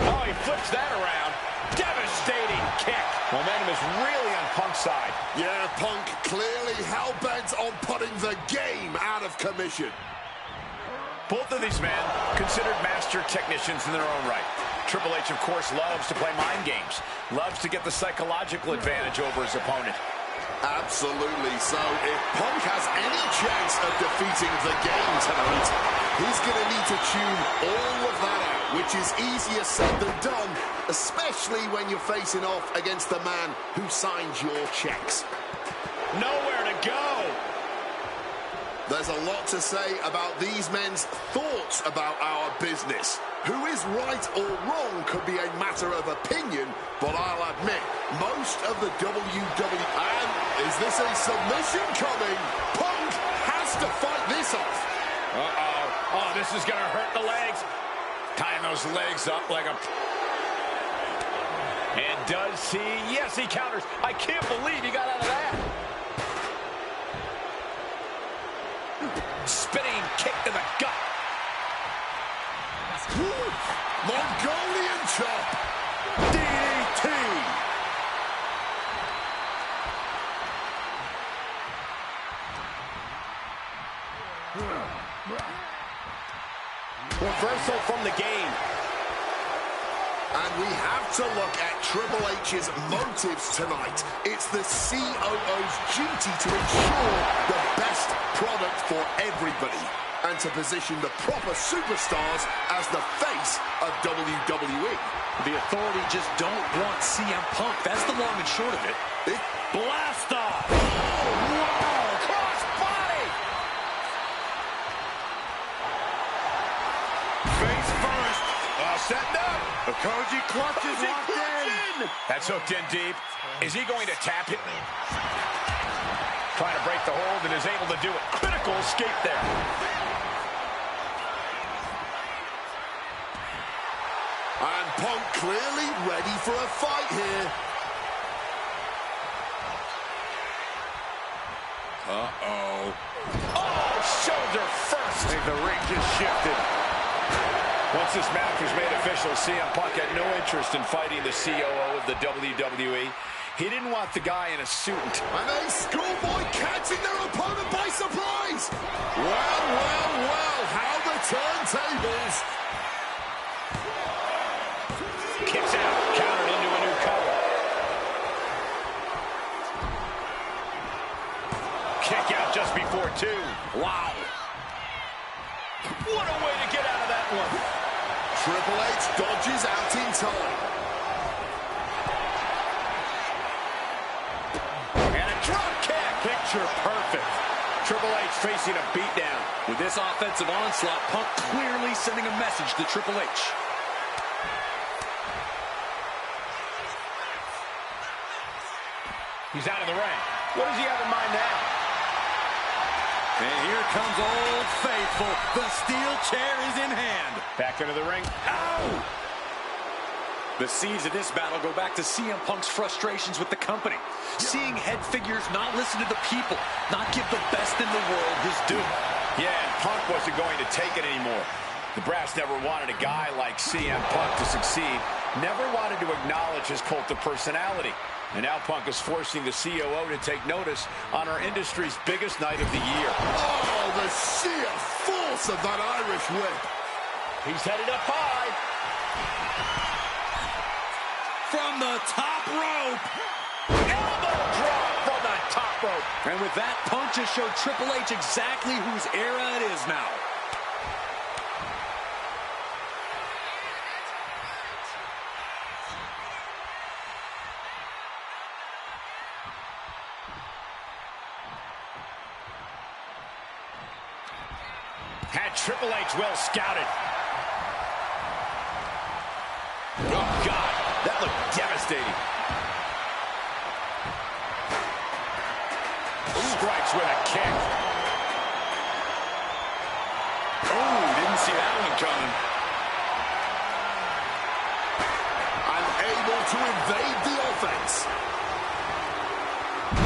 [SPEAKER 4] Oh, he flips that around. Devastating kick. Momentum is really on Punk's side.
[SPEAKER 7] Yeah, Punk clearly hell-bent on putting the game out of commission.
[SPEAKER 4] Both of these men considered master technicians in their own right. Triple H, of course, loves to play mind games. Loves to get the psychological advantage over his opponent.
[SPEAKER 7] Absolutely. So if Punk has any chance of defeating the game tonight, he's going to need to tune all of that out, which is easier said than done, especially when you're facing off against the man who signs your checks.
[SPEAKER 4] Nowhere to go.
[SPEAKER 7] There's a lot to say about these men's thoughts about our business. Who is right or wrong could be a matter of opinion, but I'll admit, most of the WWE... And is this a submission coming? Punk has to fight this off.
[SPEAKER 4] Uh-oh. Oh, this is going to hurt the legs. Tying those legs up like a... And does he? Yes, he counters. I can't believe he got out of that. Spinning kick to the gut.
[SPEAKER 7] Mongolian chop.
[SPEAKER 4] DDT. Reversal from the game.
[SPEAKER 7] And we have to look at Triple H's motives tonight. It's the COO's duty to ensure the best product for everybody and to position the proper superstars as the face of WWE.
[SPEAKER 5] The Authority just don't want CM Punk. That's the long and short of it. Blast off!
[SPEAKER 4] Oh, wow! Cross body!
[SPEAKER 6] Face first.
[SPEAKER 4] Setting up.
[SPEAKER 6] The Koji clutch is locked in.
[SPEAKER 4] That's hooked in deep. Is he going to tap it? Trying to break the hold and is able to do it. Critical escape there.
[SPEAKER 7] And Punk clearly ready for a fight here.
[SPEAKER 5] Uh-oh.
[SPEAKER 4] Oh, shoulder first.
[SPEAKER 6] I think the ring just shifted.
[SPEAKER 4] Once this match was made official, CM Punk had no interest in fighting the COO of the WWE. He didn't want the guy in a suit.
[SPEAKER 7] And a schoolboy catching their opponent by surprise. Well, well, well, how the turntables.
[SPEAKER 4] Kicks out, countered into a new cover. Kick out just before two.
[SPEAKER 5] Wow.
[SPEAKER 4] What a way to get out of that one.
[SPEAKER 7] Triple H dodges out in time.
[SPEAKER 4] And a drop kick. Picture perfect. Triple H facing a beatdown.
[SPEAKER 5] With this offensive onslaught, Punk clearly sending a message to Triple H.
[SPEAKER 4] He's out of the ring. What does he have in mind now?
[SPEAKER 5] And here comes Old Faithful. The steel chair is in hand.
[SPEAKER 4] Back into the ring.
[SPEAKER 5] Ow! The seeds of this battle go back to CM Punk's frustrations with the company. Seeing head figures not listen to the people, not give the best in the world his due.
[SPEAKER 4] Yeah, and Punk wasn't going to take it anymore. The brass never wanted a guy like CM Punk to succeed, never wanted to acknowledge his cult of personality. And now Punk is forcing the COO to take notice on our industry's biggest night of the year.
[SPEAKER 7] Oh, the sheer force of that Irish whip.
[SPEAKER 4] He's headed up high.
[SPEAKER 5] From the top rope.
[SPEAKER 4] Elbow drop from the top rope.
[SPEAKER 5] And with that, Punk just showed Triple H exactly whose era it is now.
[SPEAKER 4] Had Triple H well scouted. Oh, God. That looked devastating. Strikes with a kick.
[SPEAKER 5] Oh, didn't see that one coming.
[SPEAKER 7] Unable to evade the offense.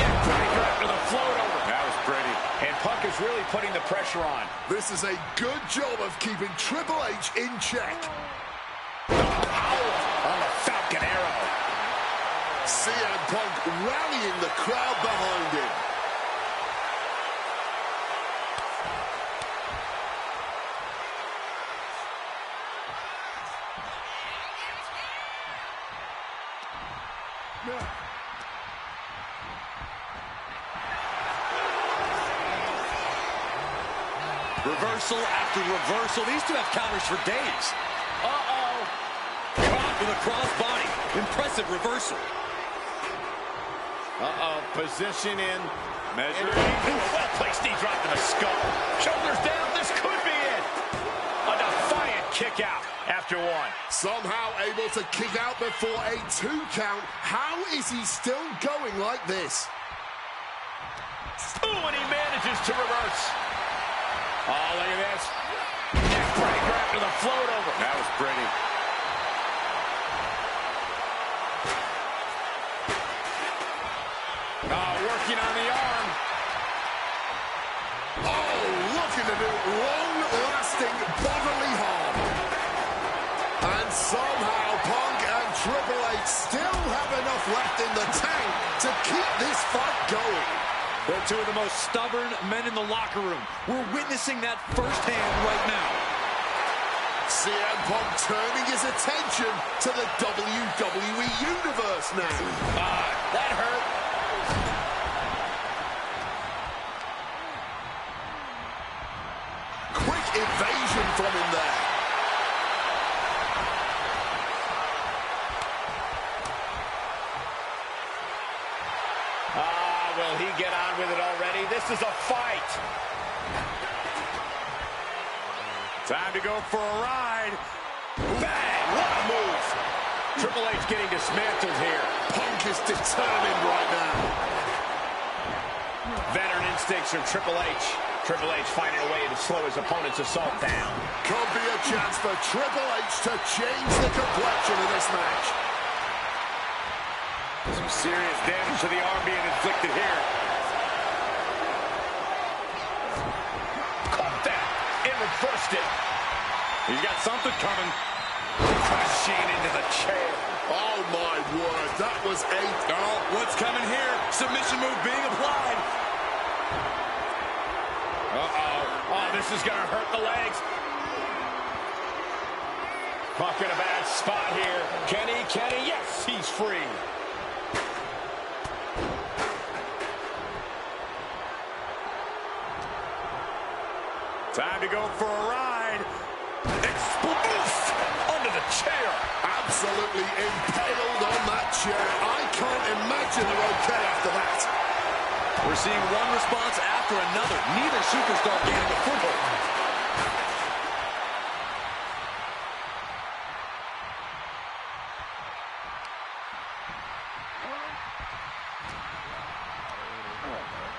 [SPEAKER 4] Neckbreaker after the float over. That was pretty. And Punk is really putting the pressure on.
[SPEAKER 7] This is a good job of keeping Triple H in check.
[SPEAKER 4] Power on the Falcon Arrow.
[SPEAKER 7] CM Punk rallying the crowd behind him.
[SPEAKER 5] Reversal after reversal. These two have counters for days. Uh-oh. Caught with a crossbody. Impressive reversal.
[SPEAKER 4] Uh-oh. Position in.
[SPEAKER 5] Measuring.
[SPEAKER 4] Well-placed knee drop to the skull. Shoulders down. This could be it. A defiant kick out after one.
[SPEAKER 7] Somehow able to kick out before a 2 count. How is he still going like this?
[SPEAKER 4] Ooh, and he manages to reverse. Oh, look at this. Neckbreaker after the float over.
[SPEAKER 5] That was pretty.
[SPEAKER 4] Oh, working on the arm.
[SPEAKER 7] Oh, looking to do long-lasting bodily harm. And somehow Punk and Triple H still have enough left in the tank to keep this fight going.
[SPEAKER 5] They're two of the most stubborn men in the locker room. We're witnessing that firsthand right now.
[SPEAKER 7] CM Punk turning his attention to the WWE Universe now.
[SPEAKER 4] That hurt.
[SPEAKER 7] Quick evasion from him there.
[SPEAKER 4] Will he get on with it already? This is a fight.
[SPEAKER 5] Time to go for a ride.
[SPEAKER 4] Bang! What a move. Triple H getting dismantled here.
[SPEAKER 7] Punk is determined right now.
[SPEAKER 4] Veteran instincts from Triple H. Triple H finding a way to slow his opponent's assault down.
[SPEAKER 7] Could be a chance for Triple H to change the complexion of this match.
[SPEAKER 4] Some serious damage to the arm being inflicted here. Caught that and reversed it.
[SPEAKER 5] He's got something coming.
[SPEAKER 4] Crashing into the chair.
[SPEAKER 7] Oh my word, that was a...
[SPEAKER 5] Oh, what's coming here? Submission move being applied.
[SPEAKER 4] Uh-oh. Oh, this is going to hurt the legs. Punk in a bad spot here. Kenny, yes, he's free.
[SPEAKER 5] Time to go for a ride.
[SPEAKER 4] chair. Absolutely impaled on that chair. I can't imagine they're okay after that.
[SPEAKER 5] We're seeing one response after another. Neither superstar gaining a foothold.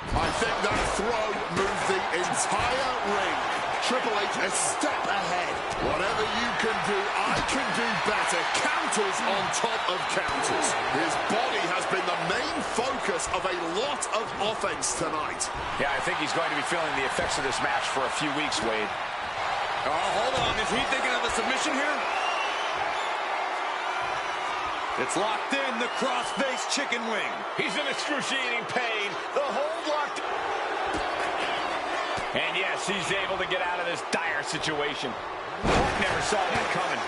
[SPEAKER 7] I think that throw moved the entire ring. Triple H a step ahead. Whatever you can do, I can do better. Counters on top of counters. His body has been the main focus of a lot of offense tonight.
[SPEAKER 4] Yeah, I think he's going to be feeling the effects of this match for a few weeks, Wade.
[SPEAKER 5] Oh, hold on. Is he thinking of a submission here? It's locked in, the cross-face chicken wing.
[SPEAKER 4] He's in excruciating pain. The hold locked. And yes, he's able to get out of this dire situation. Never saw that coming.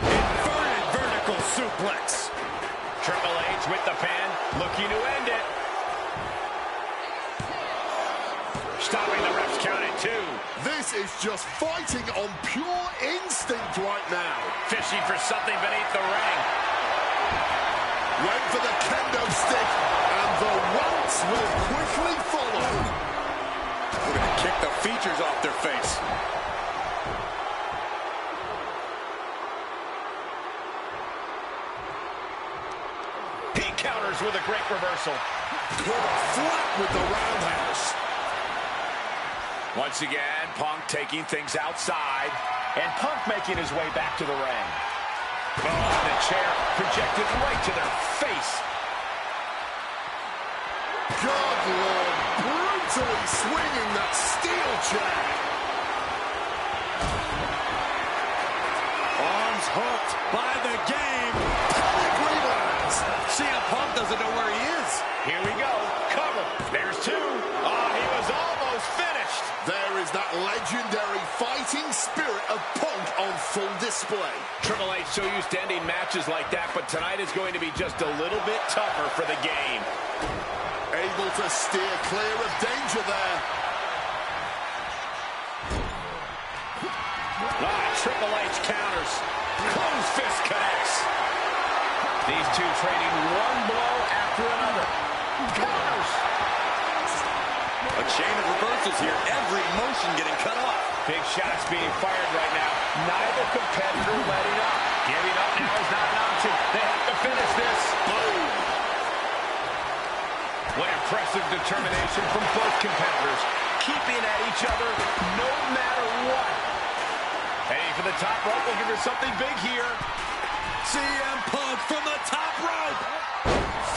[SPEAKER 5] Inverted vertical suplex.
[SPEAKER 4] Triple H with the pin, looking to end it. Stopping the ref's count at 2.
[SPEAKER 7] This is just fighting on pure instinct right now.
[SPEAKER 4] Fishing for something beneath the ring.
[SPEAKER 7] Went for the kendo stick, and the welts will quickly follow.
[SPEAKER 5] We're going to kick the features off their face.
[SPEAKER 4] He counters with a great reversal.
[SPEAKER 7] Caught flat with the roundhouse.
[SPEAKER 4] Once again, Punk taking things outside, and Punk making his way back to the ring. Oh, the chair projected right to their face.
[SPEAKER 7] Good Lord, brutally swinging that steel chair.
[SPEAKER 5] Arms hooked by the game.
[SPEAKER 7] Pedigree
[SPEAKER 5] CM Punk doesn't know where he is.
[SPEAKER 4] Here we go. Cover. There's 2. Oh, he was almost finished.
[SPEAKER 7] There is that legendary fighting spirit of Punk on full display.
[SPEAKER 4] Triple H so used to ending matches like that, but tonight is going to be just a little bit tougher for the game.
[SPEAKER 7] Able to steer clear of danger there.
[SPEAKER 4] Triple H counters. Closed fist connects. These two trading one blow after another. Counters.
[SPEAKER 5] A chain of reversals here. Every motion getting cut off.
[SPEAKER 4] Big shots being fired right now. Neither competitor letting up. Giving up now is not an option. They have to finish this. Boom. What impressive determination from both competitors. Keeping at each other no matter what. Heading for the top rope, looking for something big here.
[SPEAKER 5] CM Punk from the top rope.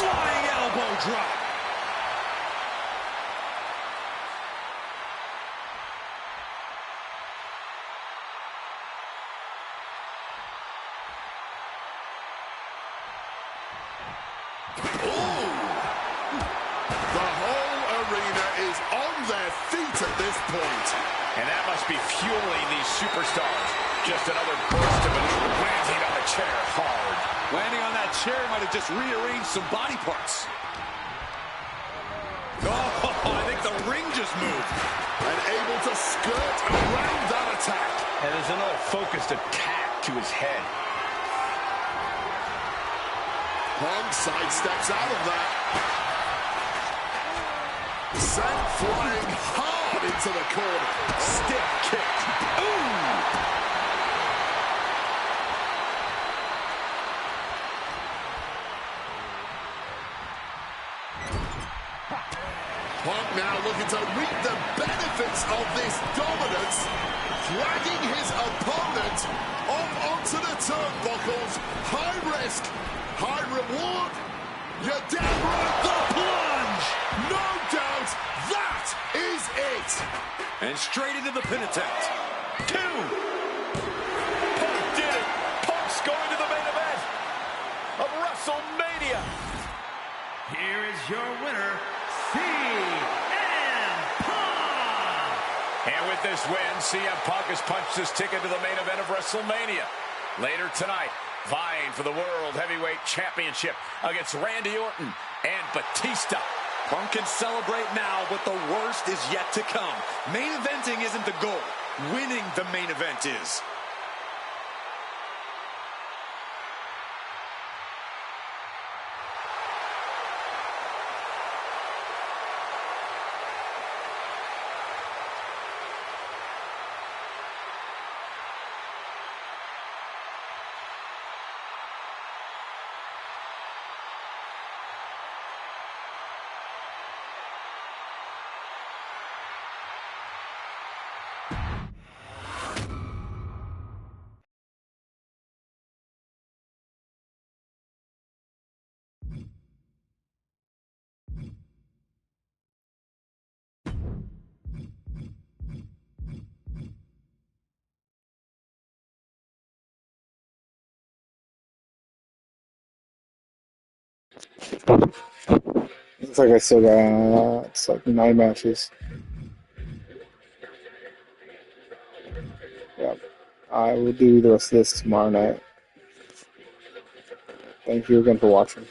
[SPEAKER 5] Flying elbow drop.
[SPEAKER 7] At this point.
[SPEAKER 4] And that must be fueling these superstars. Just another burst of adrenaline. Landing on the chair hard.
[SPEAKER 5] Landing on that chair might have just rearranged some body parts. Oh, I think the ring just moved.
[SPEAKER 7] And able to skirt around that attack.
[SPEAKER 4] And there's another focused attack to his head.
[SPEAKER 7] Punk sidesteps out of that. Sent flying hard into the corner.
[SPEAKER 4] Stiff kick. Ooh!
[SPEAKER 7] Punk now looking to reap the benefits of this dominance, dragging his opponent up onto the turnbuckles. High risk, high reward. You're damn right, the plunge! No doubt, that is it!
[SPEAKER 5] And straight into the pin attempt.
[SPEAKER 4] 2! Punk did it! Punk's going to the main event of WrestleMania!
[SPEAKER 6] Here is your winner, CM Punk!
[SPEAKER 4] And with this win, CM Punk has punched his ticket to the main event of WrestleMania. Later tonight, vying for the World Heavyweight Championship against Randy Orton and Batista.
[SPEAKER 5] Punk can celebrate now, but the worst is yet to come. Main eventing isn't the goal.
[SPEAKER 4] winning the main event is.
[SPEAKER 1] Looks like I still got it's like 9 matches. Yeah, I will do the rest of this tomorrow night. Thank you again for watching.